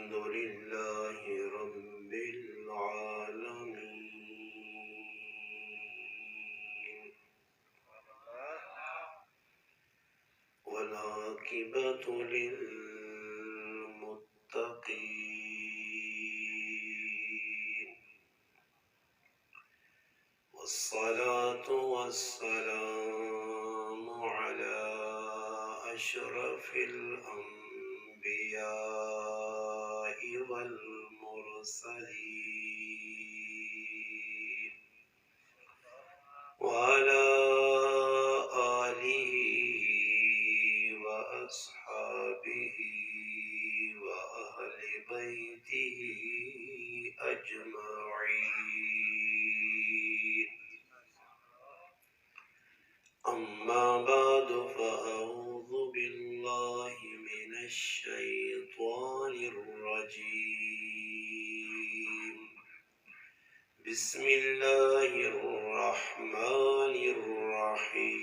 الحمد لله رب العالمين والعاقبة للمتقين والصلاة والسلام على أشرف الأنبياء والمرسلين وعلى آله وأصحابه وأهل بيته أجمعين. أما بعد فأعوذ بالله من الشيطان الرجيم. بسم الله الرحمن الرحيم.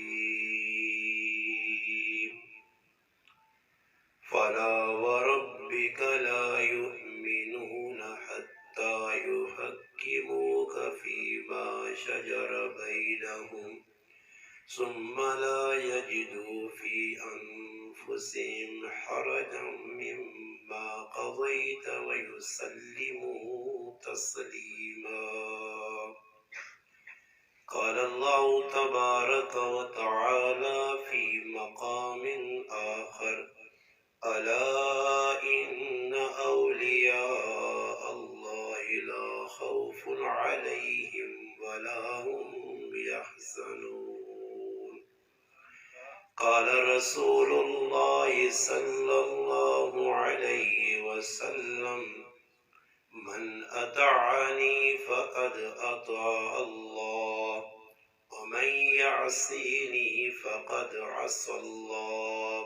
فلا وربك لا يؤمنون حتى يحكموك فيما شجر بينهم ثم لا يجدوا في أنفسهم حرجا مما قضيت ويسلموا تسليما. قال الله تبارك وتعالى في مقام آخر: ألا إن أولياء الله لا خوف عليهم ولا هم يحزنون. قال رسول الله صلى الله عليه وسلم: من أطاعني فقد أطاع الله ومن يعصيني فقد عصى الله.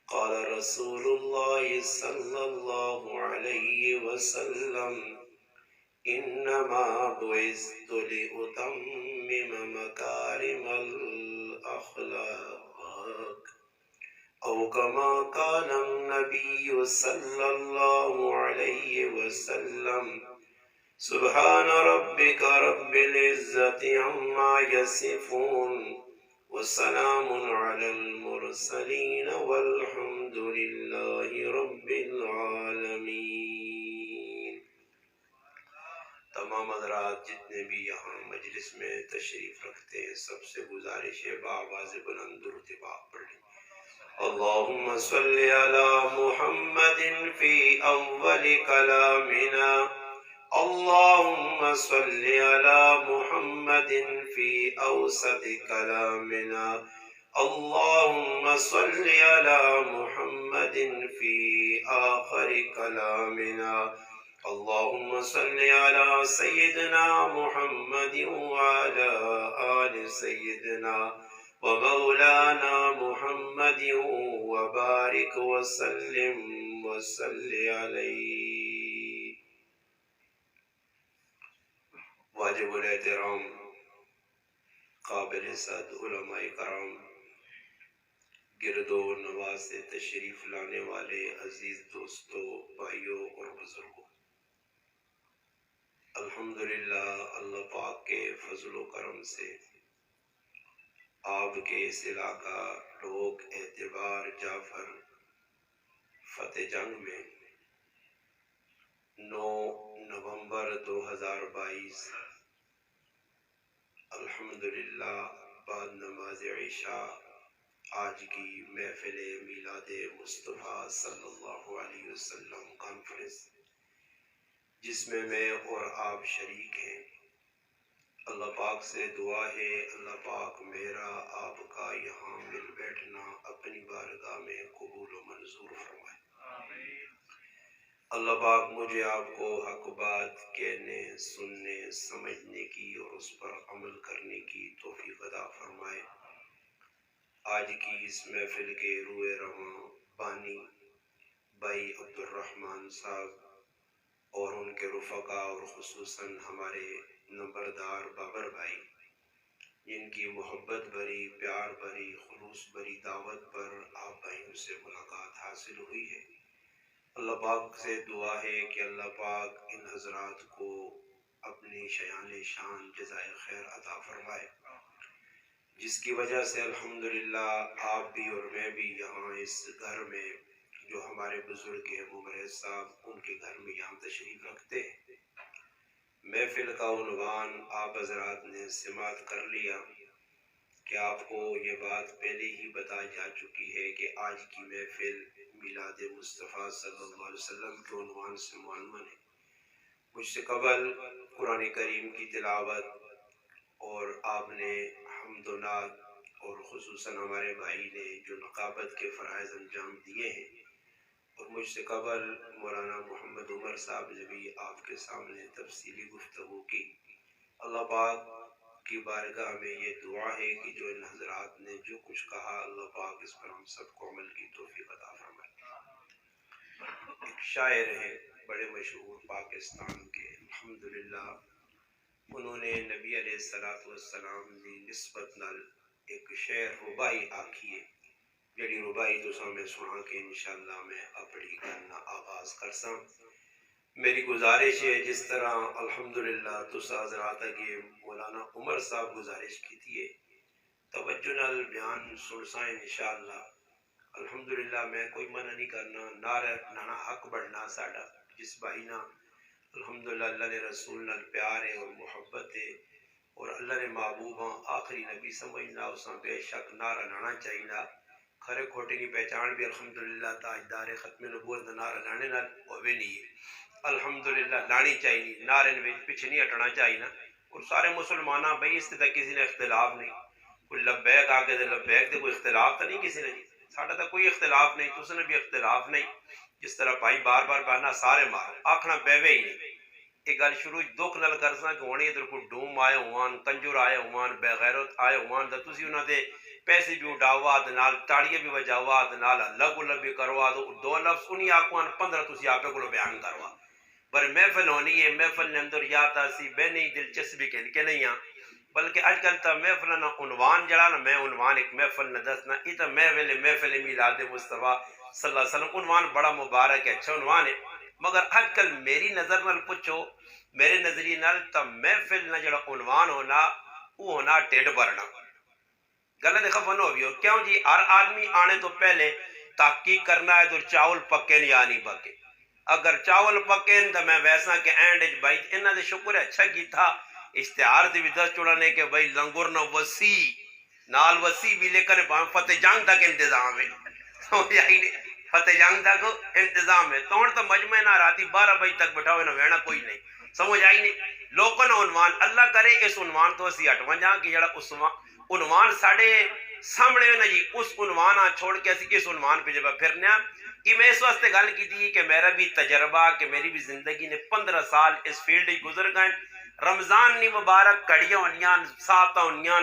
قال رسول الله صلى الله عليه وسلم: إنما بعثت لأتمم مكارم الأخلاق أو كما قال النبي صلى الله عليه وسلم. سبحان ربك رب العزة عما يصفون وسلام على المرسلين والحمد لله رب العالمین. تمام حضرات جتنے بھی یہاں مجلس میں تشریف رکھتے ہیں سب سے گزارش ہے بآواز بلند درود پاک پڑھیں. اللهم صل على محمد في أول كلامنا. اللهم صل على محمد في أوسط كلامنا. اللهم صل على محمد في آخر كلامنا. اللهم صل على سيدنا محمد وعلى آل سيدنا ومولانا محمد وبارك وسلم وصل عليه. واجب الاحترام قابل صد علماء کرام، گرد و نواز سے تشریف لانے والے عزیز دوستوں، بھائیوں اور بزرگوں، الحمدللہ اللہ پاک کے فضل و کرم سے آپ کے اس علاقہ لوگ اعتبار جعفر فتح جنگ میں 9 نومبر 2022 الحمدللہ بعد نماز عشاء آج کی محفل میلاد مصطفیٰ صلی اللہ علیہ وسلم کانفرنس، جس میں اور آپ شریک ہیں، اللہ پاک سے دعا ہے اللہ پاک میرا آپ کا یہاں مل بیٹھنا اپنی بارگاہ میں قبول و منظور فرمائے. اللہ پاک مجھے آپ کو حق بات کہنے، سننے، سمجھنے کی اور اس پر عمل کرنے کی توفیق عطا فرمائے. آج کی اس محفل کے روح رواں بانی بھائی عبدالرحمن صاحب اور ان کے رفقا اور خصوصاً ہمارے نمبردار بابر بھائی، جن کی محبت بھری، پیار بھری، خلوص بھری دعوت پر آپ بھائیوں سے ملاقات حاصل ہوئی ہے. اللہ پاک سے دعا ہے کہ اللہ پاک ان حضرات کو اپنی شیان شان جزائے خیر عطا فرمائے، جس کی وجہ سے الحمدللہ آپ بھی اور میں بھی یہاں اس گھر میں، جو ہمارے بزرگ ہیں ممرز صاحب ان کے گھر میں یہاں تشریف رکھتے ہیں۔ محفل کا عنوان آپ حضرات نے سماعت کر لیا کہ آپ کو یہ بات پہلے ہی بتائی جا چکی ہے کہ آج کی محفل میلاد مصطفیٰ صلی اللہ علیہ وسلم کے عنوان سے معلوم ہے۔ مجھ سے قبل قرآن کریم کی تلاوت اور آپ نے حمد و نعت اور خصوصاً ہمارے بھائی نے جو نقابت کے فرائض انجام دیے ہیں، اور مجھ سے قبل مولانا محمد عمر صاحب نے بھی آپ کے سامنے تفصیلی گفتگو کی۔ اللہ پاک کی بارگاہ میں یہ دعا ہے کہ جو ان حضرات نے جو کچھ کہا، اللہ پاک اس پر ہم سب کو عمل کی توفیق عطا فرمائے۔ ایک شاعر ہیں بڑے مشہور پاکستان کے، الحمدللہ انہوں نے نبی علیہ السلام دی نسبت نال ایک شعر ربائی آکھی ہے، جڑی ربائی تو میں سنا کے انشاءاللہ میں اپنی گلنا آغاز کرساں۔ میری گزارش ہے جس طرح الحمدللہ تسا حضرات کے مولانا عمر صاحب گزارش کی تھی، توجہ نال بیان سنسائیں انشاءاللہ۔ الحمدللہ میں کوئی منع نہیں کرنا، نانا حق بڑھنا ساڑا، جس بھائی نا الحمدللہ اللہ نے رسول نال پیار ہے اور محبت ہے اور اللہ نے محبوباں آخری نبی سمجھنا، اساں بے شک نعرہ لانا چاہینا، کھرے کھوٹے کی پہچان بھی الحمدللہ تاجدار ختم نبوت نعرہ لانے نال ہوئے نہیں ہے، الحمدللہ لانی چاہیے، نعرے میں پیچھے نہیں ہٹنا چاہیے نا۔ اور سارے مسلمانہ بھائی اس تے کسی نے اختلاف نہیں، کوئی لبیک آکے دے لبیک تے کوئی اختلاف تو نہیں کسی نے، ساڑھا تا کوئی اختلاف نہیں، تُس نے بھی اختلاف نہیں، جس طرح بھائی بار بار پہنا سارے مار آکھنا بیوے ہی نہیں۔ ایک گل شروع دکھ نل کرساں کہ ہونی ادھر کو ڈوم آئے ہوان، کنجر آئے ہوان، بے غیرت آئے ہوان، دا تُسی انہاں دے پیسے بھی اٹھاوا نال تاڑیے بھی وجاوا نال اللہ کو لبی کروا، دو لفظ انہی آکوان 15 تُسی آپے کو بیان کروا۔ پر محفل ہونی ہے، محفل نے اندر یا تاسی بے نہیں دلچسپی کے نہیں ہاں، بلکہ آج کل تا محفل نا عنوان جڑا نا، میں عنوان ایک محفل نہ دسنا، یہ تا محفل میلاد مصطفیٰ صلی اللہ علیہ وسلم عنوان بڑا مبارک ہے، اچھا عنوان ہے، مگر آج کل میری نظر نال پوچھو، میرے نظریے نال تا محفل نہ جڑا عنوان ہونا وہ ہونا ٹیڈ بھرنا۔ غلط خفن ہو گیا، کیوں جی ہر آدمی آنے تو پہلے تحقیق کرنا ہے تو چاول پکے نہیں آنی پکے، اگر چاول پکے تو میں ویسا کہ اینڈ بھائی انہاں دے شکر ہے اچھا کی تھا، اشتہار دی بھی دس چڑھانے کہ بھائی لنگر نہ وسیع نال وسیع بھی لے کر فتح جنگ تک انتظام ہے، سمجھ آئی نہیں، فتح جنگ تک انتظام ہے، تو مجمع نہ راتی 12 بجے تک بٹھاوے نہ وینا کوئی نہیں، سمجھ آئی نہیں۔ لوگوں نے عنوان اللہ کرے اس عنوان تو اسی ہٹ ونجاں کہ جڑا اس عنوان ساڑے سامنے نا جی، اس عنوان چھوڑ کے اسی کس عنوان پہ جب پھرنے کہ میں اس واسطے گل کی تھی کہ میرا بھی تجربہ کہ میری بھی زندگی نے 15 سال اس فیلڈ ہی گزر گئے، رمضان نی مبارک کڑیاں ہونیاں ساتھ ہونیاں،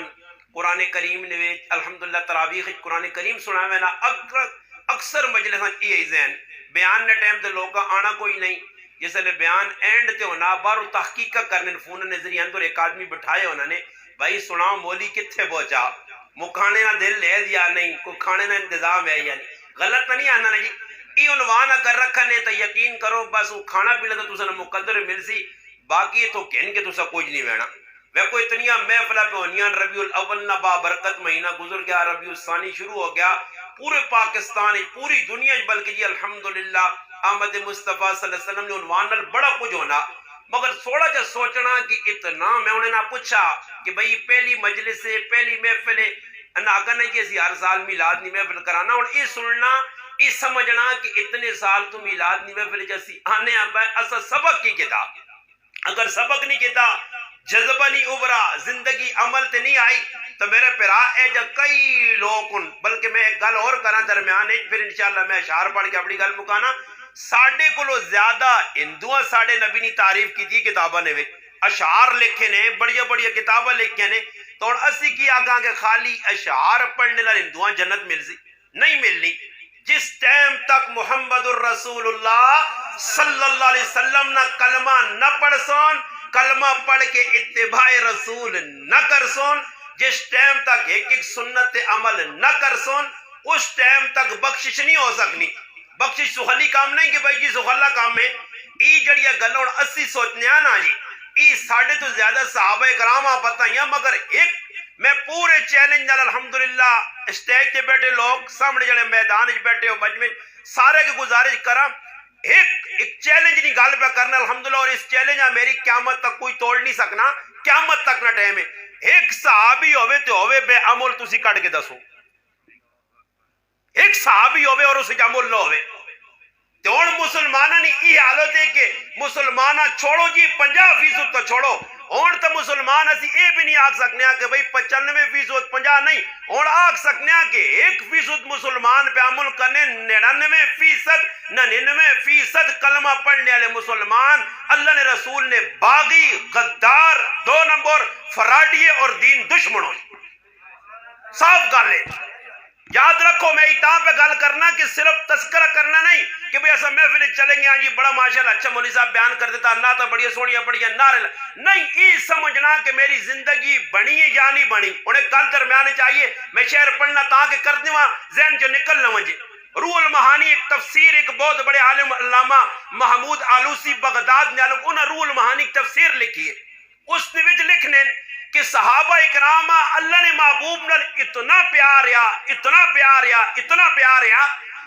قرآن کریم نے الحمدللہ تراویح قرآن کریم سنا میں نا اکثر مجلساں یہ ذہن بیان نے ٹائم تے لوگا آنا کوئی نہیں، جس نے بیان اینڈ تے ہونا بارو تحقیق کرنے فون نظری اندر ایک آدمی بٹھائے ہونا نے بھائی سناؤ مولی کتھے پہنچا، مکھانے نہ دل لے یا نہیں، کو کھانے نہ انتظام ہے یا نہیں، غلط تو نہیں آنا نا جی۔ یہ عنوان اگر رکھنے تو یقین کرو بس وہ کھانا پینا تو تسا مقدر مل سی، باقی تو کہن کے تسا کچھ نہیں وینا۔ وہ کوئی اتنیاں محفلہ پہ ہونیاں، ربیع الاول نہ بابرکت مہینہ گزر گیا، ربیع الثانی شروع ہو گیا، پورے پاکستان پوری دنیا بلکہ جی الحمدللہ آمد مصطفیٰ صلی اللہ علیہ وسلم نے عنوان نال بڑا کچھ ہونا، مگر تھوڑا جا سوچنا کہ اتنا میں انہیں نہ پوچھا کہ بھئی پہلی مجلس سے پہلی محفل اگر نہیں کہ ہر سال میلاد نہیں محفل کرانا، اور یہ سننا یہ سمجھنا کہ اتنے سال تو میلاد نہیں محفل جیسی آنے آپ ہے اصل سبق کی کتاب، اگر سبق نہیں کتا جذبہ نہیں ابھرا زندگی عمل تے نہیں آئی تو میرے پیرا اے جا کئی لوگ بلکہ میں ایک گل اور کرنا درمیان ہے پھر انشاءاللہ میں اشعار پڑھ کے اپنی گل مکانا۔ ساڑھے کو زیادہ ہندوہ ساڑھے نبی نے تعریف کی تھی کتابہ نے وے اشعار لکھے نے بڑیا بڑیا کتابہ لکھے نے، تو اسی کی آگاں کہ خالی اشعار پڑھنے لئے ہندوہ جنت مل سی نہیں ملنی۔ جس ٹائم تک محمد الرسول اللہ صلی اللہ علیہ وسلم نہ کلمہ نہ پڑھ سون، کلمہ پڑھ کے اتباع رسول نہ کر سون، جس ٹائم تک ایک ایک سنت عمل نہ کر سون، اس ٹائم تک بخشش نہیں ہو سکنی۔ بخشش سخلی کام نہیں کہ بھائی جی سخلا کام میں ای جڑیا گل ہوں اسی سوچنے نا جی ای ساڑھے تو زیادہ صحابہ کرام آپ بتائیں مگر ایک میں پورے چیلنج نال الحمدللہ اسٹیج تے بیٹھے لوگ سامنے جڑے میدان وچ بیٹھے ہو مجمع سارے کی گزارش کرا ایک چیلنج نہیں گل پہ کرنا الحمدللہ اور اس چیلنج میری قیامت تک کوئی توڑ نہیں سکنا قیامت تک نہ ٹائم ہے ایک صحابی ہوئے تو ہوئے بے عمل تسی کٹ کے دسو ایک صحابی ہوئے اور اسے عمل نہ ہوئے تو ان مسلمانہ نے یہ حالت ہے کہ مسلمانہ چھوڑو جی 50% تو چھوڑو اور تو مسلمان اسی اے بھی نہیں آگ سکنے کہ بھئی 95% 50 نہیں اور آگ سکنے کہ 1% مسلمان پہ عمل کرنے 99% 99% کلمہ پڑھنے والے مسلمان اللہ نے رسول نے باغی غدار 2 نمبر فراڈیے اور دین دشمنوں صاف گل ہے یاد رکھو میں اتاں پہ گل کرنا کہ صرف تذکرہ کرنا نہیں کہ بھئی ایسا محفل چلیں گے جی بڑا ماشاءاللہ اچھا مولوی صاحب بیان کر دیتا اللہ تو بڑی سونیا بڑی نعرے نہیں یہ سمجھنا کہ میری زندگی بنی ہے یا نہیں بنی انہیں گل درمیانے چاہیے میں شعر پڑھنا تاکہ کر دیواں ذہن جو نکل نہ مجھے روح المعانی ایک تفسیر ایک بہت بڑے عالم علامہ محمود آلوسی بغداد نے انہوں روح المعانی ایک تفسیر لکھی ہے اس نے وچ لکھنے کہ صحابہ اکرام اللہ نے محبوب نال اتنا پیار یا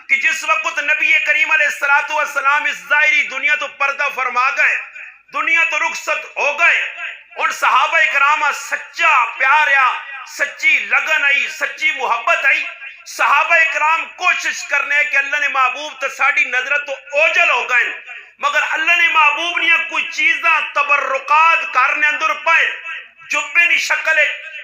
کہ جس وقت نبی کریم علیہ السلام اس ظاہری دنیا تو پردہ فرما گئے دنیا تو رخصت ہو گئے اور صحابہ اکرام سچا پیار یا سچی لگن آئی سچی محبت آئی صحابہ اکرام کوشش کرنے کہ اللہ نے محبوب تو ساڑی نظرت تو اوجل ہو گئے مگر اللہ نے محبوب نے کوئی چیزاں تبرکات کرنے اندر پائیں جبے نی شکل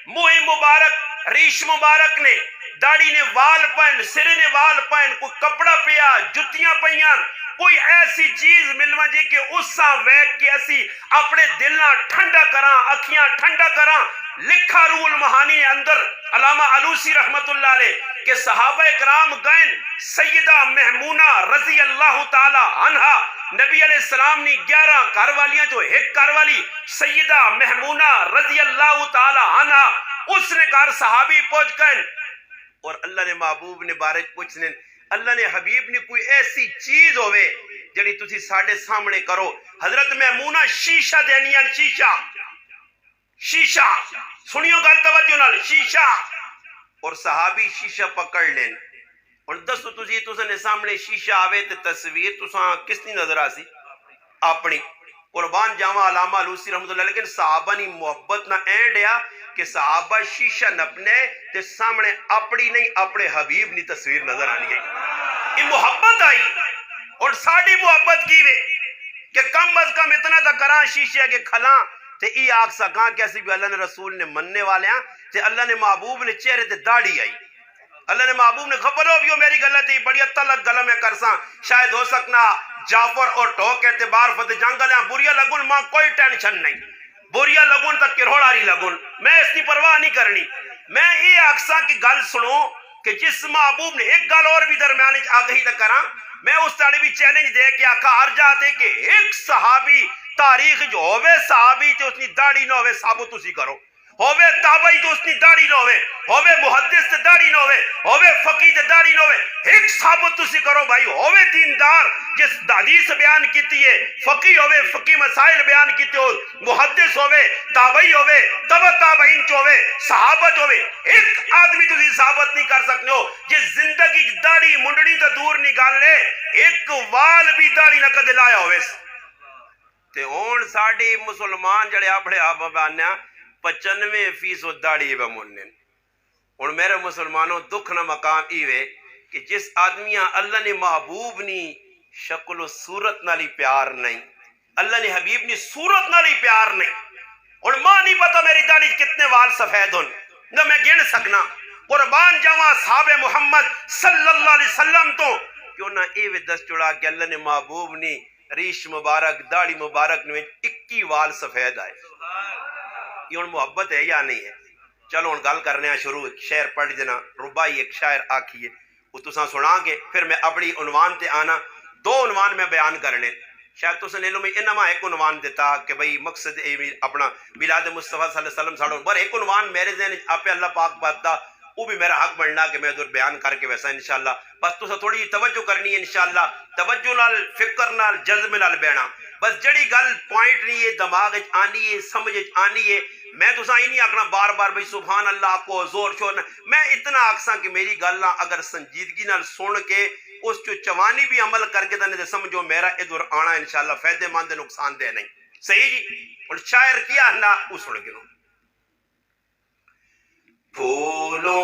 موہ مبارک ریش مبارک نے داڑھی نے وال پائن سرے نے وال پائن کوئی کپڑا پیا جتیاں پائیاں کوئی ایسی چیز ملوا جی کہ اس سا ویک کے اسی اپنے دلنا ٹھنڈا کراں اکھیاں ٹھنڈا کراں لکھا روح المعانی اندر علامہ علوسی رحمت اللہ علیہ کہ صحابہ اکرام گئن سیدہ محمونہ رضی اللہ تعالی عنہ نبی علیہ السلام نے 11 کاروالیاں جو ایک کاروالی سیدہ محمونہ رضی اللہ تعالی عنہ اس نے کار صحابی پہنچ گئے اور اللہ نے محبوب نے بارک پوچھنے اللہ نے حبیب نے کوئی ایسی چیز ہوئے جڑی تسی ساڑھے سامنے کرو حضرت محمونہ شیشہ دینیاں شیشہ سنیو گل توجہ نال شیشہ اور صحابی شیشہ پکڑ لین اور دستو تسی نے سامنے شیشہ آوے تے تصویر تساں کس نی نظر آسی اپنی قربان جاواں علامہ علوسی رحمت اللہ لیکن صحابہ نی محبت نہ اینڈ یا کہ صحابہ شیشہ نپنے تے سامنے اپنی نہیں اپنے حبیب نی تصویر نظر آنی ہے یہ محبت آئی اور ساڑی محبت کی وے کہ کم از کم اتنا تا کران شیشہ کے کھلاں تے ای آگ سکاں کیسے بھی اللہ نے رسول نے مننے والے ہیں تے اللہ نے محبوب نے چہرے تے داڑھی آئی اللہ نے محبوب نے خبر ہو بیو میری غلطی بڑی تلک گلہ میں کرساں شاید ہو سکنا جعفر اور ٹوک اعتبار فتح جنگل ہیں بوریا لگن ماں کوئی ٹینشن نہیں بوریا لگن تک کرہوڑاری لگن میں اس کی پرواہ نہیں کرنی میں یہ اکساں کی گل سنوں کہ جس محبوب نے ایک گل اور بھی درمیان آگہی تک کراں میں اس تاڑی بھی چیلنج دے کے آکھا ہر جاتے کہ ایک صحابی تاریخ جو ہوئے صحابی تے اس نے داڑھی نہ ہوئے ثابت اسی کرو ہوئے تابعی تو اس نے داڑھی نہ ہوئے محدث تے داڑھی نہ ہوئے فقیہ تے داڑھی نہ ایک ثابت تسی کرو بھائی ہوئے دیندار جس حدیث بیان کیتی ہے فقیہ ہوئے فقیہ مسائل بیان کیتے ہو محدث ہوئے تابعی ہوئے تبع تابعین ہوئے صحابت ہوئے ایک آدمی تسی ثابت نہیں کر سکنے ہو جس زندگی داڑھی منڈنی تو دور نکال لے ایک وال بھی داڑھی نہ کدے لایا ہوئے تے ہون ساڑی مسلمان جڑے اپنے آپ بانیا 95% داڑھی بے منن اور میرے مسلمانوں دکھ نہ مقام ایوے کہ جس آدمیاں اللہ نے محبوب نی شکل و صورت نالی پیار نہیں اللہ نے حبیب نی صورت نالی پیار نہیں اور ماں نہیں پتا میری داڑھی کتنے وال سفید ہن نہ میں گن سکنا قربان جاواں صحاب محمد صلی اللہ علیہ وسلم تو کیوں نہ ایوے دست چڑا کہ اللہ نے محبوب نی ریش مبارک داڑھی مبارک نے 21 وال سفید آئے یہ ان محبت ہے یا نہیں ہے چلو ان گل کرنے ہیں شروع ایک شعر پڑھ دینا ربائی ایک شاعر آکھیے وہ تساں سنا گے پھر میں اپنی عنوان تے آنا 2 عنوان میں بیان کرنے شاید تساں نے لو میں انما ایک عنوان دیتا کہ بھئی مقصد اپنا میلاد مصطفیٰ صلی اللہ علیہ وسلم ساڑھوں بر ایک عنوان میرے ذہن آپ اللہ پاک باتا وہ بھی میرا حق بننا کہ میں ادھر بیان کر کے ویسا انشاءاللہ بس تو تھوڑی جی توجہ کرنی ہے انشاءاللہ توجہ نال فکر نال جذب نال بہنا بس جڑی گل پوائنٹ نہیں ہے دماغ آنی ہے سمجھ آنی ہے میں تو ہی نہیں آکھنا بار بار بھئی سبحان اللہ کو زور شور میں اتنا آکساں کہ میری گل اگر سنجیدگی نال سن کے اس جو چوانی بھی عمل کر کے تنے سمجھو میرا ادھر آنا انشاءاللہ فائدے مند نقصان دہ نہیں صحیح جی اور شاعر کیا نا وہ سن کے پھولوں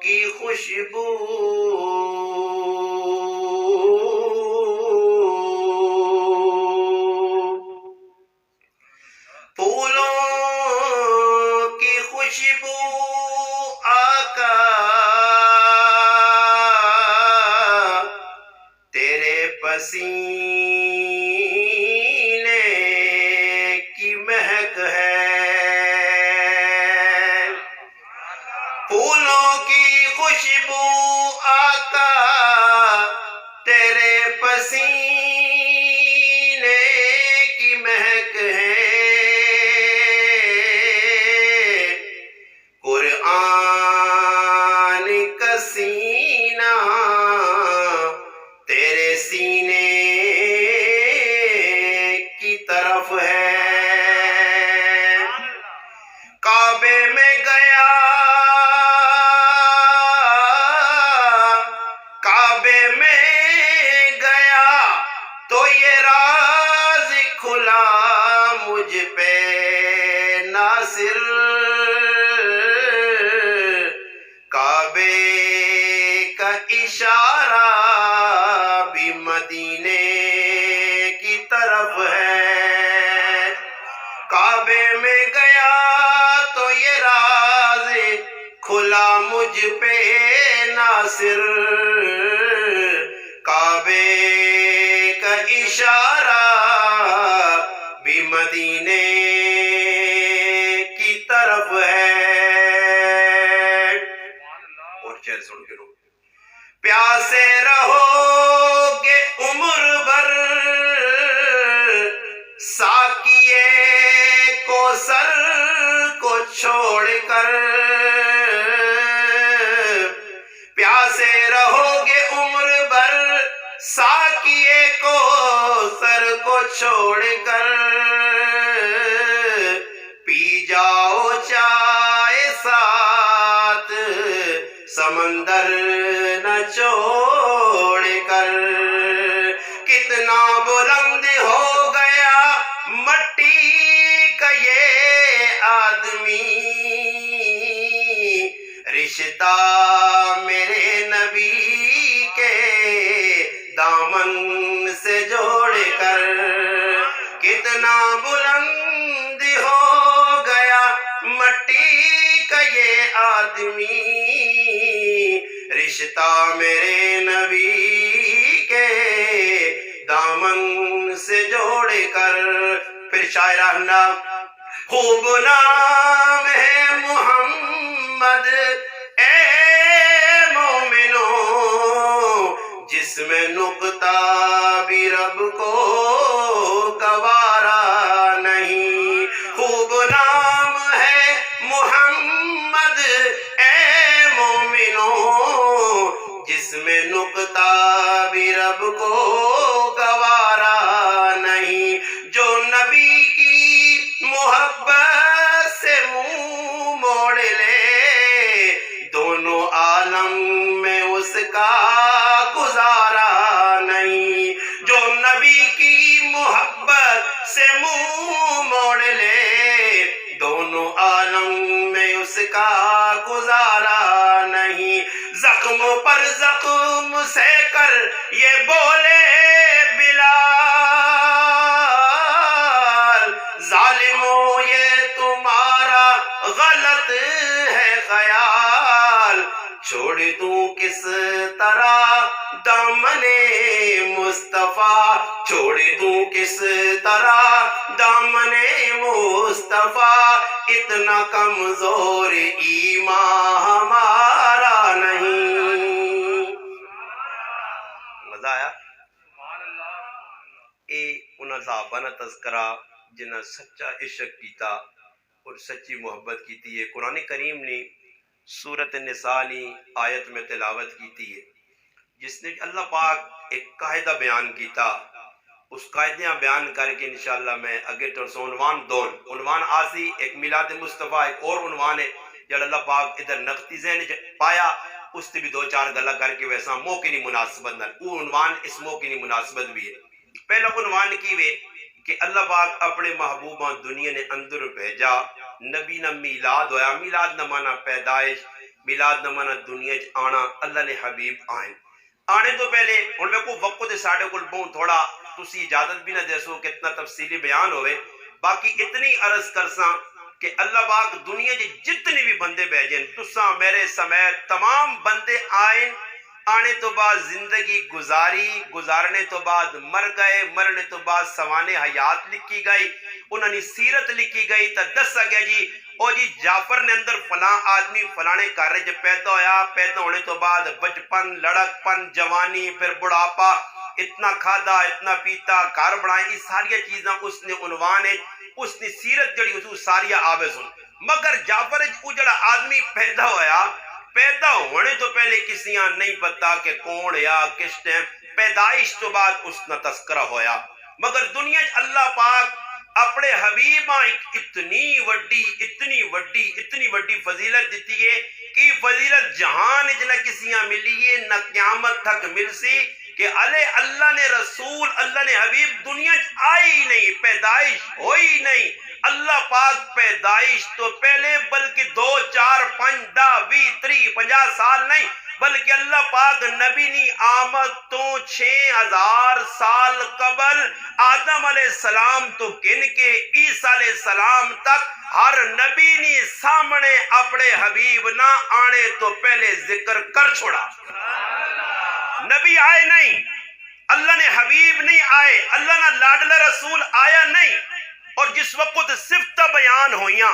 کی خوشبو پسینے کی مہک ہے پھولوں کی خوشبو آقا تیرے پسینے کی مہک ہے قرآن کا سینہ تیرے سینے کی طرف ہے کعبے میں گیا تو یہ راز کھلا مجھ پہ ناصر کعبے کا اشارہ بھی مدینے کی طرف ہے کعبے میں گیا تو یہ راز کھلا مجھ پہ ناصر کعبے کا اشارہ بھی مدینے کی طرف ہے اور چہر سن کے لوگ پیاسے رہو گے عمر بھر ساقیے کوثر کو چھوڑ کر پیاسے رہو گے عمر بھر ساقیے کوثر کو چھوڑ کر پی جاؤ چائے ساتھ سمندر نہ چھوڑ کر کتنا بلند ہو گیا مٹی کا یہ آدمی رشتہ میرے نبی کے دامن سے جوڑ کر کتنا بلند ہو گیا مٹی کا یہ آدمی رشتہ میرے نبی کے دامن سے جوڑ کر پھر شاعرانہ خوب نام ہے محمد اے مومنو جس میں نقطہ بھی رب کو گوارا نہیں خوب نام ہے محمد اے مومنو جس میں نقطہ بھی رب کو گوارا نہیں جو نبی کی محبت سے منہ موڑ لے دونوں عالم میں اس کا گزارا نہیں جو نبی کی محبت سے منہ موڑ لے دونوں عالم میں اس کا گزارا نہیں زخموں پر زخم سے کر یہ بولے بلال ظالموں یہ تمہارا غلط ہے خیال چھوڑ دوں کس طرح دامن مصطفیٰ چھوڑ دوں کس طرح دامن مصطفیٰ اتنا کمزور ایمان ہمارا نہیں مزہ آیا اے انہاں صحابہ نا تذکرہ جنہاں سچا عشق کیتا اور سچی محبت کیتی ہے۔ قرآن کریم نے سورت نساء نے آیت میں تلاوت کیتی ہے، جس نے اللہ پاک ایک قاعدہ بیان کیتا، اس قاعدہ بیان کر کے انشاءاللہ میں اگے ترسو عنوان آسی ایک میلاد مصطفیٰ، ایک اور عنوان ہے جڑا اللہ پاک ادھر نقطی ذہن پایا، اس سے بھی دو چار گلا کر کے ویسا موقع نہیں مناسبت نہ وہ عنوان اس موقع نہیں مناسبت بھی ہے۔ پہلا عنوان کی وے کہ اللہ پاک اپنے محبوبہ دنیا نے اندر بھیجا، نبی نہ میلاد ہویا، میلاد نہ مانا پیدائش، میلاد نہ مانا دنیا چ آنا، اللہ نے حبیب آئیں آنے تو پہلے ان میں کو وقت ساڑھے کل بہن تھوڑا تسی اجازت بھی نہ دے سو کہ اتنا تفصیلی بیان ہوئے، باقی اتنی عرض کرساں کہ اللہ پاک دنیا جی جتنی بھی بندے بھیجیں تساں میرے سمیت تمام بندے آئیں، آنے تو بعد زندگی گزاری، گزارنے تو بعد مر گئے، مرنے تو بعد سوانح حیات لکھی گئی، انہوں نے سیرت لکھی گئی، تا دسا گیا جی او جی جعفر نے اندر فلاں آدمی فلانے کارے جب پیدا ہویا، پیدا ہونے تو بعد بچپن، لڑک پن، جوانی، پھر بڑھاپا، اتنا کھادا، اتنا پیتا، کار بڑھائیں، یہ ساری چیزاں اس نے عنوان ہے، اس نے سیرت جڑی اس ساری آوے سن۔ مگر جعفر جڑا آدمی پیدا ہویا، پیدا ہونے تو پہلے کسیاں نہیں پتا کہ کون یا کس ٹائم، پیدائش تو بعد اس نے تذکرہ ہویا، مگر دنیا اللہ پاک اپنے حبیباں اتنی وڈی فضیلت دیتی ہے کہ فضیلت جہان نہ کسیاں ملی ہے نہ قیامت تک مل سی، کہ اللہ نے رسول، اللہ نے حبیب دنیا آئی ہی نہیں، پیدائش ہوئی نہیں۔ اللہ پاک پیدائش تو پہلے بلکہ 2 4 5 10 20 30 50 سال نہیں، بلکہ اللہ پاک نبی نی آمد تو 6000 سال قبل آدم علیہ السلام تو گن کے عیسیٰ علیہ السلام تک ہر نبی نی سامنے اپنے حبیب نہ آنے تو پہلے ذکر کر چھوڑا۔ نبی آئے نہیں، اللہ نے حبیب نہیں آئے، اللہ نہ لاڈلا رسول آیا نہیں، اور جس وقت صفتہ بیان ہوئیاں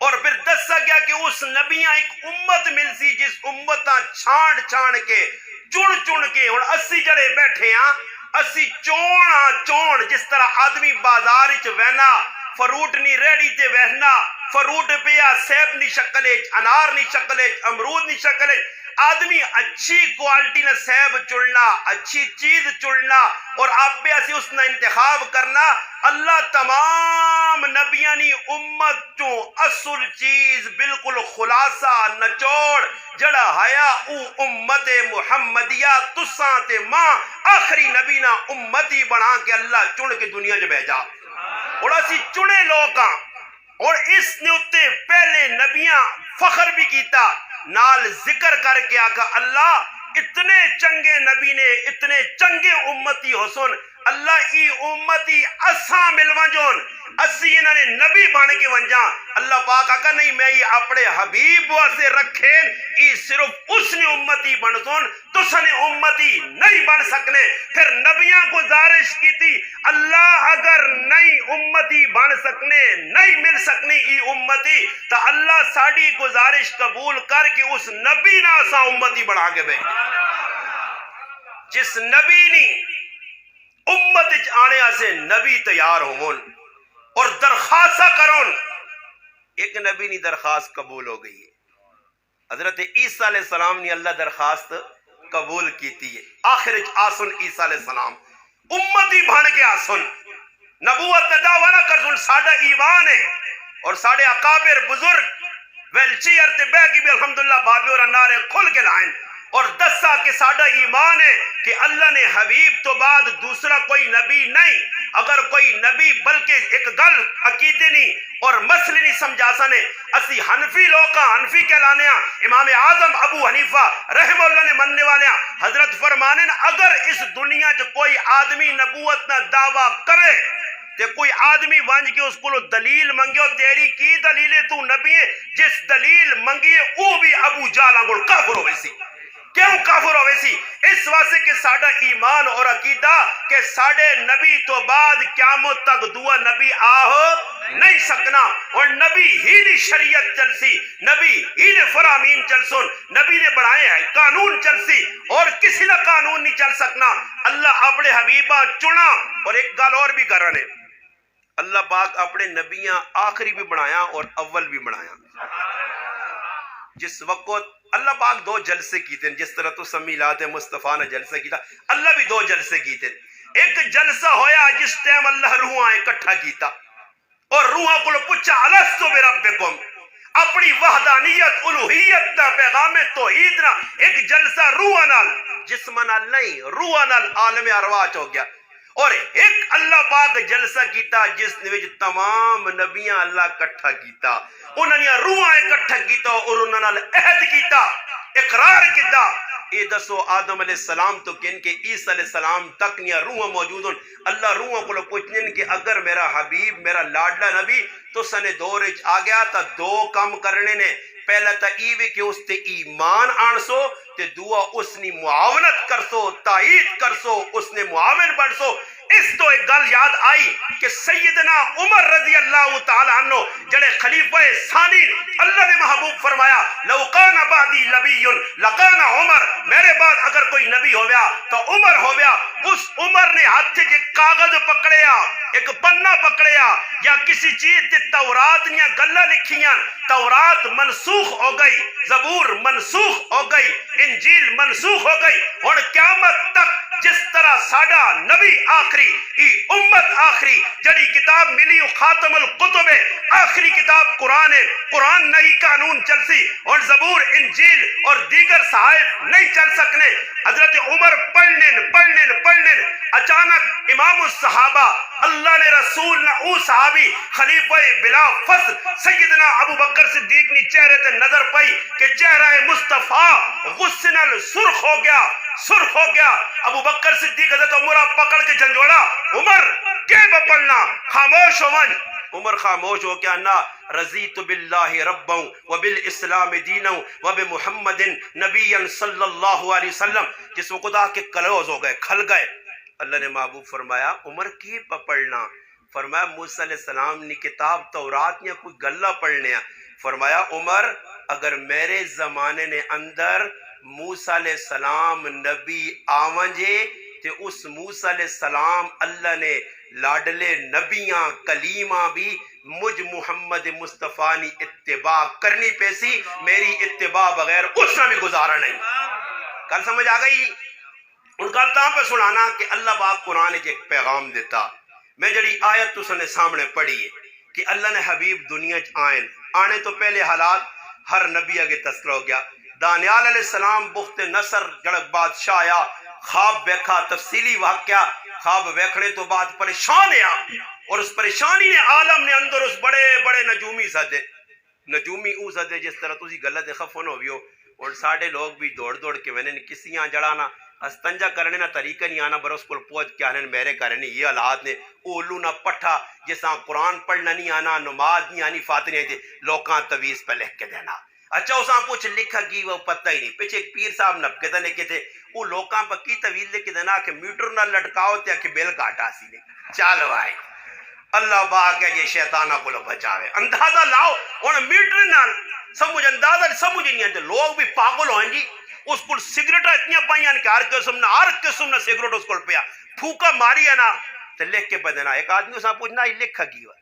اور پھر دسا گیا کہ اس نبیاں ایک امت مل سی جس امتاں چھان کے چن کے اور اسی جڑے بیٹھے ہاں، اسی چون جس طرح آدمی بازار چ وہنا فروٹ نی ریڑی تے وہنا، فروٹ پیا سیب نی شکل انار نی شکل امرود نی شکل، آدمی اچھی کوالٹی نہ سیب چڑنا، اچھی چیز چڑنا اور آپ پہ اسی اس نے انتخاب کرنا۔ اللہ تمام نبیاں نی امت چوں اصل چیز بالکل خلاصہ نچوڑ جڑا ہیا او امت محمدیہ تساں تے ماں آخری نبی نا امتی بنا کے اللہ چن کے دنیا چ بھیجا، اور اسی چنے لوگ ہاں، اور اس نے اتے پہلے نبیاں فخر بھی کیتا، نال ذکر کر کے آکا اللہ اتنے چنگے نبی نے اتنے چنگے امتی حسن، اللہ ای امتی اساں ملوان جون اسی انہوں نے نبی بان کے ونجاں، اللہ پاک آکا نہیں میں یہ اپنے حبیب واسے رکھیں، ای صرف اس نے امتی بن سن تو سنے امتی نہیں بن سکنے۔ پھر نبیاں گزارش کی تھی اللہ اگر نہیں امتی بن سکنے نہیں مل سکنے ای امتی تو اللہ ساڑی گزارش قبول کر کے اس نبی نا سا امتی بنا کے بھائی، جس نبی نے امت آنے سے نبی تیار ہون اور درخواستہ کرون، ایک نبی نے درخواست قبول ہو گئی ہے، حضرت عیسیٰ علیہ السلام نے اللہ درخواست قبول کیتی ہے، آخر آسن عیسیٰ علیہ السلام امتی بھان کے آسن نبوت دعویٰ نہ کر سن، ساڑھا ایمان ہے اور ساڑھے اکابر بزرگ ویلچی ارتے بے کی بھی الحمدللہ بابی اور انارے کھل کے لائن اور دسا کہ ساڑھا ایمان ہے کہ اللہ نے حبیب تو بعد دوسرا کوئی نبی نہیں، اگر کوئی نبی بلکہ ایک گل عقیدے نہیں اور مسئلے نہیں سمجھا سنے، اسی حنفی لوکاں حنفی کہلانے ہیں، امام اعظم ابو حنیفہ رحم اللہ نے مننے والے ہیں، حضرت فرمانے اگر اس دنیا جو کوئی آدمی نبوت نہ دعویٰ کرے تے کوئی آدمی وانج کے اس کو دلیل منگے اور تیری کی دلیل ہے تو نبی ہے، جس دلیل منگی ہے وہ بھی ابو جہل انگل کافر ہوئے سی۔ کیوں کافر ہوئے سی؟ اس واسطے کہ ساڑھا ایمان اور عقیدہ کہ ساڑھے نبی تو بعد قیامت تک دعا نبی آہ نہیں سکنا، اور نبی ہی نے شریعت چل سی، نبی ہی نے فرامین چل سن، نبی نے بڑھائے ہیں قانون چل سی اور کسی نہ قانون نہیں چل سکنا۔ اللہ اپنے حبیبہ چنا اور ایک گل اور بھی کر رہے اللہ پاک اپنے نبیاں آخری بھی بنایا اور اول بھی بنایا. جس وقت اللہ پاک دو جلسے کیتے ہیں، جس طرح تو میلاد مصطفیٰ نے جلسہ کیتا، اللہ بھی دو جلسے کیتے. ایک جلسہ ہویا جس ٹائم اللہ روحاں اکٹھا کیتا اور روحاں کو پوچھا الستو بربکم، اپنی وحدانیت الوہیت دا پیغام توحید نا ایک جلسہ روح نال، جسم نال نہیں، روح نال عالم ارواح ہو گیا. اور ایک اللہ پاک جلسہ کیتا جس نے تمام نبیاں اللہ اکٹھا کیتا، انہوں نے روحاں اکٹھا کیتا اور انہوں نے عہد کیتا، اقرار کیتا. اے دسو آدم علیہ السلام تو کن کے عیسیٰ علیہ السلام تک نیا روح موجود ہیں. اللہ روحوں کو پوچھنے کہ اگر میرا حبیب میرا لاڈلا نبی تو سنے دور آ گیا تا دو کام کرنے نے. پہلا تا ایوے کہ اس تے ایمان آنسو تے دعا اس نے معاونت کرسو، تائید کرسو، اس نے معاون بڑھسو. اس تو ایک گل یاد آئی کہ سیدنا عمر رضی اللہ تعالی عنہ جڑے خلیفہ ثانی اللہ نے محبوب فرمایا لو کان بعدی نبی لکان عمر، میرے بعد اگر کوئی نبی ہو گیا تو عمر ہو گیا. اس عمر نے ہاتھ کے کاغذ پکڑیا، ایک پنا پکڑیا یا کسی چیز تے تورات نیا گلا لکھیاں، تورات منسوخ ہو گئی، زبور منسوخ ہو گئی، انجیل منسوخ ہو گئی. اور قیامت تک جس طرح ساڈا نبی آخری ای امت آخری جڑی کتاب ملی خاتم القتب آخری کتاب قرآن ہے، قرآن نہیں قانون چلسی اور زبور انجیل اور دیگر صحائف نہیں چل سکنے. حضرت عمر پڑھنے اچانک امام الصحابہ اللہ نے رسول نہ او صحابی خلیفہ بلا فصل سیدنا ابو بکر صدیق نے چہرے تے نظر پائی کہ چہرہ مصطفیٰ غصے نال سرخ ہو گیا. ابو بکر صدیق حضرت عمرہ پکڑ کے جھنجھوڑا، عمر کے بپلنا، خاموش ہو من. عمر خاموش ہو کیا نہ رضیت باللہ ربا وبالاسلام دینا وبمحمد نبی صلی اللہ علیہ وسلم. جس وقت آ کے کلوز ہو گئے، کھل گئے. اللہ نے محبوب فرمایا عمر کی پڑھنا؟ فرمایا موسیٰ علیہ السلام نے کتاب تورات یا کوئی گلہ پڑھنے. فرمایا عمر اگر میرے زمانے نے اندر موسیٰ علیہ السلام نبی آونجے تے اس موسیٰ علیہ السلام اللہ نے لاڈلے نبیاں کلیمہ بھی مجھ محمد مصطفیٰ نے اتباع کرنی پیسی، میری اتباع بغیر اس نے بھی گزارا نہیں. کل سمجھ آ گئی؟ ان کل تاں پہ سنانا کہ اللہ پاک قرآن ایک پیغام دیتا. میں جڑی آیت تو سنے سامنے پڑھی ہے کہ اللہ نے حبیب دنیا آنے تو پہلے حالات ہر نبی آگے تذکرہ ہو گیا. دانیال علیہ السلام بخت نصر جڑک بادشاہ آیا، خواب بیکھا، تفصیلی واقعہ خواب بیکھنے تو بعد پریشان ہے اور اس پریشانی نے عالم نے اندر اس بڑے بڑے نجومی سدے جس طرح تسی غلط خفن ہو بیو. اور ساڑھے لوگ بھی دوڑ کے وینے کسیاں جڑانا استنجا کرنے نہ طریقہ نہیں آنا برس کو پوچھ کے آنے میرے کرنے یہ حالات نے اولو نہ پٹھا جیسا قرآن پڑھنا نہیں آنا، نماز نہیں آنی، فاتح نہیں آتی، لوکاں تویز پہ لکھ کے دینا. اچھا اساں پوچھ لکھا کی وہ پتہ ہی نہیں. پیچھے ایک پیر صاحب نبکے تھا لکھے تھے وہ لوکاں پہ کی طویل لکھ کے دینا کہ میٹر نہ لٹکاؤ تے کہ بیل کاٹا سی لکھ. چالو آئے اللہ باق ہے یہ شیطانہ کو لو بچاوے. اندازہ لاؤ اور میٹر نہ سمجھ اندازہ سمجھ نہیں آتے. لوگ بھی پاگل ہوئیں جی. اس کو سگریٹا اتنی پائیاں کہ ہر قسم نہ سگریٹ اس کو پیا پھوکا ماری ہے نا تو لکھ کے پہ دینا. ایک آدمی اساں پوچھنا یہ لکھا کی ہوا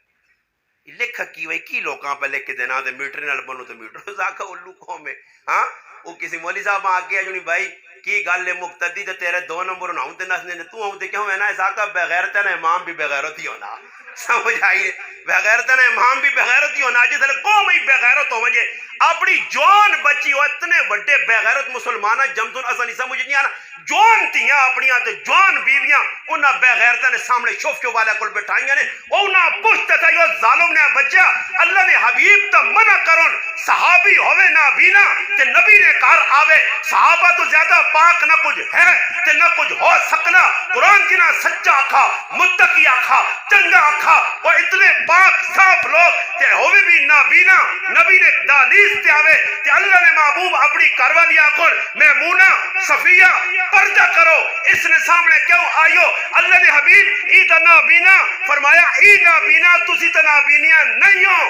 لکھا کی ہوئی کی لوکاں پہ لکھ کے دینا تے میٹر نال بنو تے میٹر زاکہ الو قوم میں. ہاں وہ کسی مولی صاحب آ کے جنی بھائی کی گل مقتدی تے تیرے دو نمبر نہ ہوں تے نسنے تو ہوں تے کیوں ہے نا زاکہ بغیرت نا امام بھی بغیرت ہی ہونا. سمجھ آئیے بغیرت نا امام بھی بغیرت ہی ہونا. جس لئے قوم ہی بغیرت ہو مجھے اپنی جوان بچی ہو اتنے وڈے بغیرت مسلمانہ جمدن اصلا نہیں سمجھ نہیں آنا. جوان تیاں اپنی آتے جوان بیویاں انہاں بغیرتہ نے سامنے شوفیوں والے کل بٹھائیاں نے انہاں پشت تھا یہ ظالم نے بچہ اللہ نے حبیب تا منع کرن صحابی ہوئے نہ بینا تے نبی نے کار آوے. صحابہ تو زیادہ پاک نہ کچھ ہے تے نہ کچھ ہو سکنا. قرآن جنہ سچا آکھا متقی آکھا چنگا آکھا وہ اتنے پاک صاف لوگ تے ہوئے بھی نہ بینا نبی نے دالیس تے آوے تے اللہ نے محبوب اپنی کاروالی آکھر میمونہ صفیہ پردہ کرو. اس نے سامنے کیوں آئیو؟ اللہ نے حبیب ای تا نابینا فرمایا ای نابینا تسی تا نابینیاں نہیں ہو.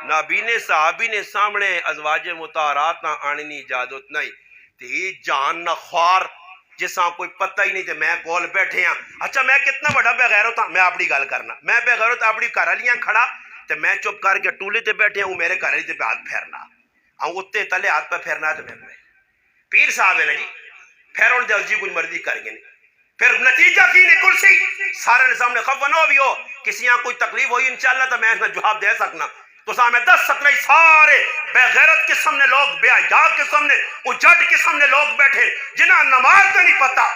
نابینے صحابی نے سامنے ازواج مطہرات نہ آنی اجازت نہیں تی جان نہ خوار جساں کوئی پتہ ہی نہیں تے میں کول بیٹھے ہاں. اچھا میں کتنا بڑا بغیرت ہاں, میں اپنی گل کرنا, میں بغیرت اپنی گھر والیاں کھڑا تے میں چپ کر کے ٹولے تے بیٹھے ہوں, میرے گھر والی تے پہ ہاتھ پھیرنا, ہوں اتنے تلے ہاتھ پہ پھیرنا تے میں پیر صاحب ہے نا جی, پھر ہوں دے جی کچھ مرضی کر گئے. پھر نتیجہ کی نکل سی سارے نے سامنے خفنو بھی ہو, کسی یہاں کوئی تکلیف ہوئی انشاءاللہ تو میں اس میں جواب دے سکنا. تو سامنے دس سکنا سارے بے غیرت قسم نے لوگ, بے حیا قسم نے, اجڑ قسم نے لوگ بیٹھے جنہاں نماز کا نہیں پتا,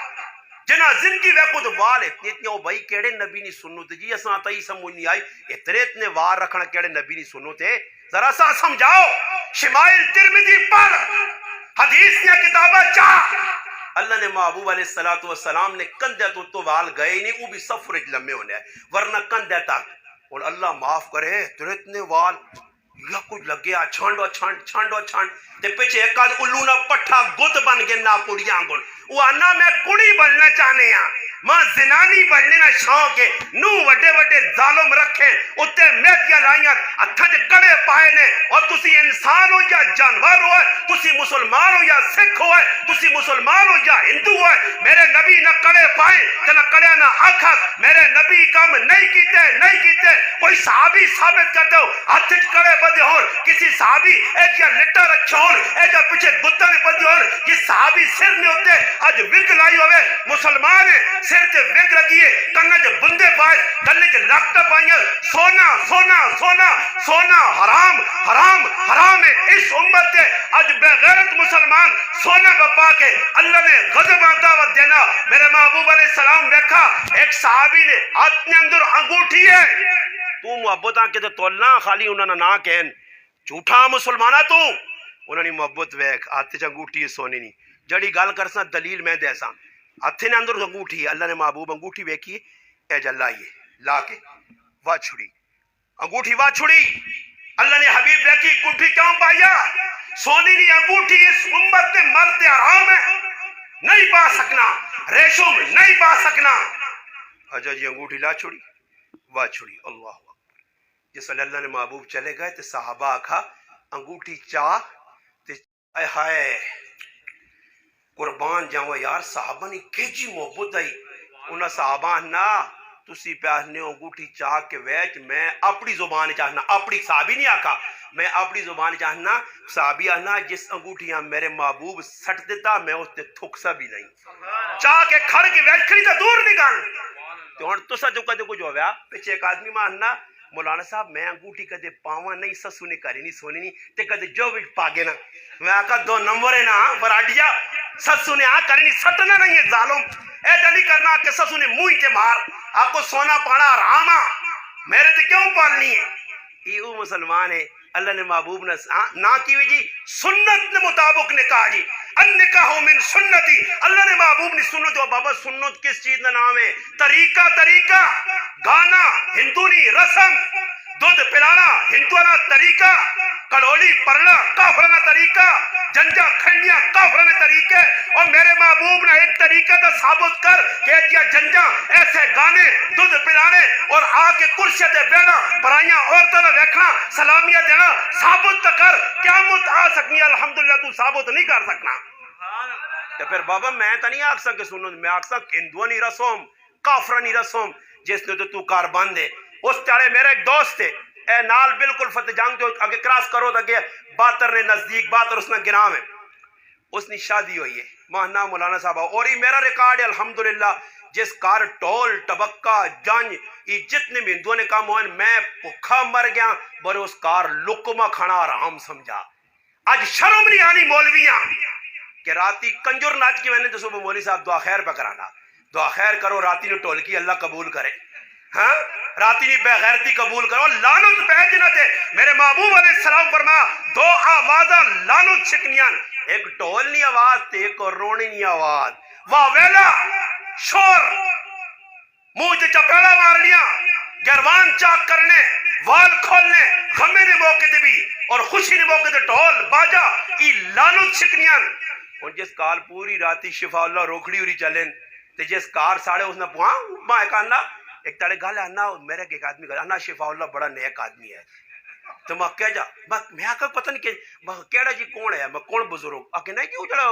جنہاں زندگی وے خود وال اتنے اتنے او بھائی کیڑے نبی نہیں سنو تے جی اساں تئی سمجھ نہیں آئی اتنے اتنے وار رکھنا کیڑے نبی نہیں سنو تے ذرا سا سمجھاؤ. شمائل ترمذی پڑھ, حدیث نے کتابہ چاہ, اللہ نے محبوب علیہ السلام نے کندھے تو وال گئے ہی نہیں, وہ بھی سفر لمبے ہونے ہیں ورنہ کندھے تک. اور اللہ معاف کرے تیرے اتنے وال یا کچھ لگیا چھانڈو چھانڈ تے پیچھے ایک آدھ الو نہ پٹھا گد بن کے نہ کڑیاں گن, وہ آنا میں کڑی بننا چاہنے ہاں, ماں زنانی بننے نہ شوق ہے, نو وڈے وڈے ظالم رکھیں اتے میدیاں لائیاں اتھج کڑے پائے نے, اور تسی انسان ہو یا جانور ہو, تسی مسلمان ہو یا سکھ ہو, تسی مسلمان ہو یا ہندو ہو, میرے نبی نہ کڑے پائے تے نہ کڑے نہ آکھا, میرے نبی کام نہیں کیتے. کوئی صحابی ثابت کر دو ہاتھ کڑے بندے ہون, کسی صحابی اے جا لٹا رکھے ہون, اے جا پیچھے گتا نے بندے ہون, کہ صحابی سر نے ہوتے اج وگ لائی ہوئے, مسلمان ہے سر تے وگ لگیے, کنے چ بندے پائے, گلے چ لکٹ پائیں, سونا سونا سونا سونا حرام حرام حرام ہے اس امت تے. اج بے غیرت مسلمان سونا بپا کے اللہ نے غضب دعوت دینا. میرے محبوب علیہ السلام دیکھا ایک صحابی نے ہاتھ میں اندر انگوٹھی ہے, تو محبت آن کے تو تولنا خالی انہوں نے نہ کہن جھوٹا مسلمانہ تو انہوں نے محبت ویک ہاتھ چ انگوٹھی ہے سونی نہیں, جڑی گل کرسا دلیل میں دے سا, ہاتھ نے اندر انگوٹھی ہے, اللہ نے محبوب انگوٹھی ویکھی اے جا لائیے لا کے واہ چھڑی, انگوٹھی واہ چھڑی, اللہ نے حبیب ویکھی انگوٹھی کیوں پایا, سونی نہیں انگوٹھی اس امت میں مرتے حرام ہے, نہیں پا سکنا, ریشم نہیں پا سکنا. اجا جی انگوٹھی لا چھڑی واہ چھڑی, اللہ اکبر. جس ویلے اللہ نے محبوب چلے گئے تے صحابہ آکھا انگوٹھی چاہ تے اے ہائے قربان جاؤں یار, صحابہ نے کیجی محبت آئی. انہاں صحابہ نا تسی پیاہنے انگوٹھی چاہ کے ویچ, میں اپنی زبان چاہنا, اپنی صحابی نہیں آکھا, میں اپنی زبان چاہنا, صحابی آنا جس انگوٹھیاں میرے محبوب سٹ دیتا میں اس تے تھکسا بھی نہیں, چاہ کے کھڑ کے ویچ کھڑی تو دور نکال. تو ہن تسا جو کدے کچھ ہویا پیچھے ایک آدمی ماننا مولانا صاحب میں انگوٹھی کدے پاواں نہیں, سسو نے کری نہیں سونی نہیں تے کدے جو بھی پاگے نا, میں آکھا دو نمبر ہے نا براڈیا, سسو نے آ کری نہیں سٹنا نہیں ہے ظالم, اے جلی کرنا کہ سسو نے منہ تے مار, آپ کو سونا پانا حرام ہے, میرے تے کیوں پالنی ہے. یہ وہ مسلمان ہے اللہ نے محبوب نہ کی جی سنت نے مطابق نکاح جی, النکاح من سنتی, اللہ نے محبوب نے سنت. جو بابا سنت کس چیز کا نام ہے, طریقہ گانا ہندو نہیں, رسم دودھ پلانا ہندوانہ طریقہ, کڑولی پڑھنا کافرانہ طریقہ, جنجا کھنڈیاں کافرانہ طریقے. اور میرے محبوب نے ایک طریقہ کا ثابت کر کہ جیا جنجا ایسے گانے دودھ پلانے اور آ کے کرسی تے بیٹھنا, پرائیاں عورتوں نے دیکھنا, سلامیاں دینا, ثابت کر, قیامت آ سکنی. الحمدللہ تو ثابت نہیں کر سکنا. تو پھر بابا میں تو نہیں آکھ سکے سنو, میں آکھ سک ہندوانی رسوم کافرانی رسوم جس نے تو کار باندھے. اس تارے میرے ایک دوست تھے اے نال بالکل فتح جنگ جو اگے کراس کرو تو اگے باتر نے نزدیک, باتر اس نے گرام ہے, اس نے شادی ہوئی ہے ماہنا مولانا صاحب, اور یہ میرا ریکارڈ ہے الحمدللہ. جس کار ٹول ٹبکہ جنج یہ جتنے بھی ہندوؤں نے کام ہوئے, میں بھوکا مر گیا برے اس کار لقمہ کھانا آرام سمجھا. آج شرم نہیں آنی مولویاں کہ راتی کنجر ناچ کی, میں نے تو صبح مولوی صاحب دعا خیر پہ کرانا, دعا خیر کرو راتی نے ٹول کی اللہ قبول کرے, ہاں راتی نہیں بے غیرتی قبول کرو, لعنت پہ جنت ہے. میرے محبوب علیہ السلام فرما دو آوازاں لعنت چھکنیاں, ایک ٹول نہیں آواز تے ایک رونی نہیں آواز, واہ ویلا شور منہ تے چپیڑا مار لیا, گروان چاک کرنے, وال کھولنے, غمے نے موقع تے بھی اور خوشی نے موقع تے ٹول باجا, ای لعنت چھکنیاں. اور جس کال پوری راتی شفا اللہ روکڑی ہوری چلیں تے جس کار ساڑے اس نے پوہاں ماں ایک آنا ایک تاڑے گالے آنا, میرے ایک آدمی گالے آنا شفا اللہ بڑا نیک آدمی ہے. تو میں کہہ جا میں آکھا پتہ نہیں کہ کیڑا جی کون ہے, میں کون بزرگ آکھے نہیں کہ وہ جڑا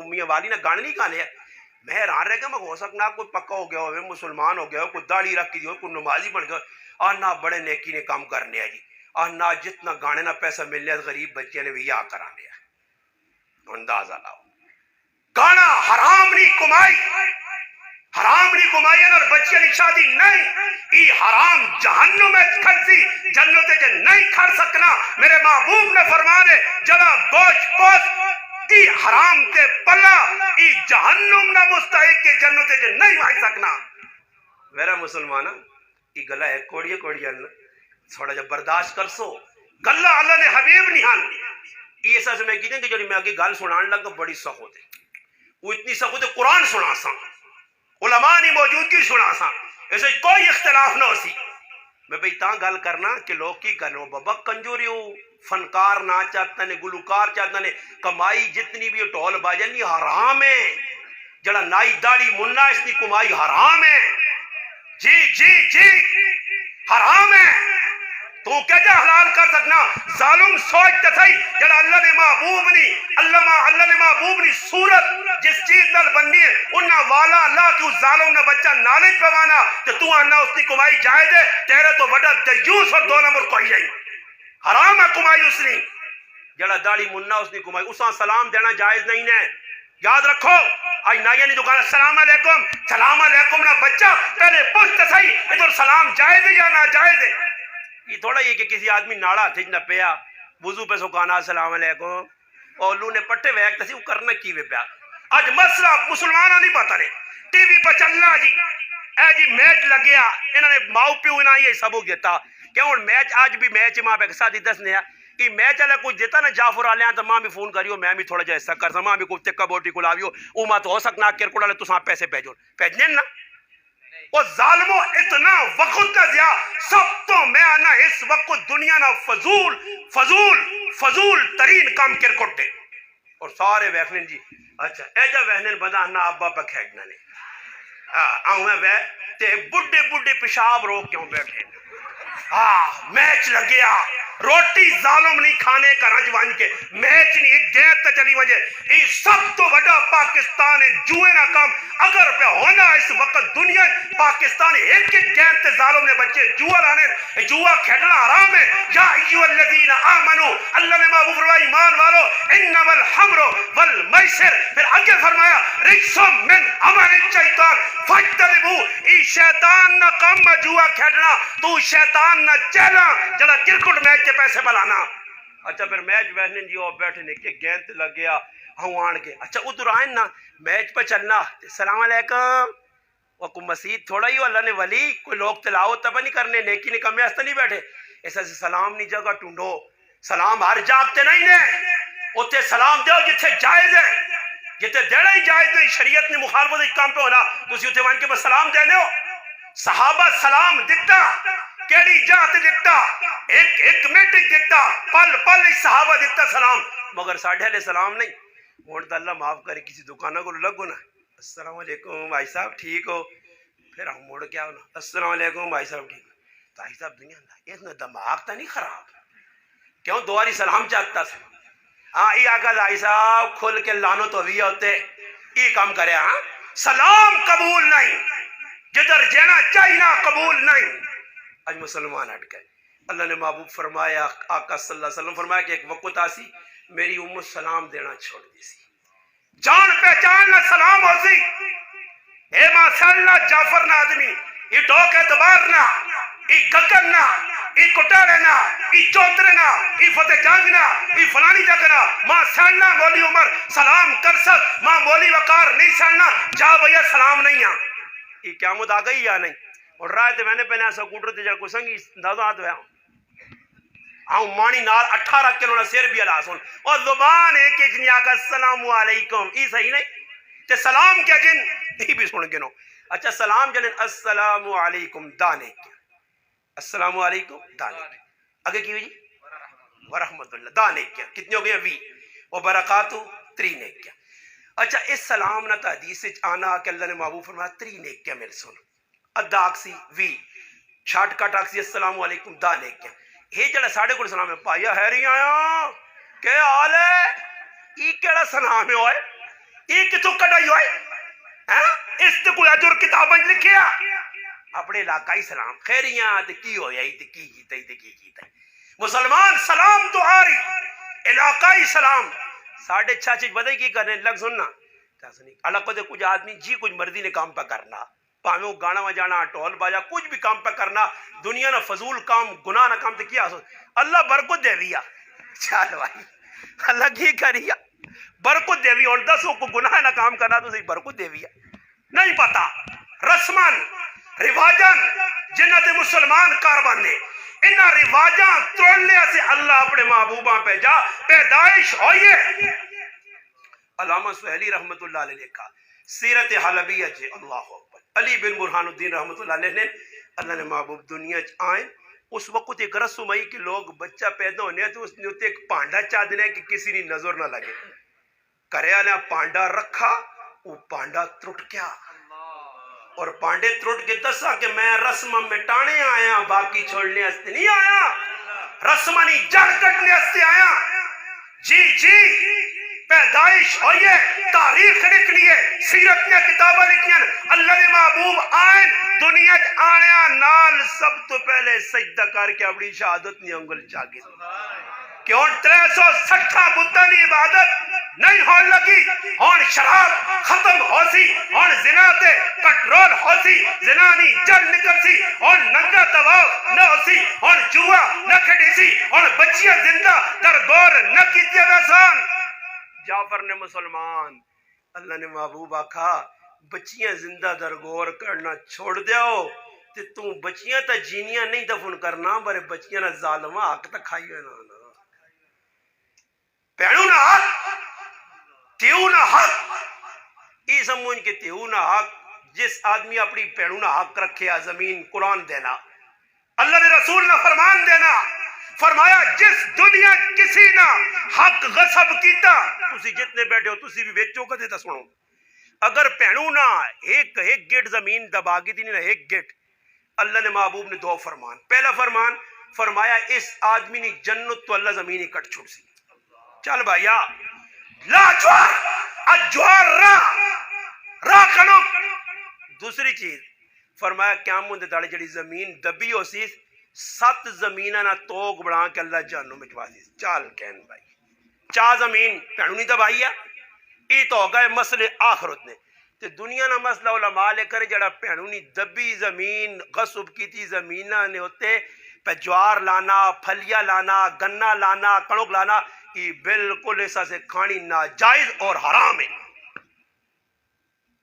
میاں والی نے گانے نہیں گانے ہے, میں حیران رہ گیا، میں ہو سکنا کوئی پکا ہو گیا ہو، مسلمان ہو گیا ہو، کوئی داڑھی رکھ دی ہو، کوئی نمازی بن گیا ہو، نہ بڑے نیکی نے کام کرنے ہیں جی، نہ جتنا گانے نہ پیسہ ملنے ہے غریب بچے نے بھی یا کرانے ہیں۔ اندازہ لاؤ، گانا حرام نہیں کمائی، حرام نہیں کمائی اور بچے کی شادی نہیں، ای حرام جہنم میں کھڑسی جنت کے نہیں کھڑ سکنا۔ میرے محبوب نے فرمانے جلا گوش پوش ای حرام تے پلا ای جہنم نہ مستحق کے جنت کے نہیں آئی سکنا۔ میرا مسلمانہ ای گلہ ہے کوڑیے کوڑیے تھوڑا جب برداشت کر سو، گلہ اللہ نے حبیب نہیں ہن یہ ایسا سے میں کہتے ہیں کہ جڑی میں آگے گل سنان لگا بڑی سخت ہے، وہ اتنی سخت ہے قرآن سنا سا، علماء نہیں موجودگی سنا سا، ایسے کوئی اختلاف نہ ہو سی۔ میں بھئی تاں گل کرنا کہ لوگ کی کرنو بابا کنجوری ہو، فنکار نہ چاہتا نے، گلوکار چاہتا نے، کمائی جتنی بھی ٹول باجن نہیں حرام ہے، جڑا نائی داڑی مننا اس کی کمائی حرام ہے، جی جی جی حرام ہے۔ تو کیا حلال کر سکنا؟ ظالم سوچتا تھا جڑا اللہ نے محبوب نہیں، اللہ نے محبوب نہیں صورت جس چیز نال بننی ہے انہاں والا اللہ کی اس ظالم نے بچہ نالج پوانا کہ تو آنا اس کی کمائی جائز ہے، تیرے تو بڑا دیوس اور دو نمبر کوئی نہیں، حرام ہے کمائی اس نے۔ جڑا داڑھی مننا اس کی کمائی اساں سلام دینا جائز نہیں ہے، یاد رکھو۔ آج نائیہ نہیں دکانا السلام علیکم، سلام علیکم نہ بچہ پہلے پوچھتا صحیح ادھر سلام جائز ہے یا نہ جائز ہے۔ یہ تھوڑا یہ کہ کسی آدمی ناڑا تھے نہ پیا وضو پہ سکانا السلام علیکم اولو نے پٹے ویک تسی وہ کرنا کی وے پیا۔ آج مسئلہ مسلمانہ نہیں پتا رہے، ٹی وی پہ چلنا جی اے جی میچ لگیا، انہوں نے ماؤ پیو انہوں یہ سبق دیتا کہ ہوں میچ آج بھی میچ ماں پہ ساتھ دسنے ہیں کہ میچ والا کچھ دیتا نا جعفر آلیاں تو ماں بھی فون کریو میں بھی تھوڑا جا حصہ کر سا، ماں بھی کچھ تکا بوٹی کو لاویو او ماں تو ہو سکنا کرکٹ والے تو ساں پیسے بھیجنے نا۔ وہ ظالموں اتنا وقت کا دیا سب تو میں آنا اس وقت دنیا نا فضول فضول فضول ترین کام کرکٹ دے اور سارے ویخنین جی اچھا ایجا ویخنین بندہ نا ابا پہ کھیگنا نے آؤں میں وے تے بڑے بڑے پیشاب روک کیوں بیٹھے میچ لگیا روٹی ظالم نہیں کھانے کا رنج وان کے میچ نہیں ایک گیت تا چلی وجہ یہ سب تو بڑا پاکستان ہے جوئے نہ کام اگر پہ ہونا اس وقت دنیا پاکستان ایک گیت تے ظالم نے بچے جوہ لانے جوہ کھیلنا حرام ہے۔ یا ایو الذین آمنو اللہ نے محبوب فرمایا ایمان والو انما الحمر والمیسر پھر آگے فرمایا رجسم من عمل الشیطان فاجتنبوہ ای شیطان نہ کام جوہ کھیلنا تو شیطان نہ چلا جلا کرکٹ میچ کے پیسے بلانا۔ اچھا پھر میچ بیٹھنے جی وہ بیٹھنے کے گیند لگ گیا ہوں آن کے اچھا ادھر آئیں نا میچ پہ چلنا السلام علیکم وہ کوئی مسجد تھوڑا ہی ہو اللہ نے ولی کوئی لوگ تلاوت تب نہیں کرنے نیکی نے کمی ہستے نہیں بیٹھے ایسا سے سلام نہیں جگہ ٹونڈو سلام ہر جاگتے نہیں نے اتنے سلام دیو جتھے جائز ہے جتھے دینا ہی جائز ہے شریعت نے مخالفت ایک کام پہ ہونا تو اسی اتنے وان کے بس سلام دینے ہو صحابہ سلام دیتا کیڑی جات دیتا ایک منٹ دیتا پل پل صحابہ دیتا سلام مگر ساڑھے علیہ السلام نہیں مونٹ اللہ معاف کرے کسی دکانہ کو لگو نا السلام علیکم بھائی صاحب ٹھیک ہو پھر ہم موڑ کیا ہونا السلام علیکم بھائی صاحب ٹھیک ہو بھائی صاحب دنیا اللہ اتنا دماغ تا نہیں خراب کیوں دواری سلام چاہتا سے ہاں ای آقا بھائی صاحب کھل کے لانو تو بھی ہوتے ای کام کرے ہاں سلام قبول نہیں جدر جینا چاہینا قبول نہیں۔ آج مسلمان ہٹ گئے اللہ نے محبوب فرمایا آقا صلی اللہ علیہ وسلم فرمایا کہ ایک وقت آسی میری امت سلام دینا چھوڑ دی سی جان پہچان نہ سلام ہو سی اے ماشاء اللہ جعفر نہ آدمی ای ٹوک اعتبار نہ ای گگن نہ ای کٹارے نہ ای چوترے نہ ای فتح جنگ نہ ای فلانی جگہ نہ ماں سڑنا مولی عمر سلام کر سک ماں مولی وقار نہیں سڑنا جا بھیا سلام نہیں آ یہ قیامت آ گئی یا نہیں اور رائے تے میں نے پہنے سکوٹر تے جڑ کو سنگی دادو ہاتھ ہویا آؤں مانی نال 18 کلو نہ سیر بھی اللہ سن اور زبان ایک جنی آقا السلام علیکم ای صحیح نہیں تے سلام کیا جن نہیں بھی سن گنو اچھا سلام جنن السلام علیکم دانے کیا السلام علیکم دانے کیا اگے کی ہوئی جی ورحمت اللہ دانے کیا کتنے ہو گئے 20 وبرکاتہ 3 نیک کیا اچھا اس سلام نہ تا حدیث سے آنا کہ اللہ نے محبوب فرمایا 3 نیک کیا میرے سن ادا آکسی 20 شارٹ کٹ آکسی السلام علیکم دانے کیا یہ جڑا ساڑھے کو سلام ہے پایا ہیری آیا کہ حال ہے ای کیڑا سلام ہے ہوئے ای کتوں کڑا ہی ہوئے اس تے کوئی اجر کتاباں لکھیا اپنے علاقائی سلام خیریاں تے کی ہویا تے کی کیتا تے کی کیتا مسلمان سلام تو آ رہی علاقائی سلام ساڑھے چاچے بدائی کی کرنے لگ سننا علاقہ دے کچھ آدمی جی کچھ مرضی نے کام پہ کرنا پاہمیں وہ گانا بجانا ٹول باجا کچھ بھی کام پہ کرنا دنیا نہ فضول کام گناہ نہ کام تے کیا اللہ برکت دے دیا چال بھائی اللہ کی کریا برکت دے دیا اور دسوں کو گناہ نہ کام کرنا تو صحیح برکت دے دیا نہیں پتا رسمان رواجان جنت مسلمان کاربان نے انہا رواجان توڑنے سے اللہ اپنے محبوبہ پہ جا پیدائش ہوئیے علامہ سہیلی رحمت اللہ علیہ لکھا سیرت حلبیہ جے اللہ اکبر علی بن برہان الدین رحمت اللہ علیہ نے اللہ نے محبوب دنیا آئیں اس وقت ایک رسم آئی کہ لوگ بچہ پیدا ہونے تو اس نے ہوتے ایک پانڈا چاہ دینا ہے کہ کسی نے نظر نہ لگے کریا نے پانڈا رکھا وہ پانڈا ترٹ گیا اور پانڈے ترٹ کے دسا کہ میں رسم مٹانے آیا باقی چھوڑنے ہستے نہیں آیا رسمانی جڑ کٹنے ہستے آیا جی پیدائش ہوئیے تاریخ لکھ لیے سیرت نے کتابیں لکھیں اللہ نے محبوب آئین دنیا آنیا نال سب تو پہلے سجدہ کر کے اپنی شہادت نہیں انگل چاگی کہ ان 360 بتانی عبادت نہیں ہون لگی ہون شراب ختم ہو سی ہون زنا تے کنٹرول ہو سی زنا نہیں جل نکل سی ہون ننگا طواف نہ ہو سی ہون جوا نہ کھڑی سی ہون بچیاں زندہ در گور نہ کیتے ویسان جعفر نے مسلمان اللہ نے محبوب آکھا بچیاں زندہ درگور کرنا چھوڑ دیو تے تو بچیاں تا جینیاں نہیں دفن کرنا برے بچیاں نہ ظالمہ آکھ تا کھائی ہوئے نا پیڑو نہ حق تیو نہ حق ای سمجھ کے تیو نہ حق جس آدمی اپنی پیڑو نہ حق رکھے زمین قرآن دینا اللہ نے رسول نہ فرمان دینا فرمایا جس دنیا کسی نہ حق غصب کیتا تسی جتنے بیٹھے ہو تسی بھی بیچو کا دیتا سنو اگر پہنو نہ ایک گیٹ زمین دبا گی تھی نہ ایک گیٹ اللہ نے محبوب نے 2 فرمان پہلا فرمان فرمایا اس آدمی نے جنت تو اللہ زمینی کٹ چھوڑ سی چل بھائیا لا جوار اجوار را کنو دوسری چیز فرمایا قیامت دے داڑے جڑی زمین دبی ہو سی 7 زمینہ نہ توگ بڑھا کے اللہ جہنم میں چوا سی چال کہن بھائی 4 زمین پہنو نہیں دبائی ہے ای تو ہو گئے مسئلے آخرت نے تے دنیا نہ مسئلہ علماء لے کر جڑا پہنو نہیں دبی زمین غصب کی تھی زمینہ نے ہوتے پہ جوار لانا پھلیا لانا گنہ لانا کڑک لانا یہ بالکل ایسا سے کھانی ناجائز اور حرام ہے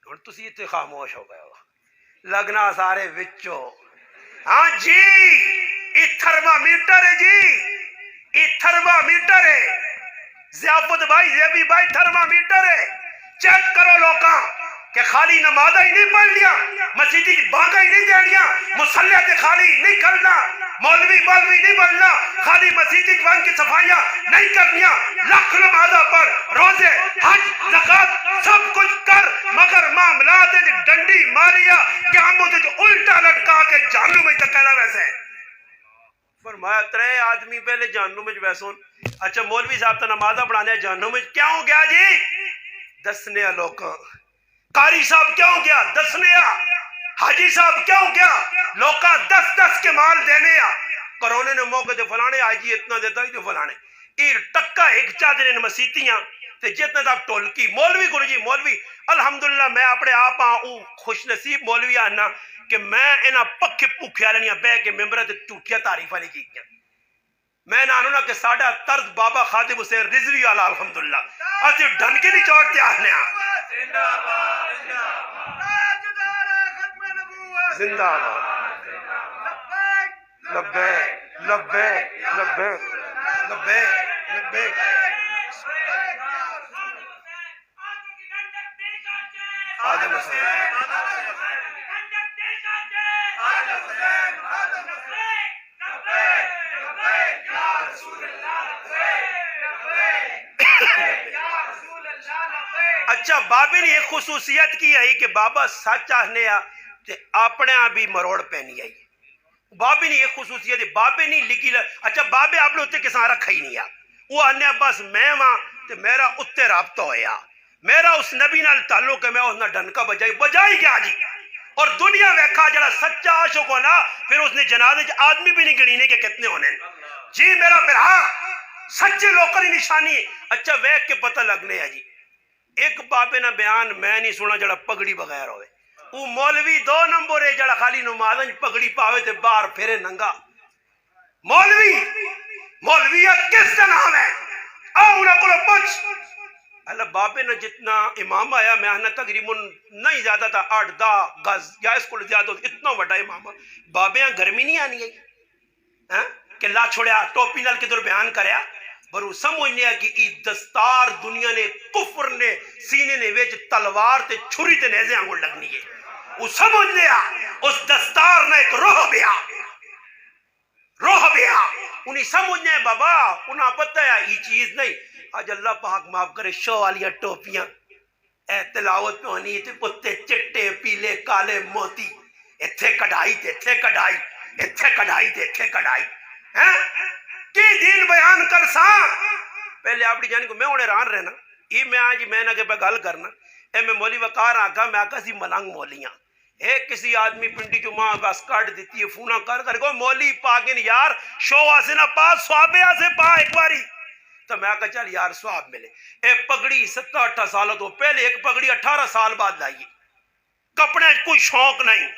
اور تسی اتنے خاموش ہو گئے ہو لگنا سارے وچو ہاں جی یہ تھرمامیٹر ہے جی یہ تھرمامیٹر ہے ضیافت بھائی زیبی بھائی تھرمامیٹر ہے چیک کرو لوکاں کہ خالی نمازہ ہی نہیں پڑھ لیا مسجدی بانگا ہی نہیں دے لیا مسلح تے خالی نہیں کرنا مولوی نہیں بننا خالی مسجدی بان کی صفائیاں نہیں کرنیا لاکھ نمازہ پر روزے حج زکاة سب کچھ کر مگر معاملات ڈنڈی ماریا قیامت جو الٹا لٹکا کے جہنم میں تکیلا ویسے فرمایا 3 آدمی پہلے جہنم میں ویسون اچھا مولوی صاحب تا نمازہ پڑھانے جہنم میں کیا ہو گیا جی دسنے لوکاں قاری صاحب کیا ہو گیا دسنے حاجی صاحب کیا ہو گیا لوکاں 10 کے مال دینے کرونے نے موقع دے فلانے حاجی اتنا دیتا ہی تو فلانے ایر ٹکا ایک چادرین مسیتیاں تے جتنے تک ٹولکی مولوی گرو جی مولوی الحمدللہ میں اپنے آپ خوش نصیب مولوی آنا کہ میں انہاں پکھے پوکھے آلنیاں بے کے ممبرہ تے ٹوٹیا تعریفہ نہیں کیتیاں میں نہ آنونا کہ ساڑھا طرز بابا خادم حسین رضوی والا الحمدللہ آتی ڈھن کے نہیں چوڑتے آنے زندہ آباد لبیک لبیک لبیک لبیک لبیک خادم حسین اچھا بابے نے ایک خصوصیت کی ہے کہ بابا سچ آنے اپنے بھی مروڑ پہنی آئی بابے نے ایک خصوصیت ہے بابے نہیں لکھی اچھا بابے آپ نے اتنے کسان رکھا ہی نہیں وہ آنے بس میں وہاں تے میرا اتنے رابطہ ہویا میرا اس نبی نال تعلق ہے، میں اس نال ڈنکا بجائی گیا جی. اور دنیا ویکھا جڑا سچا عاشق ہونا پھر اس نے جنازے آدمی بھی نہیں گنینے کے کتنے ہونے جی. میرا برا سچے لوگوں کی نشانی ہے. اچھا ویکھ کے پتہ لگنے ہے جی. ایک بابے نہ بیان میں نہیں سنا جڑا پگڑی بغیر ہوئے. وہ مولوی 2 نمبر ہے جڑا خالی نمازن پگڑی پاوے تے باہر پھرے ننگا. مولوی کس کا نام ہے؟ آؤ انہوں کو پوچھ. اللہ بابے نے جتنا امام آیا میں آنا تقریباً نہیں زیادہ تھا 8-10 گز یا اس کو زیادہ ہوتا اتنا بڑا امام. بابے یہاں گرمی نہیں آنی ہے کہ لا چھوڑیا ٹوپی نال کدھر بیان کریا پر وہ سمجھنے ہے کہ ای دستار دنیا نے کفر نے سینے نے ویچ تلوار تے چھری تے نیزے آنگل لگنی ہے. وہ سمجھنے ہے اس دستار نے ایک روح بیا انہیں سمجھنے ہے بابا انہیں پتہ ہے یہ چیز نہیں. آج اللہ پاک معاف کرے شو والیاں ٹوپیاں اے تلاوت پہ ہونی تے پتے چٹے پیلے کالے موتی اتھے کڑھائی تے اتھے کڑھائی اتھے کڑھائی تے اتھے کڑھائی کی دین بیان کر سا. پہلے آپ جانی کو میں انہیں ران رہنا یہ میں آج میں نہ کہ پہ گل کرنا اے میں مولی وقار آگا میں آگا سی ملنگ مولیاں ایک کسی آدمی پنڈی جو ماں بس کاٹ دیتی ہے فونا کر گو مولی پاکن یار شو آسے نہ پا سوابے آسے پا ایک باری تو میں کہا چل یار سواب ملے. اے پگڑی 17-18 سالوں تو پہلے ایک پگڑی 18 سال بعد لائیے. کپڑے کوئی شوق نہیں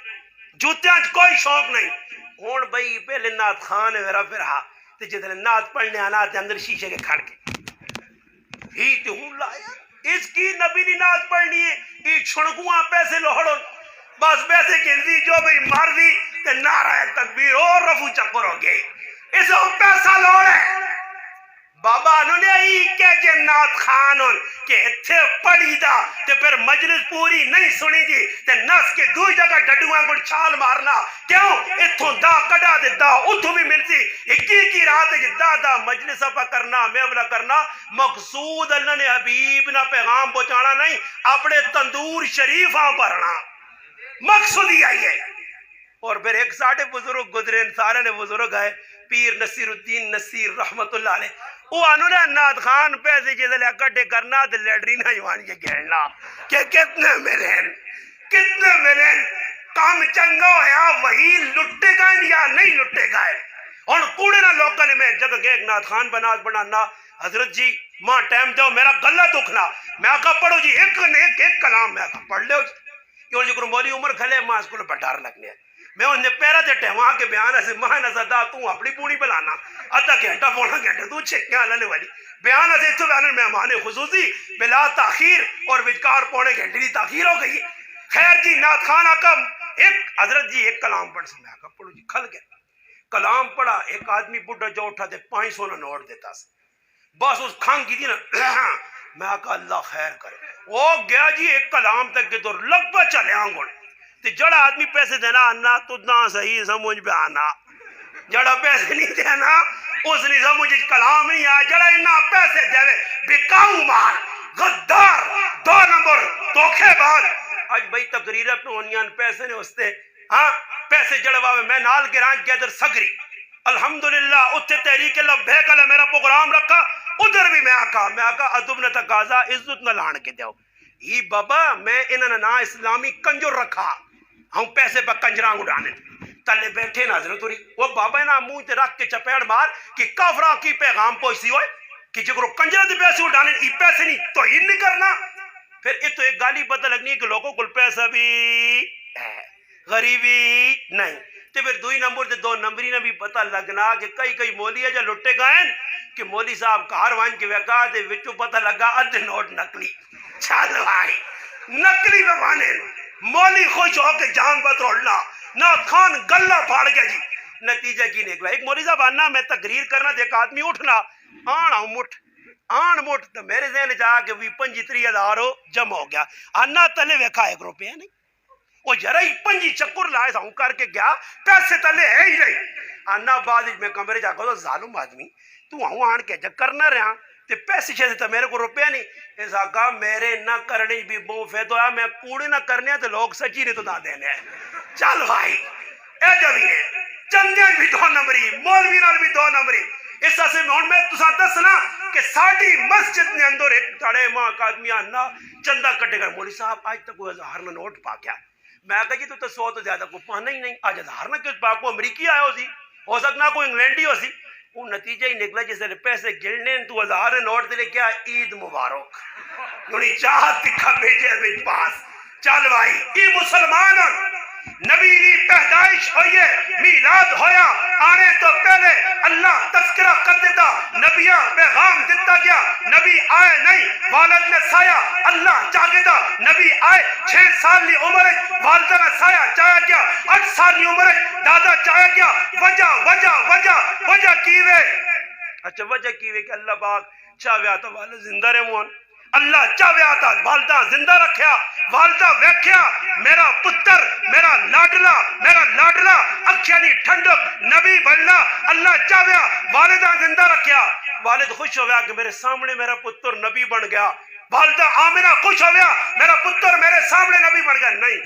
جوتیاں کوئی شوق نہیں. ہون بھئی پہلے نات خان میرا پھر ہاں تے جتنے نات پڑھنے آنا تے اندر شیشے کے کھڑ کے ہی تے ہوں لایا اس کی نبی نے نات پڑھنی ہے یہ چھڑکواں پیسے لوڑن بس پیسے کہندی جو بھئی مار دی تے نعرہ تکبیر اور رفو چکر ہو گئے اسے پیسہ لوڑے. بابا انہوں نے ہی کہ جنات خانون کہ اتھے پڑھی دا تے پھر مجلس پوری نہیں سنی دی تے نس کے دوئی جگہ ڈڈوਆਂ کو چھال مارنا کیوں اتھوں دا کڑا دے دا اتھوں بھی ملتی اکی کی رات دا مجلسہ پا کرنا میولہ کرنا مقصود اللہ نے حبیب نہ پیغام پہنچانا نہیں اپنے تندور شریفاں پڑھنا مقصود ہی آئی ہے. اور پھر ایک ساڑھے بزرگ گزرے سارے نے بزرگ آئے پیر نصیر الدین نصیر رحمت اللہ علیہ وہ انہوں نے نات خان پیسے جیسے لے کٹے کرنا دے لیڈرینا جوان یہ گھیرنا کہ کتنے ملین کام چنگا ہویا وہی لٹے گئے یا نہیں لٹے گئے. اور کوڑے نہ لوگوں نے میں جگہ کہ ایک نات خان بنات بنانا حضرت جی ماں ٹائم دو میرا گلہ دکھنا میں آقا پڑھو جی ایک کلام میں آقا پڑھ لے جو جکر مولی عمر کھلے ماں اس کو بڑھار لگنے ہیں میں انہیں پیرا دیتے ہیں وہاں کے بیان ایسے ماہ نزدہ تو اپنی پونی پلانا آدھا گھنٹہ پونا گھنٹہ تو چھکیاں اللہ والی بیان ایسے تو بیان مہمان خصوصی بلا تاخیر اور وجکار پونے گھنٹے کی تاخیر ہو گئی. خیر جی نات خان آقا ایک حضرت جی ایک کلام پڑھ سکتے آقا پڑھو جی کھل گیا کلام پڑھا. ایک آدمی بڑھا جو اٹھا دے 500 نہ نوٹ دیتا سے بس اس کھانگ کی دی نا میں آقا اللہ خیر کرے وہ گیا جی ایک کلام تک کے دور لگ پا چلے آنگوڑ تے جڑا آدمی پیسے دینا آنا تو نہ صحیح سمجھ پہ آنا جڑا پیسے نہیں دینا اس نے سمجھ کلام نہیں آیا جڑا انہا پیسے دے بکاؤ مار غدار 2 نمبر توکھے بعد آج بھئی تقریر پہ ہونیان پیسے نے استے پیسے جڑواوے میں نال گران کے در سگری الحمدللہ اتھے تحریک لبیک اللہ میرا پروگرام رکھا ادھر بھی میں آقا ادب نہ تقاضا عزت نہ لان کے دیو یہ بابا میں انہوں نے اسلامی کنجر رکھا ہم پیسے پر کنجران اڑانے تلے بیٹھے ناظرت ہوئی وہ بابا نا منہ تے رکھ کے چپیڑ مار کہ کافرہ کی پیغام پہنچی ہوئے کہ جگرو کنجرہ دے پیسے اڑانے یہ پیسے نہیں تو ہی نہیں کرنا. پھر یہ تو ایک گالی پتہ لگنی ہے کہ لوگوں کو پیسہ بھی غریبی نہیں تے پھر 2 نمبر تے 2 نمبری نے بھی پتہ لگنا کہ کئی مولی ہے جو لٹے گئے کہ مولی صاحب کار وائن کے وقت دے وچوں پتہ لگا ادھ نوٹ نکلی چل بھائی نکلی بوانے مولی خوش ہو کے جان بتروڑنا نہ خان گلہ پھاڑ گیا جی. نتیجہ کی نکلا ایک مولی صاحب آنا میں تقریر کرنا دے ایک آدمی اٹھنا آن مٹھ تو میرے ذہن جا کے 25-30 ہزار جمع ہو گیا آنا تلے ویکھا 1 روپیہ نہیں وہ جرہ ہی 5 چکر لائے تھا ہوں کر کے گیا پیسے تلے ہے ہی نہیں آنا بعد میں کمرے جا کر ظالم آدمی تو ہوں آن کے جگ کرنا رہا تے پیسے چھے تھا میرے کو روپیہ نہیں ایسا کہا میرے نہ کرنے بھی بہت فیدو ہے میں کوڑے نہ کرنے ہیں تو لوگ سچی نے تو نہ دینے ہیں. چل بھائی اے جوی ہے چندیاں بھی 2 نمبری مولوی نال بھی 2 نمبری اس سے میں تساں دسنا کہ ساڈی مسجد نے اندر ایک تھڑے ماں کا آدمی نہ چندہ کٹے گا. مولوی صاحب آج تک کوئی 1000 نہ نوٹ پا گیا. میں کہا جی تو 100 تو زیادہ کو پانا ہی نہیں. آج 1000 نہ کچھ پا کو امریکی آیا ہو سی, ہو سکنا کوئی انگلینڈی ہو سی. وہ نتیجہ ہی نکلا جس نے پیسے گرنے تو 1000 نوٹ دے کیا عید مبارک یعنی چاہت تکھا بھیجے بے پاس. چل بھائی ای مسلمان نبی دی پیدائش ہوئی ہے, میلاد ہویا, آنے تو پہلے اللہ تذکرہ کر دیتا, نبیاں پیغام دیتا گیا, نبی آئے نہیں, والد نے سایہ اللہ چاہے دا, نبی آئے 6 سال کی عمر والدہ نے سایہ چاہیا گیا, 8 سال کی عمر دادا چاہیا گیا. وجہ وجہ وجہ وجہ کیوے, اچھا وجہ کیوے کہ اللہ پاک چاہیا تو والد زندہ رہے مون, اللہ چاہیا تا والدہ زندہ رکھیا, والدہ ویکھیا میرا پتر میرا لاڈلا اکھیانی ٹھنڈک نبی بننا, اللہ چاہیا والدہ زندہ رکھیا. والد خوش ہو گیا کہ میرے سامنے میرا پتر نبی بن گیا. والدہ آمنہ خوش ہو گیا میرا پتر میرے سامنے نبی بن گیا. نہیں,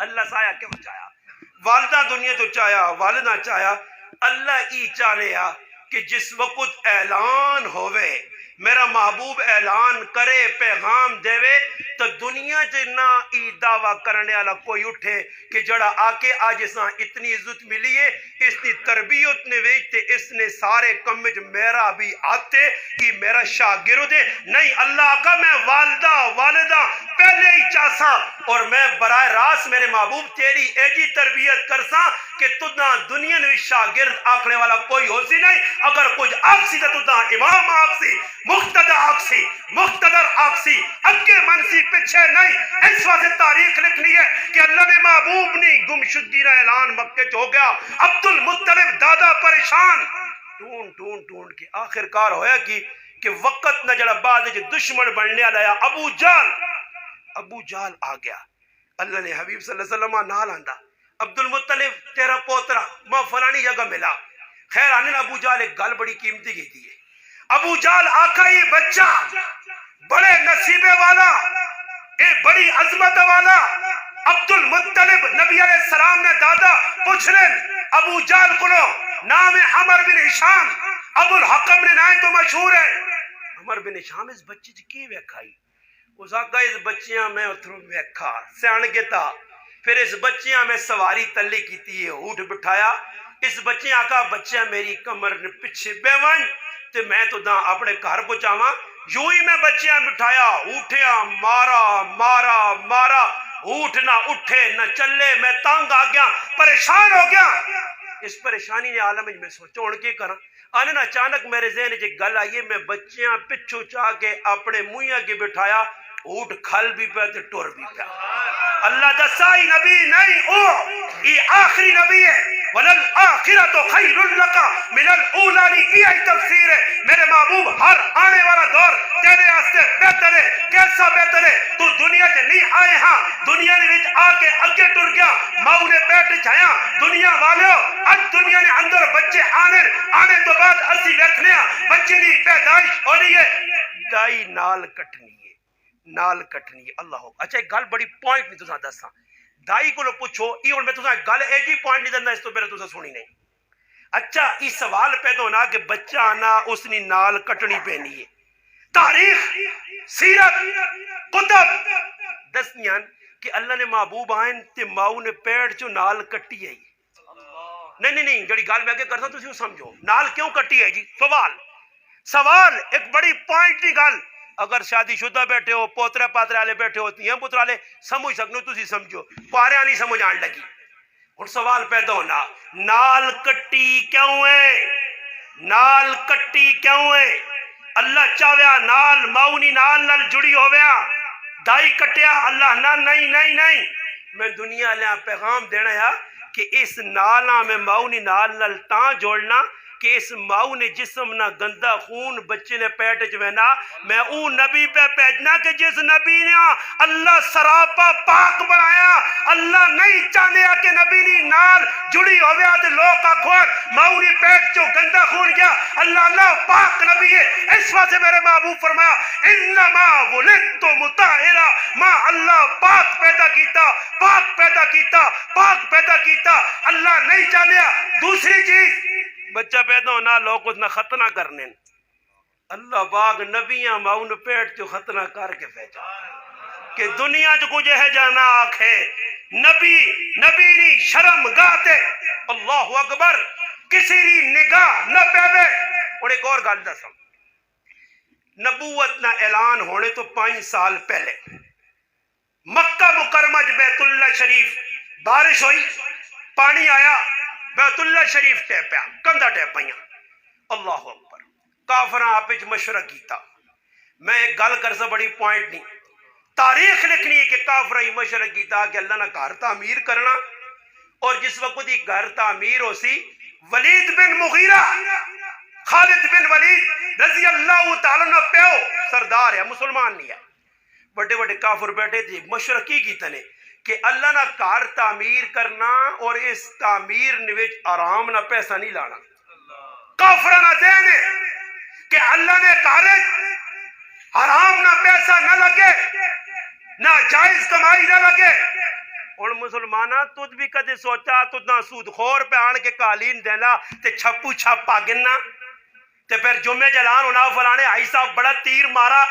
اللہ سایہ کیوں چاہیا, والدہ دنیا تو چاہیا, والدہ چاہیا, اللہ ای چاہ لیا کہ جس وقت اعلان ہوئے میرا محبوب اعلان کرے پیغام دے تو دنیا جنا ای دعویٰ کرنے والا کوئی اٹھے کہ جڑا آکے آج اساں اتنی عزت ملی ہے, اس نے تربیت نے ویچتے, اس نے سارے کمج میرا بھی آتے کہ میرا شاگرد ہے. نہیں, اللہ کا میں والدہ پہلے ہی چاہسا اور میں براہ راست میرے محبوب تیری ایجی تربیت کرسا کہ تدھا دنیا نے شاگرد آکھنے والا کوئی ہو سی نہیں. اگر کچھ آکسی تو تدھا امام آکسی, مقتدہ آکسی, مقتدر آکسی, اگے منسی پیچھے نہیں. اس واسطے تاریخ لکھنی ہے کہ اللہ نے محبوب نہیں گمشدگی کا اعلان مکے ہو گیا. عبد المطلب دادا پریشان ٹونڈ کے آخر کار ہویا کہ وقت نہ جڑا بعد دشمن بننے والا ابو جال آ گیا. اللہ نے حبیب صلی اللہ علیہ وسلم نال آندا, عبد المطلب تیرا پوترا میں فلانی جگہ ملا. خیر آنے ابو جال ایک گل بڑی قیمتی کی تھی. ابو جال آقا یہ بچہ بڑے نصیبے والا, اے بڑی عظمت والا. عبد المطلب نبی علیہ السلام نے دادا پوچھ لیں ابو جال کو نام عمر بن ہشام, ابو الحکم نے نام تو مشہور ہے. عمر بن ہشام اس بچے کی ویکھائی, اس آقا اس بچیاں میں اتھرو ویکھا سیان گتا, پھر اس بچیاں میں سواری تلی کیتی ہے, اٹھ بٹھایا. اس بچے آقا بچہ میری کمر نے پیچھے بے ون تے میں تو دا اپنے گھر پہنچاواں. یوں ہی میں بچیاں بٹھایا, اٹھیا مارا, اٹھ نہ اٹھے نہ چلے, میں تنگ آ گیا, پریشان ہو گیا. اس پریشانی نے عالم میں سوچا ہن کی کراں. آنے نا اچانک میرے ذہن وچ گل آئی, میں بچیاں پچھو چاہ کے اپنے منہ اگے بٹھایا, اٹھ کھل بھی پیا تے ٹر بھی پیا. اللہ دسائی نبی نہیں, او یہ آخری نبی ہے. وَلَلْآخِرَةُ خَيْرٌ لَكَ مِنَ الْأُولَىٰ یہ تفسیر ہے. میرے محبوب ہر آنے والا دور تیرے واسطے بہتر ہے. کیسا بہتر ہے؟ تو دنیا سے نہیں آئے ہاں, دنیا نے وچ آ کے اگے ٹر گیا, ماؤ نے پیٹ جایا. دنیا والے اج دنیا نے اندر بچے آنے تو بعد اسی ویکھنے بچے دی پیدائش ہو رہی ہے, دائی نال کٹنی ہے. اللہ ہو. اچھا ایک گل بڑی پوائنٹ نہیں تساں دساں, دائی کو پوچھو یہ ہوں میں تساں گل ایک ہی پوائنٹ نہیں دینا, اس تو پہلے تساں سنی نہیں. اچھا یہ سوال پیدا ہونا کہ بچہ آنا اس نے نال کٹنی پینی ہے. تاریخ سیرت کتب دسنیاں کہ اللہ نے محبوب آئین تے ماؤ نے پیڑ چو نال کٹی ہے. نہیں جڑی گل میں کرتا تسی سمجھو نال کیوں کٹی ہے جی. سوال ایک بڑی پوائنٹ کی گل. اگر شادی شدہ بیٹھے ہو, پوترے پاترے والے بیٹھے ہوتی ہیں پترالے سمجھ سکنو, تسی سمجھو پاریا نہیں سمجھ آن لگی. اور سوال پیدا ہونا نال کٹی کیوں ہے؟ اللہ چاہیا نال ماؤنی نال نال جڑی ہویا, دائی کٹیا اللہ نہ نہیں. میں دنیا لیا پیغام دینا ہے کہ اس نالا میں ماؤنی نال نال تاں جوڑنا کہ اس ماؤ نے جسم نہ گندا خون بچے نے پیٹ چوینا. میں اون نبی پہ پیجنا کہ جس نبی نے اللہ سراپا پاک بنایا. اللہ نہیں چاہنے کہ نبی نے نال جڑی ہویا تے لوگ کا کھوڑ ماؤ نے پیٹ چو گندا خون گیا. اللہ پاک نبی ہے. اس واسطے میرے محبوب فرمایا انما ولدت مطہرا, ماں اللہ پاک پیدا کیتا. اللہ نہیں چاہنے. دوسری چیز بچہ پیدا ہونا لوگ اس نہ ختنہ کرنے, اللہ باغ نبیاں ماؤن پیٹ جو ختنہ کر کے پہچا کہ دنیا جو کچھ ہے جانا آکھے نبی نی شرم گاتے اللہ اکبر کسی ری نگاہ نہ پیوے. اور ایک اور گل دساں نبوت نہ اعلان ہونے تو 5 سال پہلے مکہ مکرمہ بیت اللہ شریف بارش ہوئی پانی آیا بیت اللہ شریف ٹیپ پیا کندھا ٹیپ پائیاں. اللہ اکبر کافراں آپس مشورہ کیتا. میں ایک گل کر سا بڑی پوائنٹ نہیں تاریخ لکھنی ہے کہ کافراں مشورہ کیتا کہ اللہ نہ گھر تعمیر کرنا. اور جس وقت دی گھر تعمیر ہو سی ولید بن مغیرہ خالد بن ولید رضی اللہ تعالیٰ عنہ پیو سردار ہے مسلمان نہیں ہے. بڑے بڑے کافر بیٹھے تھے مشورہ کی کیتا نے کہ اللہ نہ گھر تعمیر کرنا اور اس تعمیر نوچ آرام نہ پیسہ نہیں لانا. کافرہ نہ دینے کہ اللہ نے کہا حرام نہ پیسہ نہ لگے نہ جائز کمائی نہ لگے. اور مسلمانہ تجھ بھی کدے سوچا تجھ نہ سود خور پہ آن کے قالین دینا تے چھپو چھپا گننا تے پھر جمعے جلان ہونا فلانے آئی صاحب بڑا تیر مارا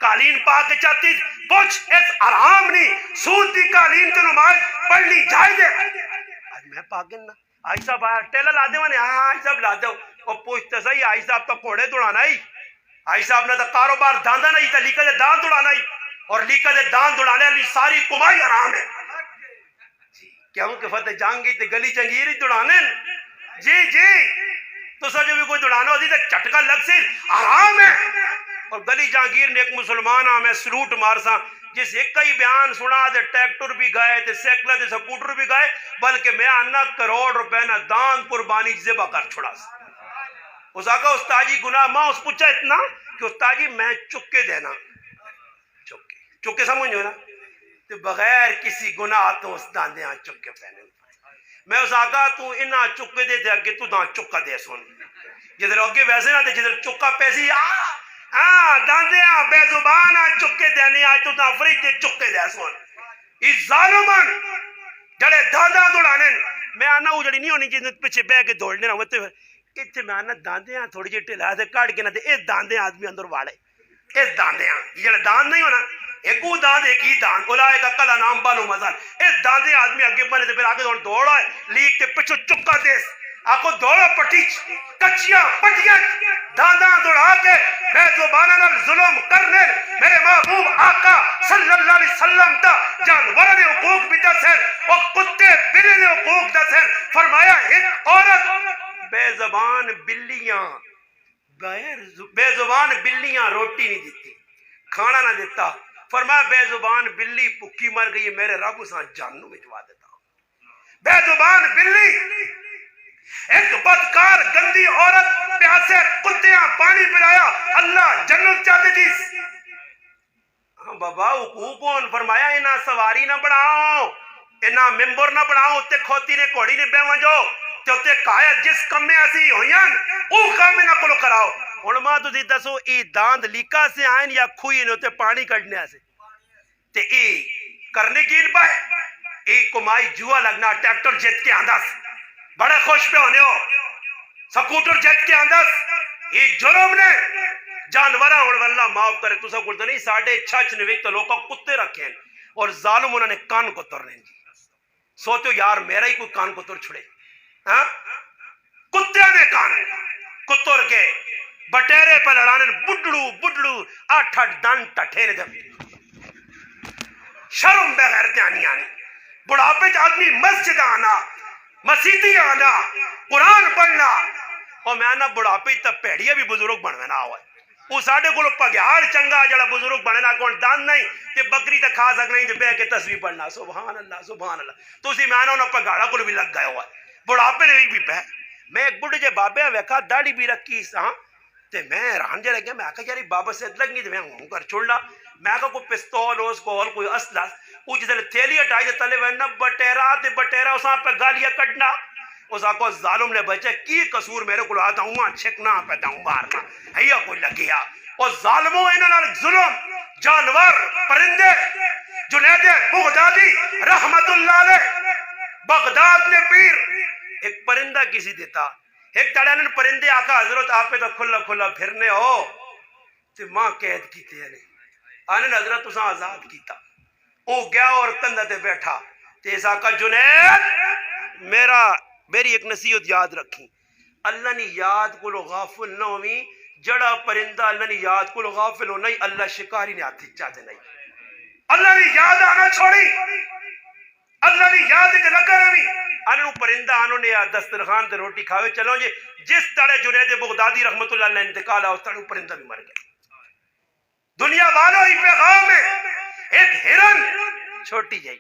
قالین پا کے چاہتی کچھ اس حرام نہیں سود دی قالین تو نماز پڑھنی جائز ہے. آج میں پا گننا آئی صاحب آیا ٹیلر لا دے وانے ہاں آئی صاحب لا دے اور پوچھتے صحیح آئی صاحب تو کوڑے دوڑانا ہی آئی صاحب نے تو کاروبار داندہ نہیں تھا لیکہ دے دان دوڑانا ہی اور لیکہ دے دان دوڑانے لی ساری کمائی حرام ہے. کیوں کہ فتح جانگی تے گلی جنگیری دوڑانے جی تو سجو بھی کوئی دوڑانا ہوتی تے چٹکا لگ سی حرام ہے. اور گلی جانگیر نے ایک مسلمان میں سلوٹ مارسا جس ایک کئی بیان سنا دے ٹریکٹر بھی گئے تے سیکلر تے سکوٹر بھی گئے بلکہ میں آنا کروڑ روپے نہ دان قربانی ذبح کر چھوڑا سا. اس آقا استاجی گناہ ماں اس پوچھا اتنا کہ استاجی میں چکے دینا چکے سمجھو نا تو بغیر کسی گناہ تو اس داندے آن چکے پہنے میں اس آقا تو انہاں چکے دے دے اگے تو دان چکا دے سن جدھر اگے ویسے نہ دے جدھر چکا پیسی داندے آن بے زبان آن چکے دینے آج تو دان فریج دے چکے دے سن اس ظالمان جڑے داندہ دوڑانے میں آنا وہ جڑی نہیں ہونی جن پیچھے بے کے دوڑنے رہا ہوتے اتنے میں آنا داندے آن تھوڑی جی ٹھلا سے کاٹ کے نہ دے اس داندے آدمی اندر واڑے اس داندے آن یہ جڑے داند نہیں ہونا ایک وہ داند ایک ہی داند اولائے کا کلا نام بالو مزان اس داندے آدمی آگے بنے تو پھر آگے دوڑا ہے لیک کے پچھو چکا دیس آکو دوڑا پٹیچ کچیاں پٹیاں دانداں دوڑا کے بے زبانہ ظلم کرنے میرے محبوب آقا صلی اللہ علیہ وسلم تا جانورہ نے حقوق بھی دس ہے اور کتے بلے نے حقوق دس ہے فرمایا ایک عورت بے زبان بلیاں روٹی نہیں دیتی کھانا نہ دیتا فرمایا بے زبان بلی پکی مر گئی میرے رب اساں جانوں بھجوا دیتا ہوں. بے زبان بلی ایک بدکار گندی عورت پیاسے کتیاں پانی پلایا اللہ جنت چاہتے تھی. ہاں بابا حقوقون فرمایا انہاں سواری نہ بڑھاؤ انہاں ممبر نہ بڑھاؤ تے کھوتی نے کوڑی نے بیوان جو تے اتے کہا جس کم میں ایسی ہوئیاں او کام میں نہ کلو کراؤ. علماء تو دیتا سو ای داند لیکا سے آئین یا کھوئی نے تے پانی کڑنے سے تے ای کرنے کی ان پائے ای کمائی جوا لگنا ٹریکٹر جیت کے انداز بڑے خوش پہ ہونے ہو سکوٹر جیت کے انداز ای جرم نے جانورہ اور اللہ معاف کرے تو سب کرتے نہیں ساڑھے چھچ نویک تو لوگوں کتے رکھیں اور ظالم انہوں نے کان کو تر لیں جی سوچو یار میرا ہی کوئی کان کو تر چھڑے کتے نے کان کتر کے بٹیرے پہ لڑانے بڈڑو 8 دن ٹٹھے نے جب شرم بغیر جانی آنی بڑھاپے آدمی مسجد آنا مسیدی آنا قرآن پڑھنا اور میں آنا بڑھاپے تب پیڑیے بھی بزرگ بنوینا ہوا ہے وہ ساڑھے کو پگیار چنگا جڑا بزرگ بننا کون دان نہیں کہ بکری تک کھا سک نہیں بے کے تصویر پڑھنا سبحان اللہ تو اسی میں آنا انہوں پگاڑا کو بھی لگ گیا ہوا ہے بڑھاپے نے بھی پہ میں ایک بڑھے جے بابے ویکھا داڑھی بھی رکھی ساں تے میں ران جے لگیا میں آکھا یاری بابا سے لگنی تے میں ہوں کر چھوڑا میں آکھا کوئی پستول اس کول کوئی اسلحہ وہ جسے تھیلی ہٹائی تے تلے وینا بٹیرا اساں پہ گالیاں کٹنا اس آکو ظالم نے بچے کی قصور میرے کو آتا ہوں چھکنا پیدا ہوں مارنا ہیا کوئی لگیا اور ظالموں انہوں نے ظلم جانور پرندے جنید بغدادی رحمت اللہ علیہ بغداد نے پیر ایک پرندہ کسی دیتا ایک تڑے پرندے آقا حضرت آپ پہ تو کھلا پھرنے ہو تے ماں قید کیتے ہیں آنے حضرت تساں آزاد کیتا. وہ گیا اور کندھے تے بیٹھا تے اس آقا جنید میری ایک نصیحت یاد رکھی. اللہ نے یاد کو غافل نہ ہوئی. جڑا پرندہ اللہ نے یاد کو غافل ہو نہیں اللہ شکاری نے ہاتھ چاہتے نہیں. اللہ نے یاد آنا چھوڑی. اللہ نے یاد کے لگا رہی. انہوں پرندہ انہوں نے دسترخوان تے روٹی کھاوے چلو جی جس طرح جنید بغدادی رحمت اللہ علیہ انتقال ہے اس طرح پرندہ بھی مر گیا. دنیا والوں ہی پیغام ہے. ایک ہرن چھوٹی جائی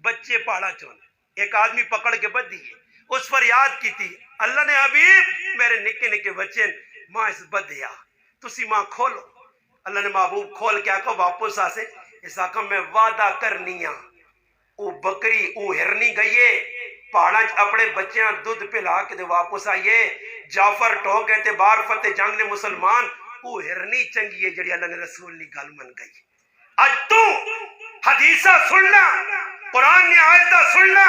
بچے پاڑا چون ایک آدمی پکڑ کے بد دیئے اس پر یاد کی تھی اللہ نے حبیب میرے نکے نکے بچے ماں اس بد دیا تسی ماں کھولو. اللہ نے محبوب کھول کے آقا واپس آسے اس آقا میں وعدہ کرنیاں او بکری او ہرنی گئیے پہاڑاں اپنے بچیاں دودھ پلا کے دے واپس آئیے. جعفر ٹوک اعتبار فتح جنگ نے مسلمان او ہرنی چنگی ہے جڑی اللہ نے رسول نے گل من گئی. اج تو حدیثہ سننا قرآن نے آیتہ سننا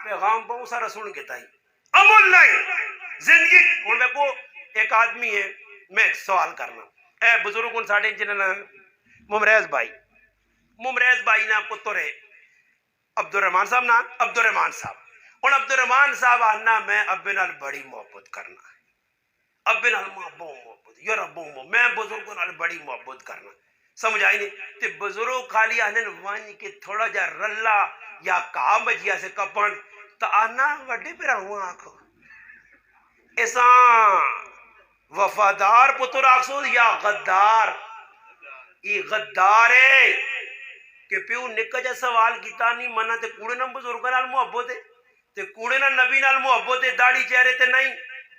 پیغام بہت سارا سن کے تائی عمل نہیں زندگی. ان میں کو ایک آدمی ہے میں ایک سوال کرنا اے بزرگ ان ساڑھے جنہاں ممریز بھائی نا پتر ہے عبد الرحمان صاحب نا عبد الرحمان صاحب اور عبد الرحمان صاحب آنا میں ابے نال بڑی محبت کرنا ابے نال محبت یار ابو میں بزرگوں نال بڑی محبت کرنا سمجھ آئی نہیں تے بزرگ خالی آنے وانی کے تھوڑا جا رلا یا کام بجیا سے کپن تا آنا وڈے پہ رہوں آنکھو ایسا وفادار پتر آکسود یا غدار ای غدار ہے کہ پیو نکا جا سوال کیتا نہیں منا تے کوڑے نا بزرگا نال محبت ہے تے کوڑے نا نبی نال محبت ہے داڑھی چہرے تے نہیں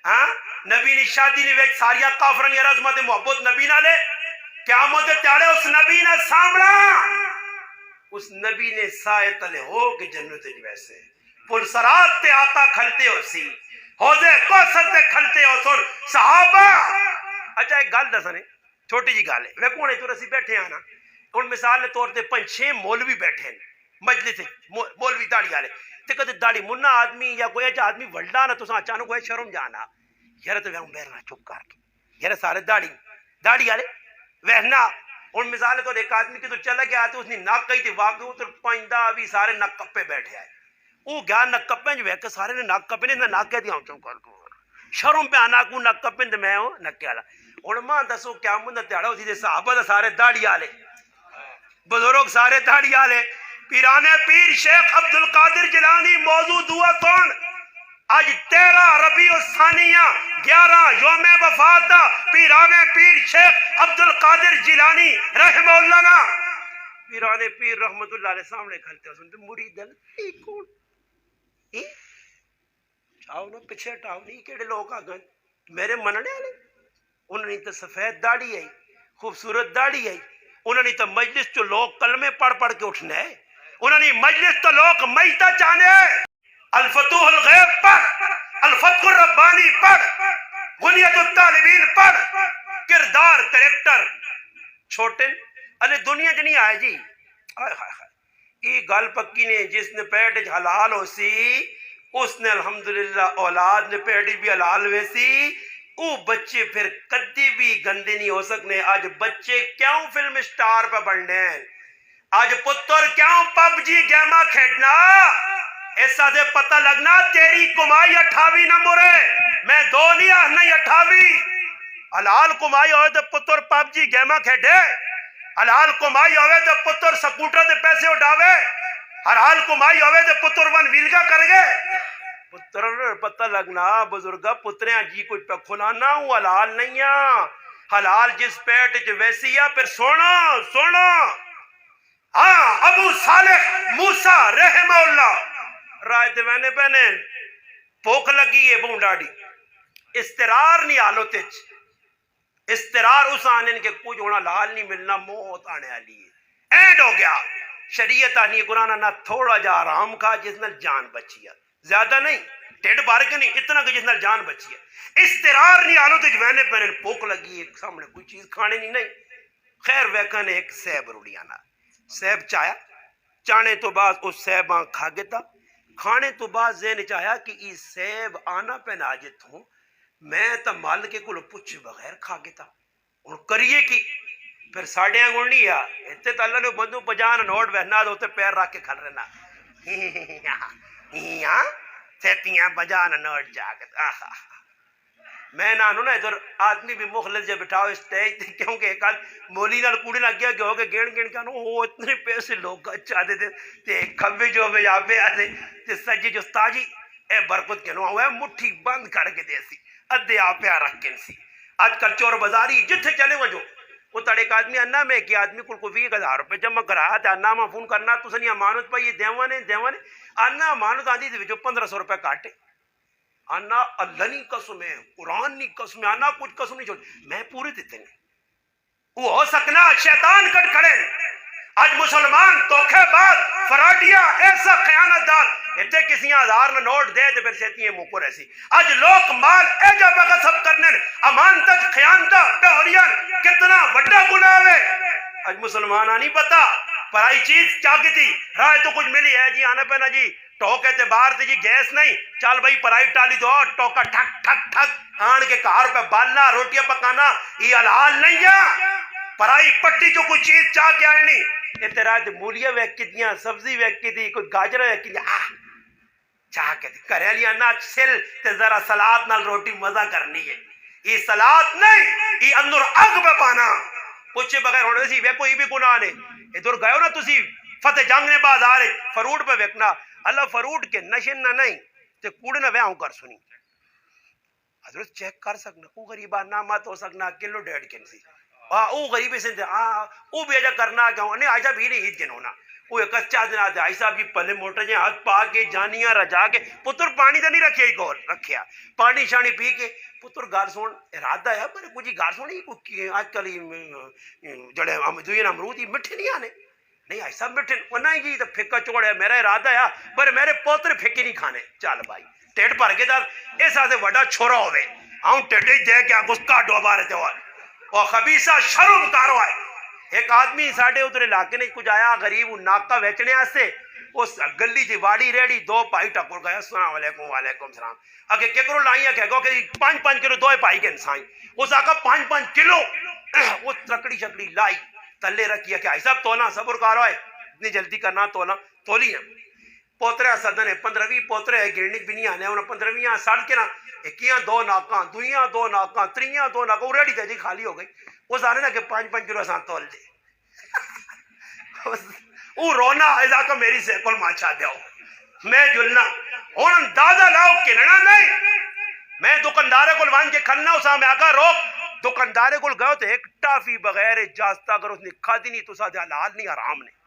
ہاں نبی نے شادی نے ویک ساریا کافرن یا رزمت محبت نبی نالے قیامت تیارے اس نبی نے سامنا اس نبی نے سائے تلے ہو کہ جنت ویسے پل سرات تے آقا کھلتے ہو سی حوضے کوثر تے کھلتے ہو سن صحابہ. اچھا ایک گل دسنے چھوٹی جی گل ہے وہ کونے تو رسی بیٹھے آنا ان مثال نے طور تے 5-6 مولوی بیٹھے ہیں مجلس مولوی داڑھی والے تے کدے داڑھی منا آدمی یا کوئی اچھا آدمی ولڈا نہ تساں اچانک کوئی شرم جانا یار تو وہ بیرنا چپ کر کے یار سارے داڑھی والے وہنا ان مثال تو ایک آدمی کی تو چلا گیا تو اس نے ناک کہی تھی واقعی تو پائندہ بھی سارے ناک کپے بیٹھے آئے وہ گیا ناک کپے جو ہے کہ سارے نے ناک کپے نے ناک کہہ دیا ہوں کر شرم پہ آنا کو ناک کپے نے میں ہوں ناک والا اور ماں دسو کیا من تیڑا ہوتی تھے صحابہ سارے داڑھی والے بزرگ سارے داڑھی والے پیرانے پیر شیخ عبد القادر جیلانی موضوع دعا کون آج 13 ربیع الثانیہ 11 یوم وفات پیرانے پیر شیخ عبد القادر جیلانی رحمہ اللہ نا پیرانے پیر رحمت اللہ علیہ سامنے کھلتے ہیں سنتے مرید ہے کون چاہو نا پچھے ٹاؤ نہیں کیڑے لوگ آگن میرے مننے آلے انہوں نے تو سفید داڑھی آئی خوبصورت داڑھی آئی انہوں نے تو مجلس جو لوگ کلمے پڑھ کے اٹھنے ہیں انہوں نے مجلس تو لوگ مجتا چاہنے ہیں الفتوح الغیب پڑھ الفتح الربانی پڑھ غنیت الطالبین پڑھ کردار کریکٹر چھوٹے علی دنیا جنی آئے جی یہ گل پکی نے جس نے پیٹ حلال ہو سی اس نے الحمدللہ اولاد نے پیٹ بھی حلال ہوئے سی وہ بچے پھر کدی بھی گندے نہیں ہو سکنے. آج بچے کیوں فلم سٹار پہ بڑھنے ہیں, آج پتر کیوں پب جی گیما کھیڈنا, ایسا دے پتہ لگنا تیری کمائی 28 نمبر ہے, میں 2 نہیں 28. حلال کمائی ہوئے تو پتر پب جی گیما کھیڈے, حلال کمائی ہوئے تو پتر سکوٹر دے پیسے اٹھاوے, حلال کمائی ہوئے تو پتر ون ویلگا کر گئے. پتر پتہ لگنا بزرگا پتریاں جی کوئی پہ کھلانا ہوں حلال نہیں ہے, حلال جس پیٹ جو ویسی ہے. پھر سونا ہاں ابو صالح موسیٰ رحمہ اللہ رائے دیوانے پہنے پوکھ لگی ہے بون ڈاڑی استرار نہیں آلو تیچ, استرار اس آنے کے کچھ ہونا لال نہیں ملنا, موت آنے آلی ہے, اینڈ ہو گیا. شریعت آنی قرآن نہ تھوڑا جا آرام کھا جس نے جان بچی ہے, زیادہ نہیں ٹیڑ بار کے نہیں, اتنا کہ جس نے جان بچی ہے. استرار نہیں آلو تیچ وینے پہنے پوکھ لگی ہے, سامنے کوئی چیز کھانے نہیں. خیر ویکھنے ایک سیب روڑی آنا, سیب چایا چانے تو بعد اس سیب آن کھا گتا, کھانے تو بعد ذہن چاہیا کہ یہ سیب آنا پہ ناجت ہوں, میں تا مال کے کل پچھ بغیر کھا گتا. ہوں کریے کی پھر ساڈے آنگل نہیں آ اتنے تو اللہ نے بندو پجان نوٹ بہنا دے پیر رکھ کے کھل رہنا تھیتیاں بجان نوٹ جا کے میں نہ نا ادھر آدمی بھی مخلص جب بٹھاؤ اسٹیج تے کیونکہ ایک آدھ مولی نال کوڑے لگ گیا کہ ہو کے گین گین کہنا وہ اتنے پیسے لوگ چاہتے تھے تے کھبے جو میں یہاں پہ آتے تے سجی جو استاجی اے برکت کہنا ہوا ہے مٹھی بند کر کے دے سی ادھے آپ پہ رکھ کے سی آج کل چور بازاری جتھے چلے وجو وہ تڑے ایک آدمی انا میں کہ آدمی کو 20,000 روپے جمع کرایا تے انا میں فون کرنا تو سنی امانت پائی دیوانے انا امانت آندی دے وچوں 1500 روپے کاٹے انا اللہ نہیں قسم ہے قرآن نہیں قسم ہے انا کچھ قسم نہیں چھوڑ میں پورے دیتے نہیں وہ ہو سکنا شیطان کٹ کھڑے آج مسلمان توکھے باز فراڈیا ایسا خیانت دار اتنے کسی 1000 نہ نوٹ دے تو پھر سیتی ہیں موکو رہسی آج لوگ مال اے جب غصب کرنے امانت خیانت پہوریاں کتنا بڑا گناہ ہے آج مسلمان نہیں پتا پرائی چیز چاہتی تھی رائے تو کچھ ملی ہے جی آنے پہ نا جی ٹوکے تے باہر تے جی گیس نہیں چل بھائی پرائی ٹالی دو ٹوکا ٹھک ٹھک ٹھک آن کے کار پہ بالنا روٹیاں پکانا یہ حلال نہیں ہے پرائی پٹی جو کوئی چیز چاہ کے آنی اترا تے مولیاں ویکی دیاں سبزی ویکی دی کوئی گاجر ویکی دی چاہ کے دی کرے لیا نا سل تے ذرا سلاد نال روٹی مزہ کرنی ہے یہ سلاد نہیں یہ اندر اگ پہ پانا پوچھے بغیر ہونے سی ویکو یہ بھی گناہ نے ادھر گئے ہو نا تسی فتح جنگ نے بازار فروٹ پہ ویکنا اللہ فروٹ کے نشن نہ نہیں تے کوڑے نہ ویاں کر سنی حضرت چیک کر سکنا او غریبہ نامت ہو سکنا کلو 1.5 کن سی او غریبی سے او بھی اجا کرنا کیوں نہیں آجا بھی نہیں عید جن ہونا وہ ایک اچھا دن آتے آئی صاحب جی پلے موٹر جائیں ہاتھ پا کے جانیاں رجا کے پتر پانی تو نہیں رکھے ہی گول رکھیا پانی شانی پی کے پتر گار سون ارادہ ہے پر کچھ گار سونی آج کل جڑے دوئے امرود ہی مٹھے نہیں آنے نہیں آئی صاحب مٹھے وہ نہیں جی تو پھکا چوڑ ہے میرا ارادہ ہے پر میرے پوتر پھکے نہیں کھانے چال بھائی ٹیٹ پر کے دار اس آتے وڈا چھوڑا ہوئے آؤں ٹیٹے دے کے گسکا ڈوبا رہتے ہوئے اور خبیصہ شرم کارو ہے ایک آدمی ساڑھے ادھر علاقے نے کچھ آیا غریب ناکہ ویچنے آسے اس گلی جی واڑی ریڑی 2 پائی ٹکر گیا السلام علیکم وعلیکم السلام اگر کیکرو لائیں کہہ گو کہ 5 کلو 2 پائی کے انسان اس آقا 5 کلو وہ ترکڑی شکڑی لائی تلے رکھیا کہ آئی صاحب تولا صبر کارو ہے اتنی جلدی کرنا تولا تولی ہیں پوترے صدن ہے 15 پوترے ہے گرنی بھی نہیں آنے انہوں 15 ساڑھ کے نا ایکیاں 2 ناکاں دویاں 2 ناکاں تریاں 2 ناکاں وہ ریڈی تھے جی خالی ہو گئی وہ سانے نا کہ 5 کلو اسان تول دے وہ رونا ایسا کہ میری سیکل ماچا دیاؤ میں جلنا اور اندازہ لاؤ کننا نہیں میں دکاندارے کو لوان کے کھلنا اسا میں آقا روک دکاندارے کو گئے تو ایک ٹافی بغیر اجازت اگر اس نے کھا دی نہیں تو ساتھ حلال نہیں حرام نہیں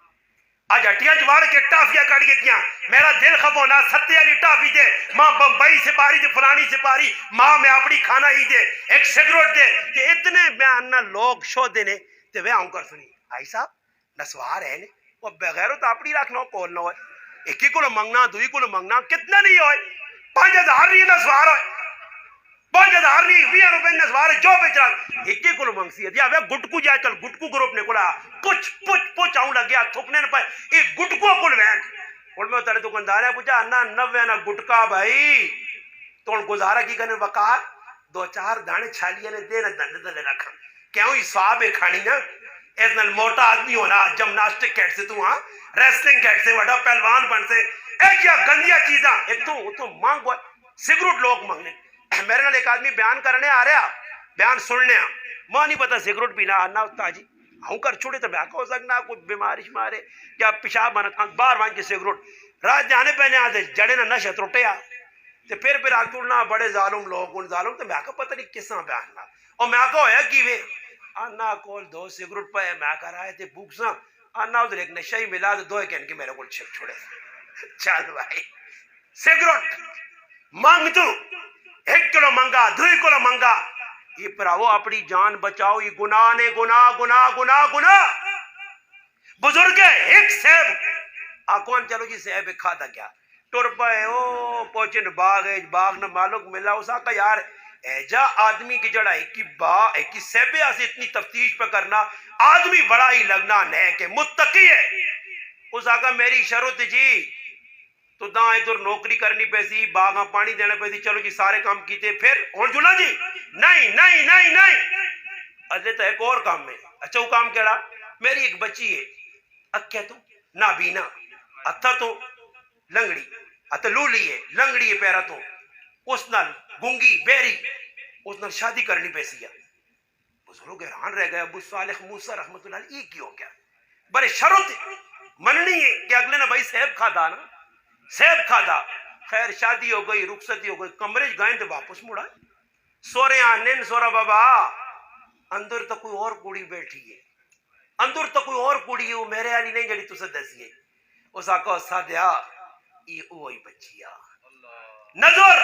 آج ہٹیاں جوار کے ٹافیاں کٹ گئی تیاں میرا دل خبونا ستے علی ٹافی دے ماں بمبئی سے پاری دے فلانی سے پاری ماں میں اپنی کھانا ہی دے ایک سگروٹ دے کہ اتنے بیاننا لوگ شو دینے تے وہ آؤں کر سنی آئی صاحب نسوار ہے نہیں وہ بغیرو تو اپنی رکھنا کولنا ہوئے ایک ہی کلو منگنا 2 کلو منگنا کتنا نہیں ہوئے 5,000 نہیں نسوار ہوئے 5,000 نہیں 20 روپے نسوار جو بیچ رہا ایک ہی کلو منگ سی ہے دیا وہ گٹکو جائے چل گٹکو گروپ نے کلا پچ آؤں لگیا تھکنے نہ پائے ایک گٹکو کل وین اور میں تارے دکاندار ہے پوچھا انا 90 نا گٹکا بھائی تو ان گزارا کی کرنے وقار 2-4 دانے چھالیے نے دینا دلے رکھا کیوں ہی صحاب کھانی نا اس نال موٹا آدمی ہونا جمناسٹک کیٹ سے تو ہاں ریسلنگ کیٹ سے وڈا پہلوان بن سے ایک یا گندیا چیزاں ایک تو مانگ گوا سگروٹ لوگ مانگنے میرے نال ایک آدمی بیان کرنے آ رہا بیان سننے ماں نہیں پتا سگریٹ پینا آنا ہوتا جی ہوں کر چھوڑے تو میں آکا ہو سکنا کوئی بیمارش مارے یا پیشاب بنا بار بان کے سگریٹ رات جانے پہنے آتے جڑے نہ نشہ ترٹے آ تو پھر آگ توڑنا بڑے ظالم لوگ ان ظالم تو میں آکا پتہ نہیں کس طرح بیاننا اور میں آکا ہویا کی وے آنا کول 2 سگریٹ پہ میں آکا رہے تھے بھوکساں آنا ادھر ایک نشہ ہی ملا تو 2 کہن کے میرے کول چھپ چھوڑے چل بھائی سگریٹ مانگ تو 1 کلو منگا 2 کلو منگا یہ پراؤ اپنی جان بچاؤ یہ گناہ نے گناہ بزرگ ایک سیب آکوان چلو جی سیب کھا دا کیا ٹر پائے او پوچن باغ نہ معلوم ملا اس آقا یار ایجا آدمی کی جڑا ایک کی سیبے آسے اتنی تفتیش پہ کرنا آدمی بڑا ہی لگنا نیک ہے متقی ہے اس آقا میری شرط جی تو داں ادھر نوکری کرنی پیسی باغاں پانی دینا پیسی چلو جی سارے کام کیتے پھر اور جنا جی نہیں اجلے تو ایک اور کام ہے. اچھا وہ کام کیڑا؟ میری ایک بچی ہے اکھے تو نابینا ہتھا تو لنگڑی ہتھ لولی ہے لنگڑی ہے پیرا تو اس نال گونگی بیری اس نال شادی کرنی پیسی ہے. بزرگ حیران رہ گئے. ابو صالح موسیٰ رحمۃ اللہ علیہ یہ کیوں کیا بڑے شرط مننی ہے کہ اگلے نے بھائی سیب کھادا نا سیب کھادا. خیر شادی ہو گئی رخصتی ہو گئی کمرے گئے تو واپس مڑا سورے آنے سورا بابا اندر تو کوئی اور کڑی بیٹھی ہے اندر تو کوئی اور کڑی ہے وہ میرے والی نہیں جڑی تسے دسی ہے. اس آکو سادیا یہ وہی بچی آ نظر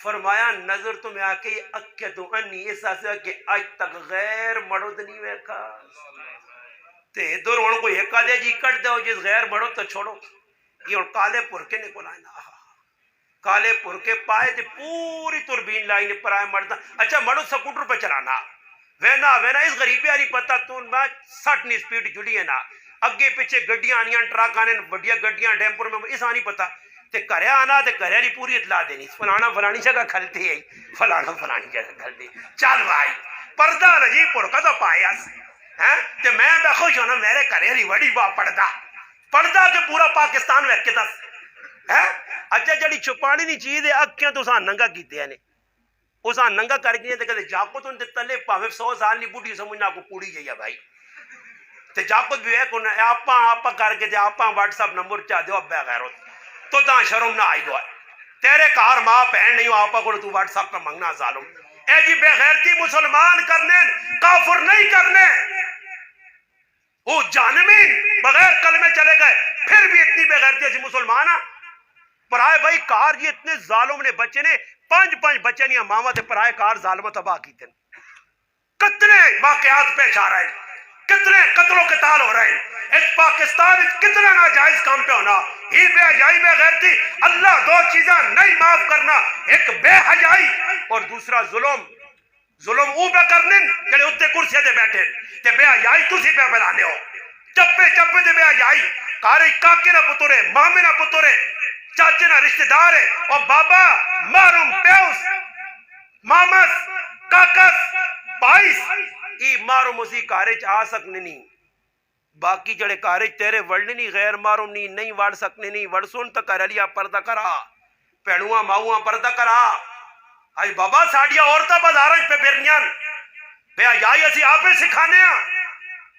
فرمایا نظر تو میں آکے اکھے تو انی اس آسے کہ آج تک غیر مرد نہیں ویکھا تے ادھر ہوں کوئی ایک آدھے جی کٹ دو جس غیر مرد تو چھوڑو. یہ ہوں کالے پور کے نکل آئے کالے پور کے پائے تے پوری تربین لائی پر آئے مرد. اچھا مرد سکوٹر پہ چلانا وینا وینا اس غریبی آری پتا تو میں 60 نی سپیڈ جڑی ہے نا اگے پیچھے گڈیاں آنیاں ٹرک آنے بڑیا گڈیاں ڈیمپر میں اس آنی پتا تے کرے آنا تے کرے نہیں پوری اطلاع دینی فلانا فلانی جگہ کھلتی ہے فلانا فلانی جگہ کھلتی. چل بھائی پردہ رجی پور کا تو پایا تے میں بے خوش ہونا میرے کرے نہیں بڑی با پردہ تے پورا پاکستان ویک کے دس ہے. اچھا جڑی چھپانی نہیں چیز ہے اکھیاں تو سان ننگا کیتے ہیں اس ننگا کر کے تے کدے جاکو تو تلے پاوے 100 سال نہیں بوڑھی سمجھنا کو کوڑی جئی بھائی تے جاکو بھی ہے کو آپا کر کے تے آپا واٹس ایپ نمبر چا دیو ابے غیرت تو دا شرم نہ آئی دو تیرے کار ماں بہن نہیں آپا کو تو واٹس ایپ پہ منگنا ظالم. اے جی بے غیرتی مسلمان کرنے کافر نہیں کرنے وہ جانمین بغیر کلمے چلے گئے پھر بھی اتنی بے غیرتی ایسی مسلمان پرائے بھائی کار جی اتنے ظالم نے بچے نے 5 بچے نہیں ماما تے پرائے کار ظالم تباہ کیتے کتنے واقعات پیش آ رہے ہیں کتنے قتل و قتال ہو رہے ہیں اس پاکستان کتنا ناجائز کام پہ ہونا ہی بے حیائی بے غیرتی. اللہ 2 چیزاں نہیں معاف کرنا ایک بے حیائی اور دوسرا ظلم او پہ کرنے کہ اتنے کرسی تے بیٹھے تے بے حیائی تسی پہ بلانے ہو چپے تے بے حیائی کاری کاکے نہ پترے مامے نہ پترے چاچے نہ رشتہ دار ہے اور بابا مارم پیوس مامس کاکس بائیس ای مارم اسی کارج آ سکنے نہیں باقی جڑے کارج تیرے وڑنے نہیں غیر مارم نہیں وڑ سکنے نہیں وڑ سن تو کر لیا پردہ کرا پینواں ماؤں پردہ کرا. آج بابا ساڑیا عورتہ بازارج پہ پھرنیاں بے حیائی اسی آپ پہ سکھانے ہیں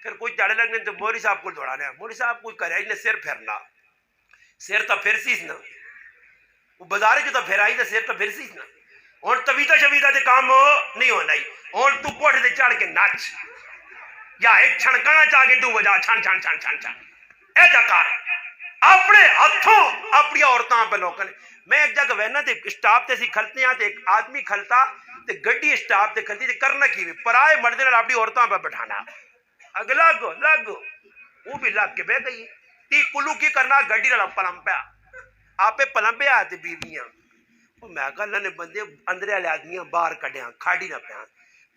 پھر کوئی چڑھے لگنے تو موری صاحب کو دوڑانے ہیں موری صاحب کوئی کرے نے سر پھرنا سر تو پھر سیس نا وہ بازارے جو تو پھر آئی تو سر تو پھر سیس نا اور تویدہ شویدہ دے کام نہیں ہونا ہی اور تو کوٹھ دے چڑھ کے ناچ یا ایک چھنکانا چاہ کے تو بجا چھن اے جاکار اپنے ہتھوں اپنی عورتاں پہ لوکن. میں ایک جگہ وینا تے اسٹاپ تے سی کھلتے ہیں تے ایک آدمی کھلتا تے گڈی اسٹاپ تے کھلتی تے کرنا کی بھی پرائے مردے نال اپنی عورتاں پہ بٹھانا اگلا لگ وہ بھی لگ کے بہ گئی تی کلو کی کرنا گڈی نال پلم پیا آپ پلم پہ آتے بیویاں میں کہا اللہ نے بندے اندرے والے آدمیاں باہر کڈیاں کھاڑی نہ پیا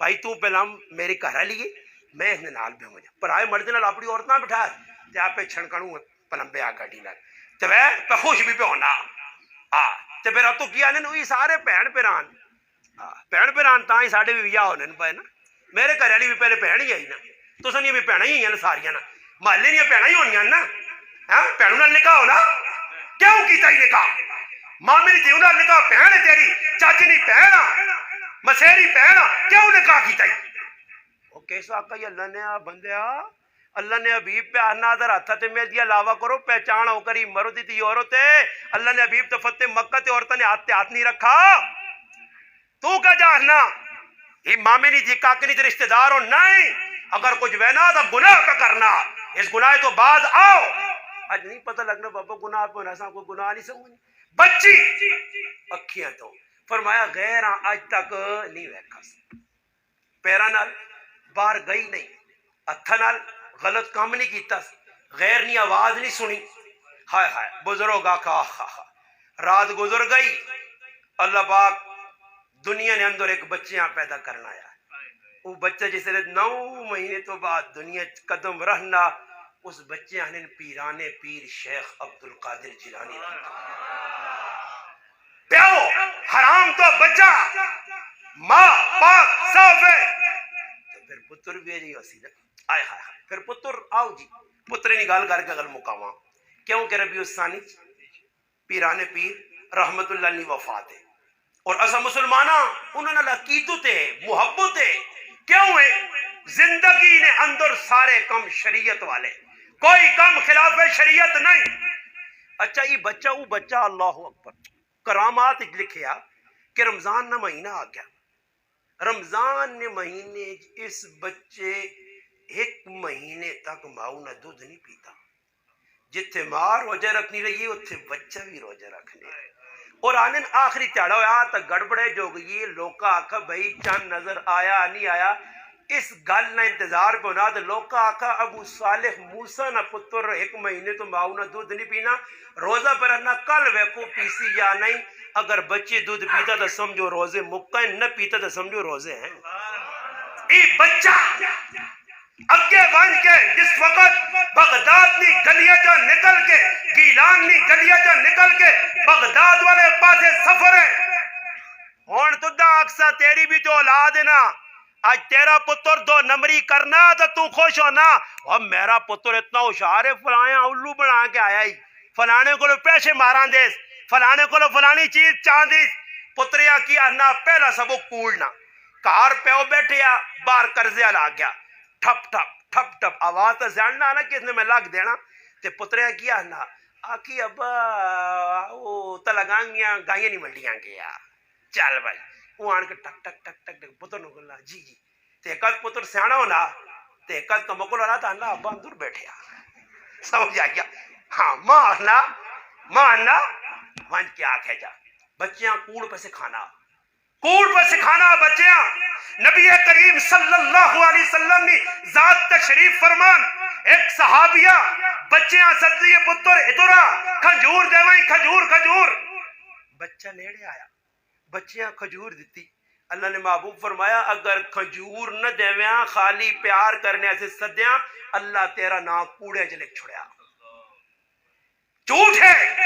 بھائی تو پہلام میرے گھر لیے میں اس نال بھی ہوں پرائے مردے نال اپنی عورتاں بٹھا تے آپ چھڑکڑوں پلم پہ آ گاڑی نال تے میں خوش بھی پہ ہونا تے پھر تو کیا نے وہی سارے بہن پیران تاں ہی ساڈے بھی ویاہ ہونے پے نا میرے گھر والی بھی پہلے بہن ہی آئی نا تو سنی بھی بہناں ہی ہیں ساریاں نا محلے دیا بہناں ہی ہونیاں نا بہنوں نال نکاح ہونا کیوں کیتا ہی نکاح مامی دی دیو نال نکاح بہن ہے تیری چاچی دی بہن مسیری بہن کیوں نکاح کیتا ہی وہ کیسا آقا اللہ نے بندیا اللہ نے حبیب پہ نادر ہاتھا تے میں دیا لاوا کرو پہچان ہو کری مرد دی عورت ہے اللہ نے حبیب تو فتح مکہ تے عورتوں نے ہاتھ نہیں رکھا تو کیا جاننا یہ مامی نہیں جی کاکی نہیں رشتہ دار ہو نہیں اگر کچھ وینا تو گناہ پہ کرنا اس گناہ تو باز آؤ آج نہیں پتہ لگنا بابا گناہ پہ ہونا کوئی گناہ نہیں سمجھ بچی اکھیاں تو فرمایا غیر آج تک نہیں ویکھا پیرا نال باہر گئی نہیں ہتھا نال غلط کام نہیں کیتا غیر نہیں آواز نہیں سنی ہائے بزرگ آقا رات گزر گئی اللہ پاک دنیا نے اندر ایک بچیاں پیدا کرنا آیا وہ بچہ جس نے 9 مہینے تو بعد دنیا قدم رہنا اس بچے نے پیران پیر شیخ عبد القادر جیلانی پیو حرام تو بچہ ماں پاک صاف ہے پھر پتر بھی جی اسی نا آئے ہائے ہائے پھر پتر آؤ جی پترے نہیں گال کر کے گل مکاواں کیوں کہ ربیع الثانی پیران پیر رحمت اللہ علیہ وفات ہے اور اسا مسلمانہ انہوں نے عقیدت ہے محبت ہے کیوں ہے زندگی نے اندر سارے کم شریعت والے کوئی کم خلاف شریعت نہیں اچھا یہ بچہ وہ بچہ اللہ اکبر کرامات لکھیا کہ رمضان نہ مہینہ آ گیا رمضان نے مہینے اس بچے ایک مہینے تک ماؤ نہ دودھ نہیں پیتا جتھے ماں روزہ رکھنی رہی اتھے بچہ بھی روزہ رکھنے اور آنے آخری تیڑا ہویا تو گڑبڑے جو گئی لوکا آکھا بھئی چند نظر آیا نہیں آیا اس گل نہ انتظار پہ ہونا تو لوکا آکھا ابو صالح موسیٰ نہ پتر ایک مہینے تو ماؤ نہ دودھ نہیں پینا روزہ پر نہ کل ویکو پیسی یا نہیں اگر بچے دودھ پیتا تو سمجھو روزے مکہ نہ پیتا تو سمجھو روزے ہیں بچہ اگے بن کے جس وقت بغداد نی گلیاں چا نکل کے گیلان نی گلیاں چا نکل کے بغداد والے پاسے سفر ہے ہون تو دا اکسا تیری بھی تو اولاد ہے نا آج تیرا پتر دو نمبری کرنا تو خوش ہونا اور میرا پتر اتنا ہوشیار ہے فلاں الو بنا کے آیا ہی فلانے کو پیسے ماران دے فلانے کو فلانی چیز چاندی پتریا کیا نہ پہلا سبق کوڑنا کار پیو بیٹھیا بار قرضے لا گیا ٹھپ ٹھپ ٹھپ ٹھپ آواز تو جاننا نا کس نے میں لگ دینا تے پتریا کیا نا آکی ابا وہ تلگانگیاں گائیاں نہیں منڈیاں گیا چل بھائی وہ آن کے ٹک ٹک ٹک ٹک ٹک پتر نکلنا جی جی تے ایک پتر سیانا ہونا تے ایک کمکل ہونا تھا نا ابا اندر بیٹھیا سمجھ آ گیا ہاں ماں نا ون کیا آکھے جا بچیاں کوڑ پہ سے کھانا بچیاں نبی کریم صلی اللہ علیہ وسلم نے ذات تشریف فرمان ایک صحابیہ بچیاں سدی پتر ادھرا کھجور دیوائیں کھجور بچہ نیڑے آیا بچیاں کھجور دیتی اللہ نے محبوب فرمایا اگر کھجور نہ دیویاں خالی پیار کرنے سے سدیاں اللہ تیرا نام کوڑے چ لکھ چھڑیا جھوٹ ہے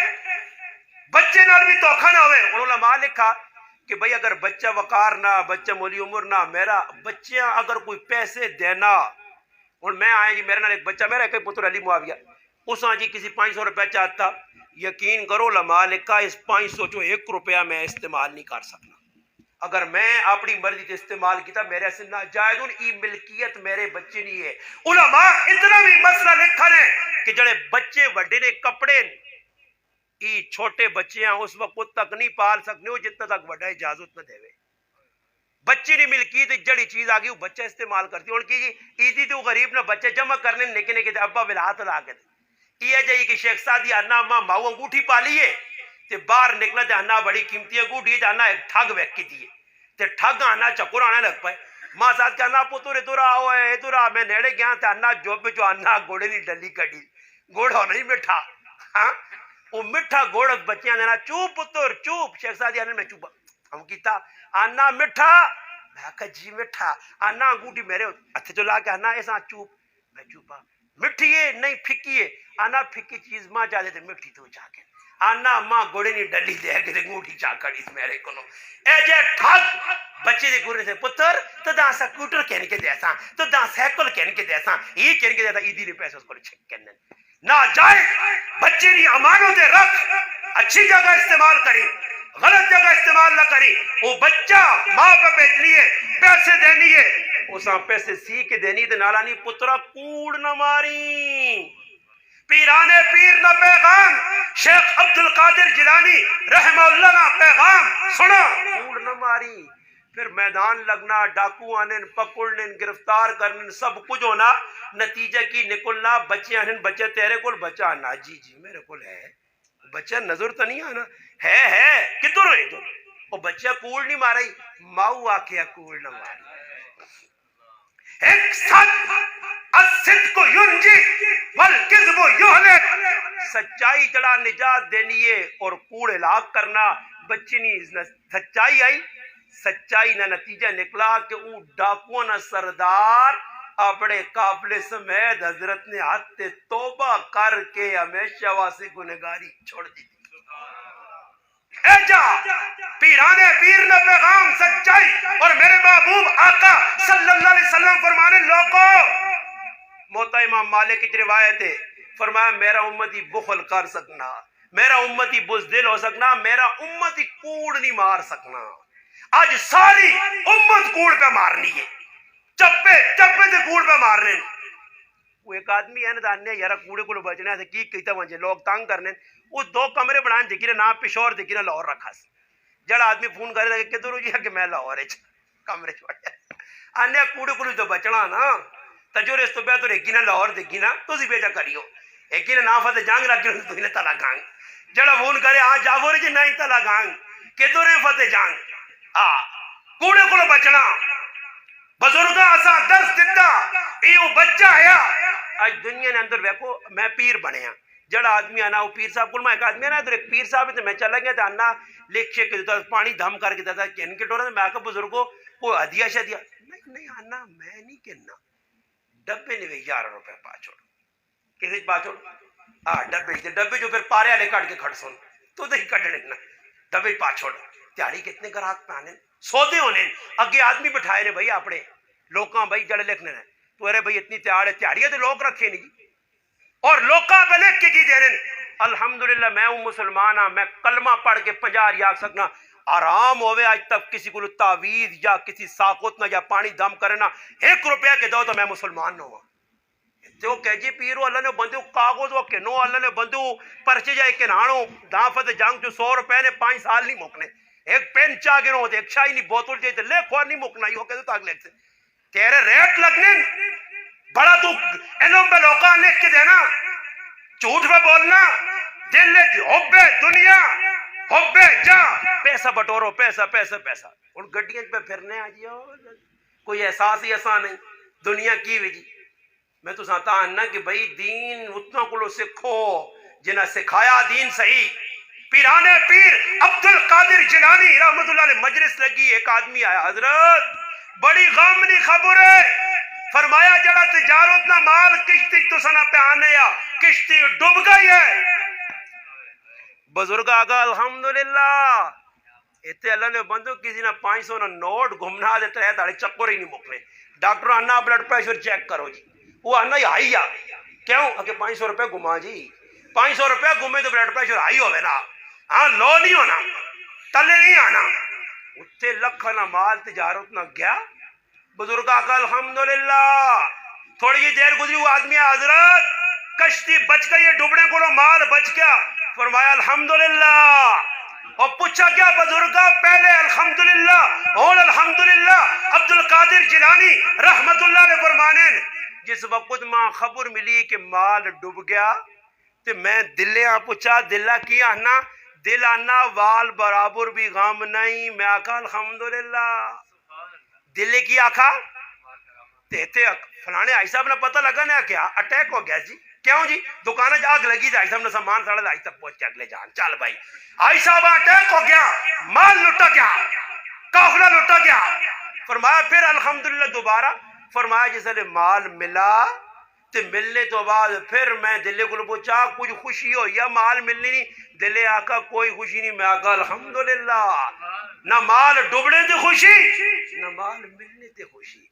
بچے نال بھی دھوکھا نہ ہوئے علماء لکھا کہ بھئی اگر بچہ وقار نہ بچہ مولی عمر نہ میرا بچیاں اگر کوئی پیسے دینا اور میں آئے جی میرے نال ایک بچہ میرا ایک پتر علی معاویہ اس آن جی کسی 500 روپے چاہتا یقین کرو علماء لکھا اس 500 جو 1 روپیہ میں استعمال نہیں کر سکنا اگر میں اپنی مرضی سے استعمال کیتا میرے سے ناجائز ای ملکیت میرے بچے نہیں ہے علماء اتنا بھی مسئلہ لکھا ہے کہ جڑے بچے وڈے نے کپڑے ای چھوٹے بچے ہیں اس وقت تک نہیں پال سکنے ہو جتنا تک وڈا اجازت نہ دے بچے نے ملکیت جڑی چیز آگئی وہ بچہ استعمال کرتی ان کی عیدی تو غریب نہ بچے جمع کرنے نکنے کے ابا ولایت لا کے یہ جائی کہ شیخ سادی انا ماں ماؤ انگوٹھی پالیے تے باہر نکلا تے انا بڑی قیمتی انگوٹھی تے انا ایک ٹھگ ویک کی دیے تے ٹھگ انا چکر آنے لگ پائے ماں ساتھ کہ انا پتر ادھر آؤ ادھر آ میں نیڑے گیا تے انا جو انا گوڑے نہیں ڈلی کڑی گوڑا نہیں مٹھا ہاں وہ مٹھا گوڑ بچیاں دینا چوپ پتر چوپ شیخ سادی انا میں چوپ ہم کیتا انا مٹھا میں کہا جی مٹھا انا انگوٹھی میرے ہتھ چ لا کے انا ایسا چوپ میں چوپا مٹھی ہے نہیں پھکی ہے انا پھکی چیز ماں چاہ دے مٹھی تو چاہ کے آنا ماں گوڑے نہیں ڈلی دے کے انگوٹھی چاہ کڑی میرے کو اے جے ٹھگ بچے دے گورے سے پتر تو دا سکوٹر کہنے کے دیسا تو دا سائیکل کہنے کے دیسا یہ کہنے کے دیتا ایدی نے پیسے اس کو چھک کہنے نہ جائے بچے نہیں امانت رکھ اچھی جگہ استعمال کری غلط جگہ استعمال نہ کری وہ بچہ ماں پہ بھیجنی ہے پیسے دینی ہے اساں پیسے سی کے دینی تے نالا نہیں پترا کوڑ نہ ماری پیرانے پیر نہ پیغام شیخ عبد القادر جیلانی رحمہ اللہ نہ پیغام سنا کوڑ نہ ماری پھر میدان لگنا ڈاکو آنے پکڑنے گرفتار کرنے سب کچھ ہونا نتیجہ کی نکلنا بچے آنے بچے تیرے کول بچہ آنا جی میرے کول ہے بچہ نظر تو نہیں آنا ہے کدھر ہے ادھر وہ بچہ کوڑ نہیں مارا ماؤ آکھیا کوڑ نہ ماری ایک الصدق ینجی والکذب یہلک سچائی جڑا نجات دینی ہے اور کوڑ ہلاک کرنا بچی نہیں سچائی آئی سچائی نہ نتیجہ نکلا کہ وہ ڈاکو نہ سردار اپنے قافلے سمیت حضرت نے ہاتھ توبہ کر کے ہمیشہ واسے گنہگاری چھوڑ دی اے جا پیرانے پیر نے پیغام سچائی اور میرے محبوب آقا صلی اللہ علیہ وسلم فرمانے لوگوں، موتا امام مالک کی روایت ہے، فرمایا میرا امتی بخل کر سکنا، میرا امتی بزدل ہو سکنا، میرا امتی کوڑ نہیں مار سکنا۔ آج ساری امت کوڑ پہ مارنی ہے، چپے چپے سے کوڑ پہ مارنے۔ وہ ایک آدمی ہے نا داننے یارا کوڑے کو بچنے سے کی کہتا ونجے لوگ تانگ کرنے، وہ 2 کمرے بنائیں دکھی نہ پشور دکھی نہ لاہور رکھا سی۔ جڑا آدمی فون کرے لگے کہ تو جی کہ میں لاہور کمرے چھوڑے آنے کوڑے کو تو بچنا نا تجور اس تو بہتر ایک نہ لاہور دیکھی نا تو بیچا کریو ایک نہ فتح جانگ رکھ تو انہیں تلا گانگ جڑا فون کرے ہاں جاور جی نہیں تلا گانگ کہ تو فتح جانگ کوڑے کو بچنا بزرگا اسا درس دیتا ایو بچہ ہے۔ آج دنیا نے اندر ویکو میں پیر بنے ہاں، جڑا آدمی آنا وہ پیر صاحب کو میں ایک آدمی آنا ادھر ایک پیر صاحب تو میں چلا گیا تھا آنا لکھے کے دیتا پانی دھم کر کے دیتا کہ ان کے ٹورا میں آکا بزرگوں کو ہدیہ شدیہ نہیں آنا میں نہیں کہنا ڈبے نے 11 روپے پا چھوڑ کسی پا چھوڑ ڈبے جو پھر پارے والے کٹ کے کھڑ سن تو نہیں کٹ لینا ڈبے پا چھوڑ تیاری کتنے گراہک پہ آنے سودے ہونے اگے آدمی بٹھائے نے بھائی اپنے لوکاں بھائی جڑے لکھنے نے تو ارے بھائی اتنی تیاریاں تو لوگ رکھے نہیں جی اور لوکاں پہ لکھ کے کی دے رہے الحمدللہ میں ہوں مسلمان ہاں میں کلمہ پڑھ کے 50 ریاض سکنا آرام ہوئے آج تک کسی کو تعویذ یا کسی ساقت نہ یا پانی دم کرنا 1 روپیہ کے دو تو میں مسلمان نہ ہوا تو کہ جی پیرو اللہ نے بندو کاغذ وہ کہ نو اللہ نے بندو پرچے جائے کہ نانو دافت جنگ جو 100 روپے نے 5 سال نہیں مکنے ایک پین چاہ گنو ہوتے ایک شاہی نہیں بوتل جائے لے خوار نہیں مکنا یہ کہتے تاک لیتے تیرے ریٹ لگنے بڑا تو انہوں پہ لوکاں لکھ کے دینا جھوٹ پہ بولنا دل لے حب دنیا حب جا پیسہ بٹورو پیسہ پیسہ پیسہ ان گڈیاں پہ پھرنے آجی کوئی احساس ہی ایسا نہیں دنیا کی وجہ میں تو ساتھ آنا کہ بھئی دین اتنا کلو سکھو جنہ سکھایا دین صحیح پیرانے پیر عبدالقادر جیلانی رحمت اللہ علیہ مجلس لگی ایک آدمی آیا حضرت بڑی غامنی خبر ہے فرمایا جڑا تجارت نہ مال کشتی تو سنا پہ آنے یا کشتی ڈوب گئی ہے بزرگ آگا الحمدللہ اتنے اللہ نے بندو کسی نہ 500 نہ نوٹ گھومنا دیتا ہے تاڑے چکر ہی نہیں مکنے ڈاکٹر آنا بلڈ پریشر چیک کرو جی وہ آنا ہی آئی یا کیوں کہ 500 روپے گھما جی 500 روپے گھومے تو بلڈ پریشر آئی ہوئے نا ہاں لو نہیں ہونا تلے نہیں آنا اتنے لکھا نہ مال تجارت نہ گیا بزرگ آقا الحمدللہ تھوڑی جی دیر گزری وہ آدمی حضرت کشتی بچ گئی ہے ڈوبنے کو مال بچ گیا فرمایا الحمدللہ اور پوچھا کیا بزرگا پہلے الحمدللہ اور الحمدللہ عبدالقادر جیلانی رحمت اللہ علیہ فرمانے جس وقت ماں خبر ملی کہ مال ڈوب گیا تو میں دلیاں پوچھا دلہ کی آنا دل آنا وال برابر بھی غم نہیں میں آکھا الحمدللہ دلے کی آکھا تیتے فلانے آئی صاحب نے پتہ لگا نا کیا اٹیک ہو گیا جی کیوں جی دکانہ جا آگ لگی آئی صاحب نے سامان ساڑا آئی صاحب پہنچ کے اگلے جان چل بھائی آئی صاحب اٹیک ہو گیا مال لٹا گیا کافلہ لٹا گیا فرمایا پھر الحمدللہ دوبارہ فرمایا جسے مال ملا تو ملنے تو بعد پھر میں دلے کو پوچھا کچھ خوشی ہو یا مال ملنی نہیں دلے آقا کوئی خوشی نہیں میں آقا الحمدللہ نہ مال ڈوبنے تے خوشی نہ مال ملنے تے خوشی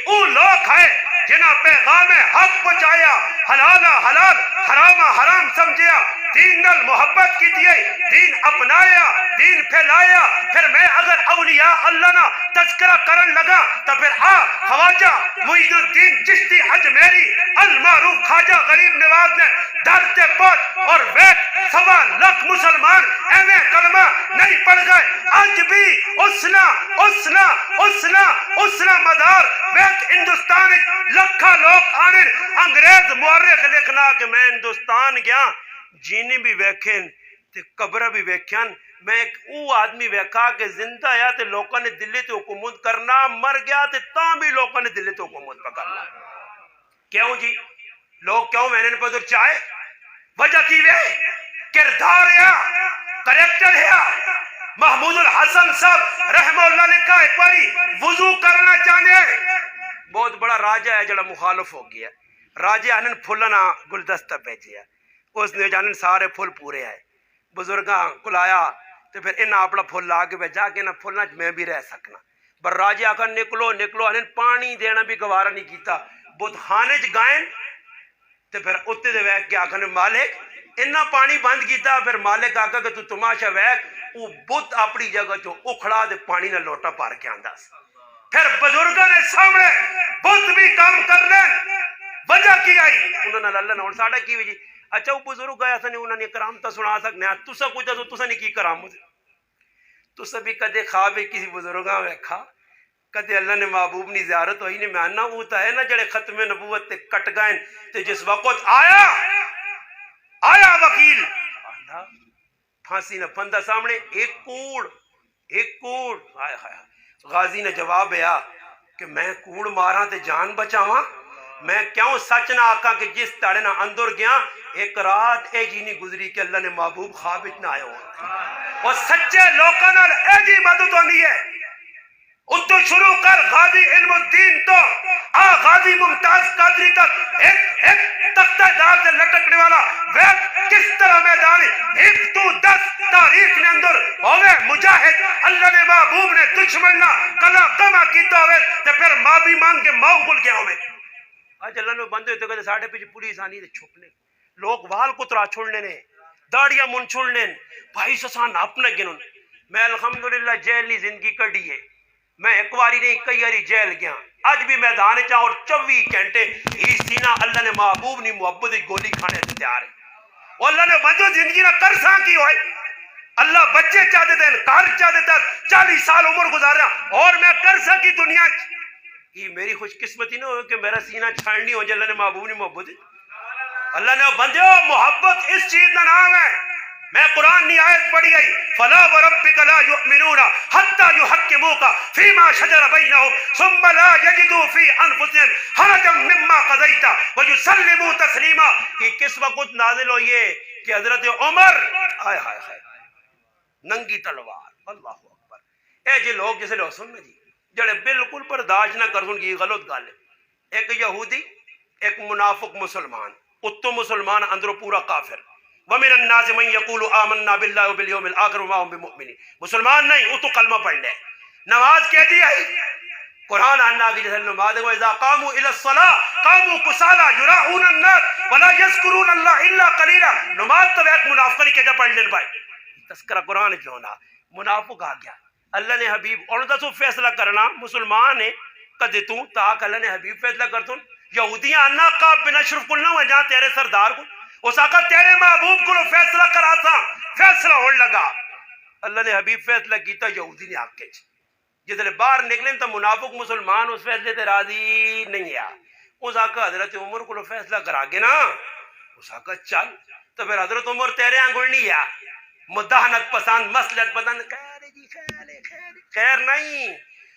او لوگ ہے جنہ پیغام حق پہنچایا حلال حلال حرام حرام سمجھیا دین نال محبت کی دیئے دین اپنایا دین پھیلایا پھر میں اگر اولیاء اللہ نہ تذکرہ کرن لگا تو پھر خواجہ معین الدین چشتی اجمیری المعروف خواجہ غریب نواز نے ڈرتے پوچھ اور ویک 1.25 لاکھ مسلمان ایویں کلمہ نہیں پڑھ گئے آج بھی اسنا مدار ویک ہندوستان لکھا لوگ آنے انگریز مورخ لکھنا کہ میں ہندوستان گیا جینے بھی ویکھیں تے قبرہ بھی ویکھیں میں ایک او آدمی ویکھا کہ زندہ ہے تے لوگوں نے دلی تے حکومت کرنا مر گیا تے تاں بھی لوگوں نے دلی تے حکومت پکڑنا کیوں جی لوگ کیوں میں نے پدر چاہے وجہ کی وے کردار ہے کریکٹر ہے محمود الحسن صاحب رحمہ اللہ لکھا ایک باری وضو کرنا چاہنے بہت بڑا راجہ ہے جڑا مخالف ہو گیا راجہ انہوں پھلنا گلدستہ بیچے ہے اس نے جانن سارے پھل پورے آئے بزرگاں کلایا تو پھر انہیں اپنا پھول لا کے جا کے نہ پھولنا میں بھی رہ سکنا پر راجے آخر نکلو نکلو انہیں پانی دینا بھی گوارا نہیں کیتا بت خانے چ گائیں تو پھر اتنے دے ویک کے آخر مالک اتنا پانی بند کیتا پھر مالک آخر کہ تو تماشا ویک وہ بت اپنی جگہ چو اکھڑا دے پانی نہ لوٹا پار کے آندا پھر بزرگوں نے سامنے بت بھی کام کر لیں وجہ کی آئی انہوں نے اللہ نے ساڑھا کی وجہ اچھا وہ بزرگ آیا سنے انہوں نے کرامتا سنا سکنے تسا کچھ تو تسا نے کی کرامت تسا بھی کدے خوابے کسی بزرگاں ویکھا کدے اللہ نے محبوب نی زیارت ہوئی نے میں آنا وہ تا ہے نا جڑے ختم نبوت تے کٹ گئے تے جس وقت آیا وکیل پھانسی نہ پندہ سامنے ایک کوڑ آئے غازی نے جواب دیا کہ میں کوڑ مارا تے جان بچاواں میں کیوں سچ نہ آکا کہ جس تاڑے نہ اندر گیا ایک رات اے جی نہیں گزری کہ اللہ نے محبوب خواب اتنا آیا ہوا اور سچے لوکاں نال اے جی مدد ہوندی ہے اتو شروع کر غازی علم الدین تو غازی ممتاز قادری تک ایک تختہ دار سے لٹکنے والا وہ کس طرح میدان ایک تو 10 تاریخ نے اندر ہوئے مجاہد اللہ نے محبوب نے دشمن نہ کلا کما کیتا ہوئے تے پھر معافی مانگ کے ماؤں گل گیا ہوئے آج اللہ نے بندے ہوتے کہتے ساڑھے پیچھے پولیس آنی دے چھپنے لوگ وال کترا چھوڑنے نے داڑیاں من چھوڑنے بھائی سسان اپنے گنن میں الحمدللہ جیل نہیں زندگی کڑی ہے میں ایک واری نہیں کئی واری جیل گیا آج بھی میدان چاہ اور 24 گھنٹے ہی سینہ اللہ نے محبوب نہیں محبت گولی کھانے سے تیار ہے اور اللہ نے بندو زندگی نہ کرساں کی ہوئے اللہ بچے چاہتے تھے کار چاہتے تھے 40 سال عمر گزار رہا اور میں کرساں کی دنیا یہ میری خوش قسمتی نہ ہو کہ میرا سینہ چھاڑنی ہو جائے اللہ نے محبوب نہیں محبت اللہ نے بندے محبت اس چیز کا نام ہے میں قرآن کی آیت پڑھی گئی فلا وربک لا یؤمنون حتی یحکموک فیما شجر بینہم ثم لا یجدوا فی انفسہم حرجا مما قضیت ویسلموا تسلیما کہ کس وقت نازل ہوئی ہے کہ حضرت عمر ننگی تلوار اللہ اکبر اے جی لوگ جسے لو سن جی جڑے بالکل برداشت نہ کر سن کی غلط گل ہے ایک یہودی ایک منافق مسلمان اتو مسلمان اندرو پورا کافر وَمِنَ النَّاسِ مَنْ يَقُولُ آمَنَّا بِاللَّهِ وَبِالْيَوْمِ الْآخِرِ وَمَا هُمْ بِمُؤْمِنِينَ مسلمان نہیں وہ تو کلمہ پڑھ لے نماز کہہ دیا ہی قرآن آنا کی جیسے نماز ہے وَإِذَا قَامُوا إِلَى الصَّلَاةِ قَامُوا كُسَالَىٰ يُرَاءُونَ النَّاسَ وَلَا يَذْكُرُونَ اللَّهَ إِلَّا قَلِيلًا نماز تو ایک منافق کے جا پڑھ لین بھائی تذکرہ قرآن جو ہونا منافق آ گیا اللہ نے حبیب اور تو فیصلہ کرنا مسلمان ہے کدے تو تاک اللہ نے حبیب فیصلہ کر تن یہودیاں انا کا بنا شرف کلنا ہوا جہاں تیرے سردار کو اس آقا تیرے محبوب کو فیصلہ کرا تھا فیصلہ ہونے لگا اللہ نے حبیب فیصلہ کیتا یہودی نے آکے جس باہر نکلیں تو منافق مسلمان اس فیصلے تے راضی نہیں ہے اس آقا حضرت عمر کو فیصلہ کرا گے نا اس آقا چل تو پھر حضرت عمر تیرے آنگل نہیں ہے مداحنت پسند مسلط پسند خیر نہیں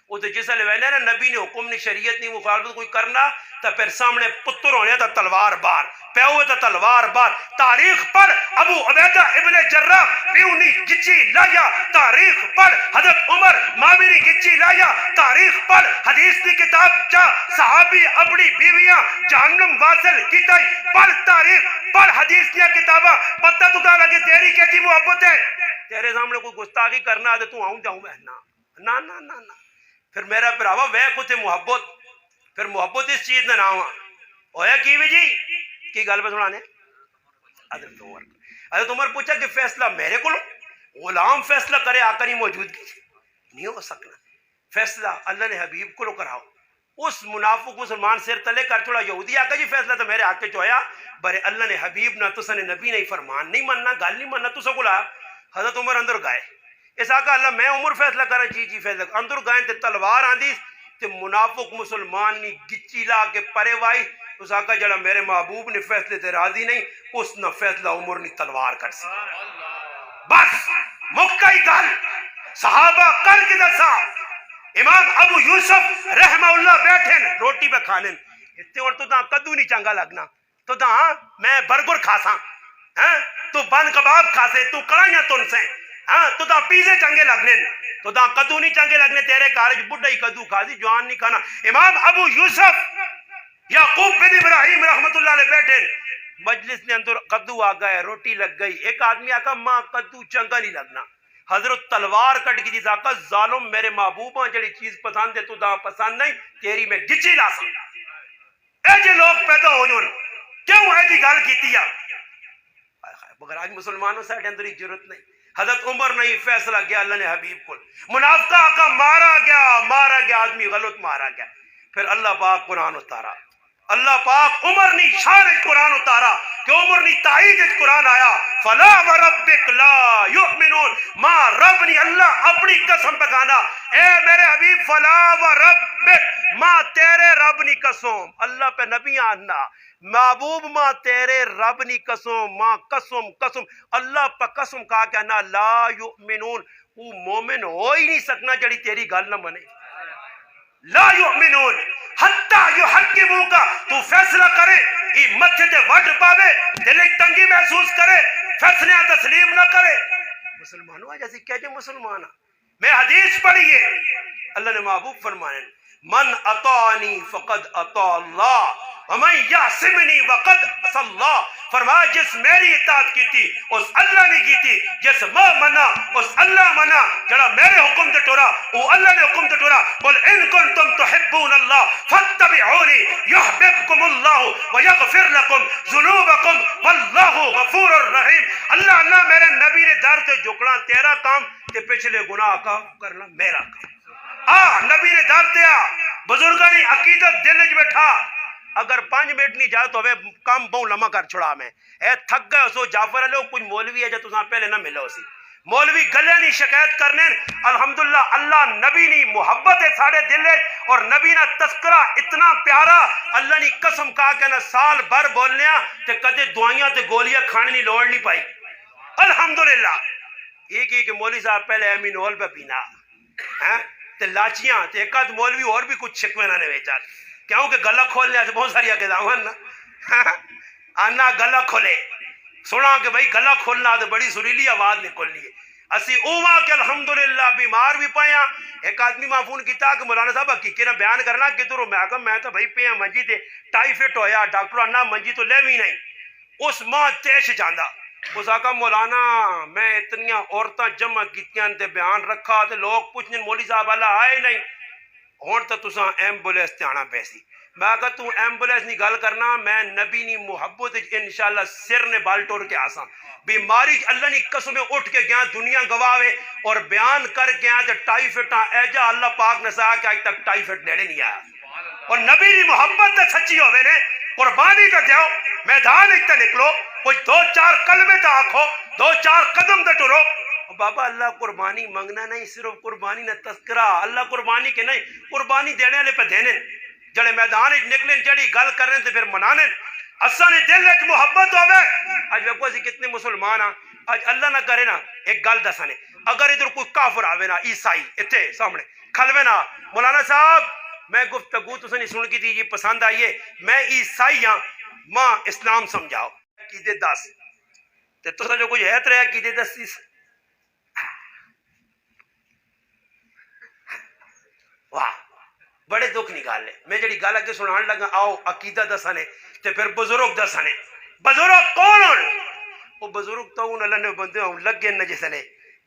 وہ تو جس لئے نا نبی نے حکم نے شریعت نہیں مخالفت کوئی کرنا تو پھر سامنے پتر ہونے تا تلوار بار پیوے تا تلوار بار تاریخ پر ابو عبیدہ ابن جراح پیونی گچی لایا تاریخ پر حضرت عمر مامری گچی لایا تاریخ پر حدیث کی کتاب چا صحابی اپنی بیویاں جہنم واصل کیتائی پر تاریخ پر حدیث کی کتابہ پتہ تو کہا لگے تیری کیسی محبت ہے تیرے سامنے کوئی گستاخی کرنا ہے تو آؤں جاؤں میں نا نا نا نا پھر میرا پراوا وہ کتے محبت پھر محبت اس چیز نے نہ ہوا ہویا کی بھی جی کی گل پہ سنانے حضرت عمر پوچھا کہ فیصلہ میرے کو غلام فیصلہ کرے آقا نہیں موجودگی نہیں ہو سکنا فیصلہ اللہ نے حبیب کو کراؤ اس منافق مسلمان سر تلے کر چھوڑا یہودی آقا جی فیصلہ تو میرے آقے چویا برے اللہ نے حبیب نہ تسا نے نبی نہیں فرمان نہیں مننا گل نہیں مننا تسا کو لا حضرت عمر اندر گئے اس آقا اللہ میں عمر فیصلہ کرا جی فیصلہ اندر گئے تے تلوار آندیس تے منافق مسلمان نی گچی لا کے پرے وائی اس آقا جڑا میرے محبوب نے فیصلے تے راضی نہیں اس نہ فیصلہ عمر نی تلوار کر سی بس مکئی گل صحابہ کر کے دسا امام ابو یوسف رحمہ اللہ بیٹھے روٹی پہ کھانے اتنے اور تو کدو نہیں چنگا لگنا تو میں برگر کھاساں تو بن کباب کھاسے تو کڑائیاں تن سے تو پیزے چنگے لگنے تو کدو نہیں چنگے لگنے تیرے کارج بڑھا ہی کدو کھا دی جوان نہیں کھانا امام ابو یوسف یعقوب بن ابراہیم رحمت اللہ علیہ بیٹھے مجلس نے اندر کدو آ گئے روٹی لگ گئی ایک آدمی آکا ماں کدو چنگا نہیں لگنا حضرت تلوار کٹ کی جس آقا ظالم میرے محبوباں جڑی چیز پسند ہے تو دا پسند نہیں تیری میں گچی لا سکتا اے جے لوگ پیدا ہو جون کیوں ہے جی گل کیتی ہے مگر آج مسلمانوں سے اندر ہی ضرورت نہیں حضرت عمر نہیں فیصلہ کیا اللہ نے حبیب کو منافقہ آقا مارا گیا آدمی غلط مارا گیا پھر اللہ پاک قرآن اتارا اللہ پاک عمر نی شان قرآن اتارا کہ عمر نی تائید قرآن آیا فلا وربک لا یؤمنون ما رب نی اللہ اپنی قسم پکانا اے میرے حبیب فلا وربک ما تیرے رب نی قسم اللہ پہ نبی آنا محبوب ماں تیرے رب نی قسم ماں قسم اللہ پہ قسم کہا کہ نا لا یؤمنون وہ مومن ہو ہی نہیں سکنا جڑی تیری گل نہ منے لا یؤمنون حتی یحکموک تو فیصلہ کرے ای متھے تے وڈ پاوے دل تنگی محسوس کرے فیصلہ تسلیم نہ کرے مسلمانوں آج ایسی کہہ جے مسلمان میں حدیث پڑھیے اللہ نے محبوب فرمانے من اطاعنی فقد اطاع اللہ ومن یعصمنی وقد عصی اللہ فرمایا جس میری اطاعت کی تھی اس اللہ نے کی تھی جس میں منا اس اللہ منا جڑا میرے حکم تے ٹورا وہ اللہ نے حکم تے ٹورا بول ان کنتم تحبون اللہ فاتبعونی یحببکم اللہ ویغفر لکم ذنوبکم واللہ غفور الرحیم اللہ میرے نبی نے در تے جھکنا تیرا کام تے پچھلے گناہ کا کرنا میرا کام نبی نے در تے بزرگانی عقیدت دل وچ بیٹھا اگر 5 منٹ نہیں جائے تو ہمیں کام بہت لمحہ کر چھڑا میں اے تھک گئے سو جعفر علیہ کچھ مولوی ہے جو تساں پہلے نہ ملو سی مولوی گلے نہیں شکایت کرنے الحمدللہ اللہ نبی نہیں محبت ہے ساڑھے دل ہے اور نبی نہ تذکرہ اتنا پیارا اللہ نے قسم کہا کہ نہ سال بھر بولنے تے کدے دعائیاں تے گولیاں کھانے نہیں لوڑ نہیں پائی الحمدللہ ایک مولوی صاحب پہلے امین ہول پہ پینا تے لاچیاں تے ایک آدھ مولوی اور بھی کچھ شکوے نہ ویچا کیوں کہ گلہ کھولنے سے بہت ساری آگے داؤں آنا گلہ کھولے سنا کہ بھائی گلہ کھولنا تو بڑی سریلی آواز نکلنی ہے اسی اوہ کہ الحمدللہ بیمار بھی پایا ایک آدمی ماں فون کیتا کہ مولانا صاحب حقیقی نہ بیان کرنا کہ تو میں کہا میں تو بھائی پیا منجی تے ٹائیفٹ ہویا ڈاکٹر آنا منجی تو لے بھی نہیں اس ماں تیش جاندہ اس آقا مولانا میں اتنیاں عورتاں جمع کیتیاں تے بیان رکھا تے لوگ پوچھنے مولوی صاحب اللہ آئے نہیں ہون تو تساں ایمبولینس تے آنا پیسی میں کہا تو ایمبولینس نہیں گل کرنا میں نبی نی محبت انشاءاللہ سر نے بال ٹوڑ کے آساں بیماری اللہ نی قسم اٹھ کے گیا دنیا گواوے اور بیان کر کے آیا تے ٹائیفٹاں ایجا اللہ پاک نے سایا کہ آج تک ٹائیفٹ نیڑے نہیں آیا اور نبی نی محبت تے سچی ہوئے نے قربانی تے دیو میدان تے نکلو کوئی 2-4 کلمے تے آکھو 2-4 قدم تے ٹرو بابا اللہ قربانی منگنا نہیں صرف قربانی نہ تذکرہ اللہ قربانی کے نہیں قربانی دینے والے پہ دینے جڑے میدان نکلیں جڑی گل کرنے تو پھر منانے اساں نے دل ایک محبت ہوئے آج وقت اسی کتنے مسلمان ہیں آج اللہ نہ کرے نا ایک گل دسانے اگر ادھر کوئی کافر آوے نا عیسائی اتھے سامنے کھلوے نا مولانا صاحب میں گفتگو تو سنی سن کی تھی جی پسند آئیے میں عیسائی ہاں ماں اسلام سمجھاؤ عقیدے 10 تے تو جو کچھ ہے ترے عقیدے 10 واہ بڑے دکھ نکال لے میں جڑی گل اگے سنان لگا آؤ عقیدہ دسانے تے پھر بزرگ دسانے بزرگ کون ہون وہ بزرگ تو ان اللہ نے بندے ہوں لگ گئے نہ جسے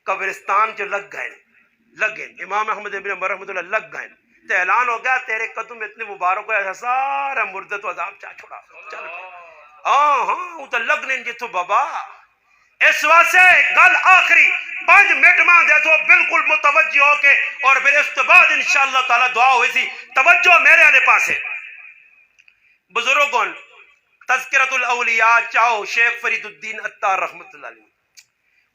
قبرستان جو لگ گئے امام احمد ابن حنبل رحمۃ اللہ لگ گئے تے اعلان ہو گیا تیرے قدم اتنے مبارک ہے سارا مردت و عذاب چا چھوڑا چل ہاں وہ تو لگنے جتو بابا اس واسطے گل آخری 5 منٹ ماں دے تو بالکل متوجہ ہو کے اور پھر اس کے بعد انشاءاللہ تعالی دعا ہوئی سی توجہ میرے آنے پاس ہے بزرگوں تذکرۃ الاولیاء چاہو شیخ فرید الدین عطار رحمت اللہ علیہ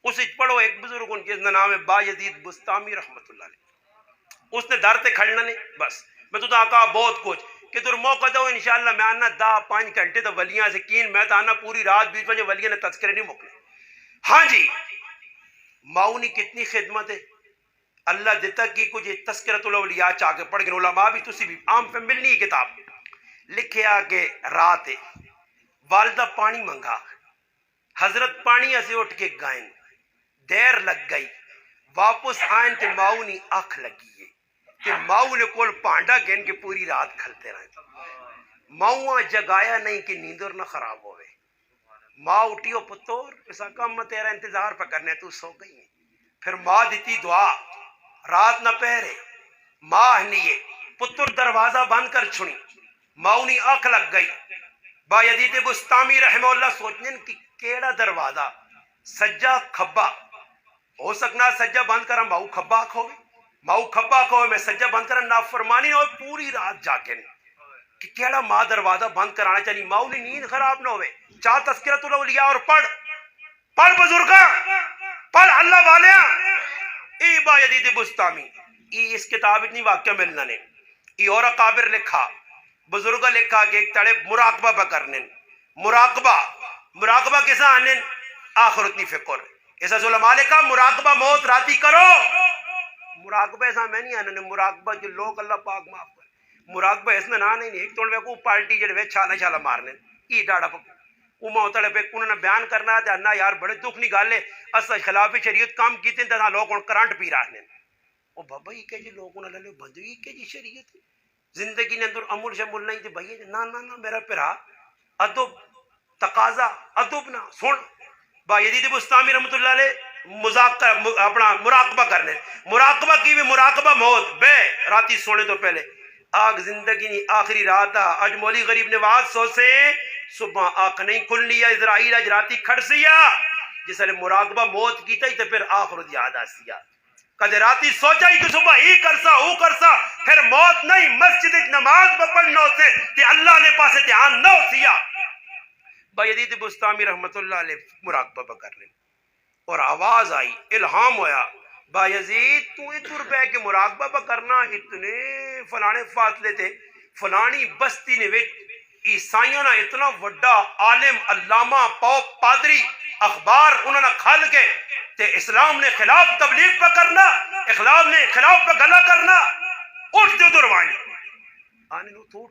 اسے پڑھو ایک بزرگوں کے نام ہے بایزید بستامی رحمت اللہ علیہ اس نے در تے کھڑنا نہیں بس میں تو کہا بہت کچھ کہ تر موقع دو انشاءاللہ میں آنا 10-5 گھنٹے تو ولیاں سے کین میں تو آنا پوری رات بیچ میں ولیاں نے تذکرے نہیں مکلے ہاں جی ماؤنی کتنی خدمت ہے اللہ دیتا کی کچھ تذکرۃ الاولیاء چاہ کے پڑھ کے علماء بھی تسی بھی عام پہ ملنی کتاب لکھیا کہ رات ہے والدہ پانی منگا حضرت پانی سے اٹھ کے گائیں دیر لگ گئی واپس آئیں تے ماؤنی آنکھ لگی ہے کہ ماؤں نے کول پانڈا گین کے پوری رات کھلتے رہے ماؤں جگایا نہیں کہ نیندر نہ خراب ہوئے ماں اٹھیو پتور ایسا کم تیرا انتظار پہ کرنے تو سو گئی ہے پھر ماں دیتی دعا رات نہ پہرے ماہ نیے پتر دروازہ بند کر چھنی ماؤنی آنکھ لگ گئی با یزید بستامی رحمہ اللہ سوچنے کہ کیڑا دروازہ سجا کھبا ہو سکنا سجا بند کرا ماؤ کھبا آنکھ ہوئے ماؤ کھبا آنکھ ہوئے میں سجا بند کرا نافرمانی ہوئے پوری رات جاگن کہ کیڑا ماں دروازہ بند کرانا چاہیے ماؤ نے نیند خراب نہ ہوئے چاہ تذکرۃ الاولیاء اور پڑھ بزرگاں پڑھ اللہ والیاں ای با یزید بستامی ای اس کتاب اتنی واقعہ ملنا نے ای اور اکابر لکھا بزرگہ لکھا کہ ایک تڑے مراقبہ پہ کرنے مراقبہ کسا آنے آخر اتنی فکر ایسا علماء لکھا مراقبہ موت راتی کرو مراقبہ ایسا میں نہیں آنے مراقبہ جو لوگ اللہ پاک معاف کرے مراقبہ ایسا نہ نہیں ایک توڑ کو پارٹی جڑے وے چھالا مارنے ای ڈاڑا پکو اوما ہوتا پہ انہوں نے بیان کرنا ہے انہا یار بڑے دکھ نہیں گالے اسا خلاف شریعت کام کیتے ہیں لوگ کرانٹ پی رہنے او بابا یہ کہ جی لوگوں نے لے بندو یہ کہ جی شریعت زندگی نے اندر امول شمول نہیں تھی بھائی نا میرا پرا ادب تقاضا ادب نہ سن با یزید بستامی رحمۃ اللہ علیہ اپنا مراقبہ کرنے مراقبہ کی بھی مراقبہ موت بے راتی سونے تو پہلے آگ زندگی نہیں آخری رات اج مولی غریب نواز سو سے صبح آنکھ نہیں کھلنی اسرائیل اج راتی کھڑ سیا جس نے مراقبہ موت کی تھی تو پھر آخرت یاد آ سیا کدے راتی سوچا ہی کہ صبح ہی کرسا پھر موت نہیں مسجد نماز پڑھنا سے کہ اللہ نے پاسے دھیان نہ ہو سیا با یزید بستامی رحمت اللہ علیہ مراقبہ کرنے اور آواز آئی الہام ہویا با یزید تو ادھر بے کے مراقبہ کرنا اتنے فلانے فاصلے تھے فلانی بستی نے عیسائیوں نے اتنا وڈا عالم علامہ پوپ پادری اخبار انہوں نے کھال کے تے اسلام نے خلاف تبلیغ پہ کرنا اخلاف نے خلاف پہ گلا کرنا اٹھ دے ادھر وائن آنے نو تو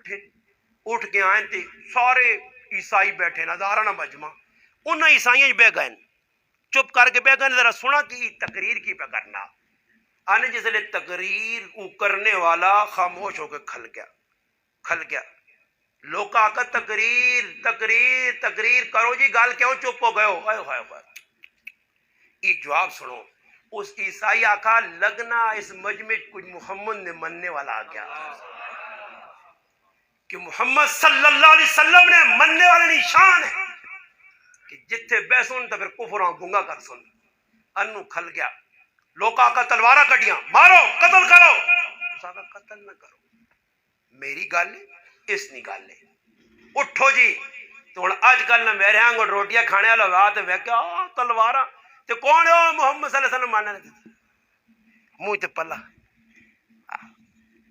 اٹھ کے آئیں تے سارے عیسائی بیٹھے نظارہ نہ مجمع انہاں عیسائیوں بے گئے چپ کر کے بے گئے ذرا سنا کی تقریر کی پہ کرنا آنے جس لئے تقریر کرنے والا خاموش ہو کے کھل گیا لوگ آکا تقریر کرو جی گال کیوں چپ ہو گئے ہو یہ جواب سنو اس عیسائی آکا لگنا اس مجمع کچھ محمد نے مننے والا آ گیا کہ محمد صلی اللہ علیہ وسلم نے مننے والے نشان ہے کہ جتھے بے سن تو پھر کفران گنگا کر سن انو کھل گیا لوگ آکا تلوارہ کٹیاں مارو قتل کرو اس آکا قتل نہ کرو میری گالے اس نہیں گالے اٹھو جی تو آج کل نہ میرے ہاں روٹیاں کھانے والا بات ہے کیا تلوارہ تو کون ہے محمد صلی اللہ علیہ وسلم ماننے دیتے منہ تے پلا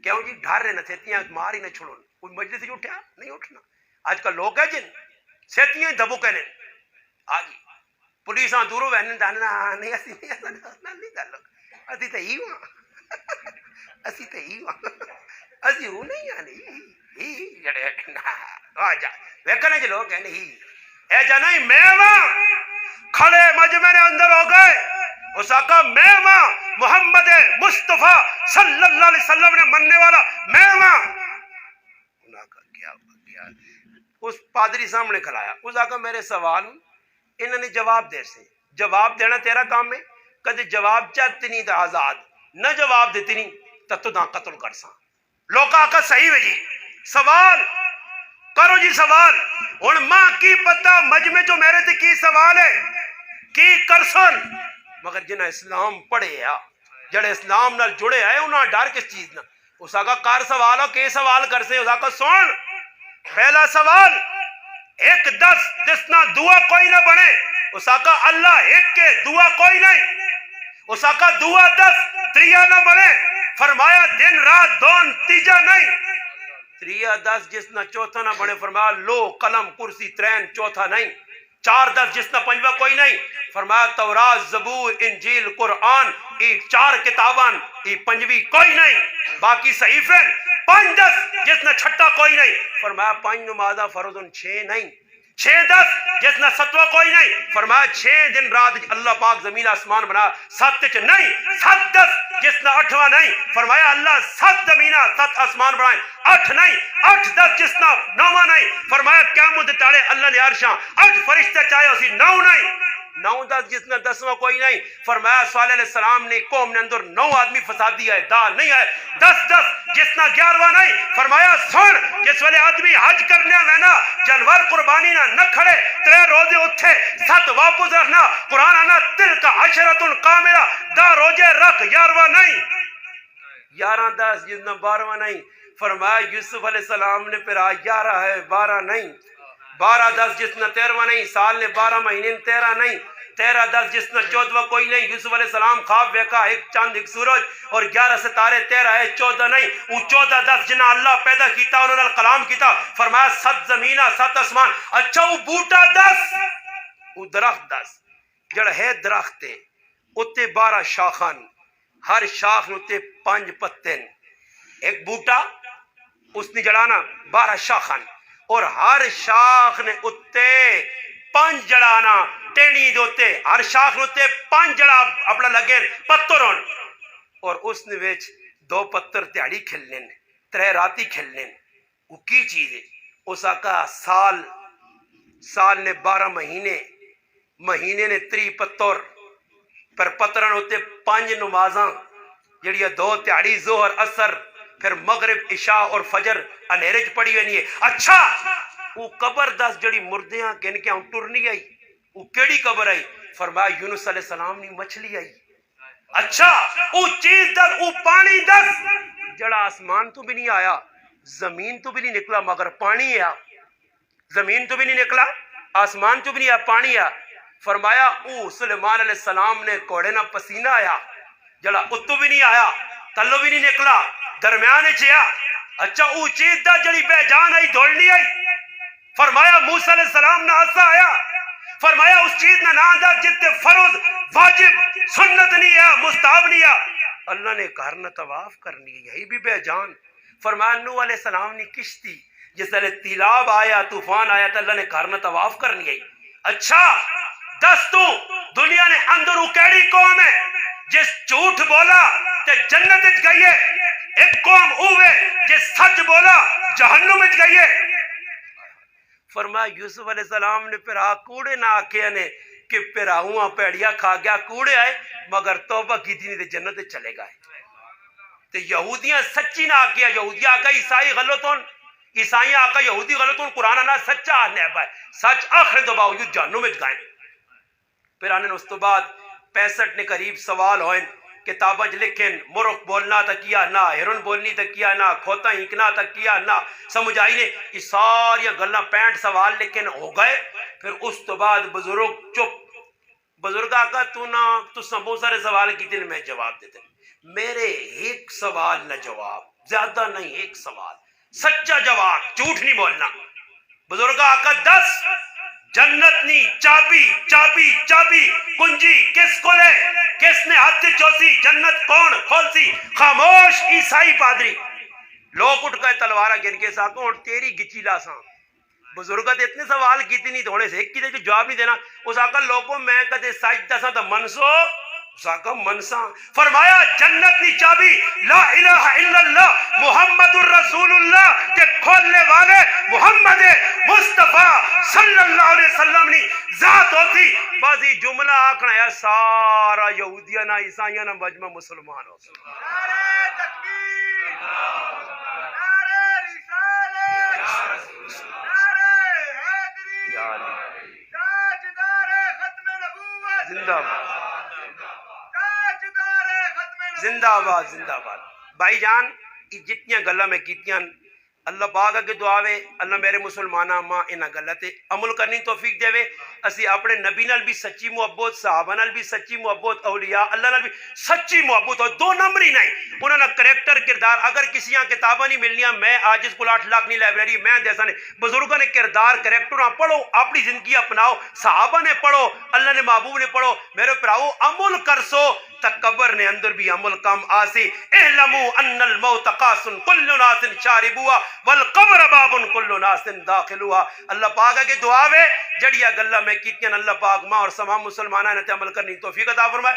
کیوں جی ڈھار رہے نہ سیتیاں مار ہی نہ چھوڑو کوئی مجلس ہی اٹھا نہیں اٹھنا آج کل لوگ ہیں جن سیتیاں دبو کہنے آگی پولیساں دوروں بہنے داننا نہیں اسی نہیں کر لوگ اسی تے ہی اسی ہوں نہیں آنی جڑے آجا ویکھنے جو لوگ ہیں نہیں اے جنائی میں وہاں کھڑے مجمع اندر ہو گئے اس آقا میں وہاں محمد مصطفیٰ صلی اللہ علیہ وسلم نے مننے والا میں وہاں انہاں کا کیا اس پادری سامنے کھلایا اس آقا میرے سوال انہوں نے جواب دے سے جواب دینا تیرا کام ہے کدے جواب چاہتے نہیں تو آزاد نہ جواب دیتی نہیں تو نہ قتل کر سا لوگ آقا صحیح ہے جی سوال کرو جی سوال ہن ماں کی پتہ مجمع جو میرے تے کی سوال ہے کی کرسن مگر جنہیں اسلام پڑھے جڑے اسلام نال جڑے ہیں انہاں ڈر کس چیز نہ اس آقا کار سوال ہو کہ سوال کر سے اس آقا سن پہلا سوال 1-10 جس نہ دعا کوئی نہ بنے اس آقا اللہ ایک کے دعا کوئی نہیں اس آقا دعا 10 تریا نہ بنے فرمایا دن رات دون تیجا نہیں 3-10 جس نہ چوتھا نہ بنے فرمایا لو قلم کرسی ترین چوتھا نہیں 4-10 جس نہ پنجواں کوئی نہیں فرمایا تورات زبور انجیل قرآن ای 4 کتابان ای پنجوی کوئی نہیں باقی صحیفیں 5-10 جس نہ چھٹا کوئی نہیں فرمایا 5 نمازہ فرضن 6 نہیں 6-10 جس نہ 7واں کوئی نہیں فرمایا 6 دن رات اللہ پاک زمین آسمان بنا 7 نہیں 7-10 جس نہ 8واں نہیں فرمایا اللہ 7 زمین 7 آسمان بنائیں 8 نہیں 8-10 جس نہ 9واں نہیں فرمایا قیامت تارے اللہ نے عرشاں 8 فرشتے چاہے اسی 9 نہیں 9 10 جس نے 10واں کوئی نہیں. فرمایا صالح علیہ السلام نے قوم نے اندر 9 آدمی فسادی ہے دا نہیں ہے 10 10 جس نے 11واں نہیں. فرمایا سن جس والے آدمی حج کرنے میں نا جانور قربانی نہ کھڑے 3 روزے اٹھے 7 واپس رکھنا قرآن آنا تل کا عشرۃ کاملہ دا روزے رکھ 11واں نہیں 11 10 جس نے 12واں نہیں. فرمایا یوسف علیہ السلام نے پھر 11 ہے 12 نہیں 12 10 جس نے 13واں نہیں سال نے 12 مہینے 13 نہیں 13 10 جس نے 14واں کوئی نہیں. یوسف علیہ السلام خواب دیکھا ایک چاند ایک سورج اور 11 ستارے 13 ہے 14 نہیں. وہ 14 10 جنہ اللہ پیدا کیتا انہوں نے کلام کیتا. فرمایا 7 زمینہ 7 آسمان. اچھا وہ بوٹا 10 وہ درخت 10 جڑا ہے درخت ہے اتے 12 شاخان ہر شاخ نے 5 پتے ایک بوٹا اس نے جڑانا 12 شاخان اور ہر شاخ نے اتے 5 جڑانا ٹینی دوتے ہر شاخ نے 5 جڑا اپنا لگے پتر ہون اور اس نے ویچ 2 پتر تیاڑی کھلنے 3 راتی کھلنے. وہ کی چیز ہے اس آقا سال نے 12 مہینے نے 3 پتر پر پترن ہوتے 5 نمازاں جڑی 2 تیاڑی ظہر اثر پھر مغرب عشاء اور فجر انہیرے چ پڑی ہوئی ہے. اچھا وہ قبر 10 جڑی مردیاں کن کے ٹر نہیں آئی وہ کیڑی قبر آئی. فرمایا یونس علیہ السلام نے مچھلی آئی. اچھا وہ چیز 10 وہ پانی 10 جڑا آسمان تو بھی نہیں آیا زمین تو بھی نہیں نکلا مگر پانی آیا. زمین تو بھی نہیں نکلا آسمان تو بھی نہیں آیا پانی آیا. فرمایا او سلیمان علیہ السلام نے کوڑے نہ پسینہ آیا جڑا اتو بھی نہیں آیا تلو بھی نہیں نکلا درمیان چیا. اچھا او چیز دا جڑی بے جان آئی دھوڑنی آئی. فرمایا موسیٰ علیہ السلام نے آسا آیا. فرمایا اس چیز نے نام دا جتے فرض واجب سنت نہیں ہے مستحب نہیں ہے اللہ نے گھر نہ طواف کرنی ہے یہی بھی بے جان. فرمایا نوح علیہ السلام نے کشتی جس طرح تیلاب آیا طوفان آیا تو اللہ نے گھر نہ طواف کرنی ہے. اچھا 10 تو دنیا نے اندر اکیڑی قوم ہے جس جھوٹ بولا تے جنت وچ گئی ہے. ایک قوم اوے جس سچ بولا جہنم وچ گئی ہے. فرمایا یوسف علیہ السلام نے پھر کوڑے نہ آکھے نے کہ پھر آؤں پیڑیا کھا گیا کوڑے آئے مگر توبہ کی تھی نہیں چلے گئے. تے یہودیاں سچی نہ آکھیا یہودیاں آکھا عیسائی غلطون عیسائی آکھا یہودی غلطون قرآن نہ سچا آنے پائے سچ آخر تو باوجود جہنم وچ گئے. پھر آنے اس تو بعد 65 نے قریب سوال ہوئے کتابیں لکھیں مرخ بولنا تک کیا نہ ہرن بولنی تک کیا نہ کھوتا ہنکنا تک کیا نہ سمجھ آئی نے یہ ساری گلاں 65 سوال لکھیں ہو گئے. پھر اس تو بعد بزرگ چپ بزرگ آقا تو بہت سارے سوال کی تھی میں جواب دیتے میرے ایک سوال نہ جواب زیادہ نہیں ایک سوال سچا جواب جھوٹ نہیں بولنا. بزرگ آقا 10 جنت نی چابی چابی چابی کنجی کس کو لے کس نے ہاتھ چوسی جنت کون کھول سی خاموش عیسائی پادری. لوگ اٹھ گئے تلوارہ گن کے ساتھ اور تیری گچی لاساں. بزرگت اتنے سوال کی تھی نہیں تھوڑے سے ایک کی دے جواب نہیں دینا. اس آقا لوگوں میں کدے سجدہ سا تو منسو اس آقا منسا. فرمایا جنت نی چابی لا الہ الا اللہ محمد الرسول اللہ کے کھولنے والے محمد مصطفیٰ صلی اللہ علیہ وسلم نی ذات ہوتی. بازی جملہ آکھنا ہے سارا یہودیاں نہ عیسائیاں نہ مجمع مسلمان ہو. نعرہ تکبیر نعرہ رسالت نعرہ حیدری تاجدار ختم نبوت زندہ باد تاجدار ختم نبوت زندہ آباد زندہ آباد. بھائی جان یہ جتنیاں گلاں میں کیتیاں اللہ پاک کے دعاوے اللہ میرے مسلمانہ ماں انہاں گلاں تے عمل کرنی توفیق دے. اسی اپنے نبی نال بھی سچی محبت صحابہ نال بھی سچی محبت اولیاء اللہ نال بھی سچی محبت اور 2 نمبر ہی نہیں انہوں نے کریکٹر کردار. اگر کسی کتابیں نہیں ملنیاں میں آج اس کو 8 لاکھ نہیں لائبریری میں جیسا نہیں بزرگوں نے کردار کریکٹر پڑھو اپنی زندگی اپناؤ صحابہ نے پڑھو اللہ نے محبوب نے پڑھو میرے پراؤ عمل کرسو تکبر نے اندر بھی عمل کم آسی. اعلموا ان الموت قاس كل ناس شاربوا والقبر باب كل ناس داخلوا. اللہ پاک کے دعا وے جڑیا گلا میں کیتیاں اللہ پاک ماں اور تمام مسلمانوں نے عمل کرنی توفیق عطا فرمائے.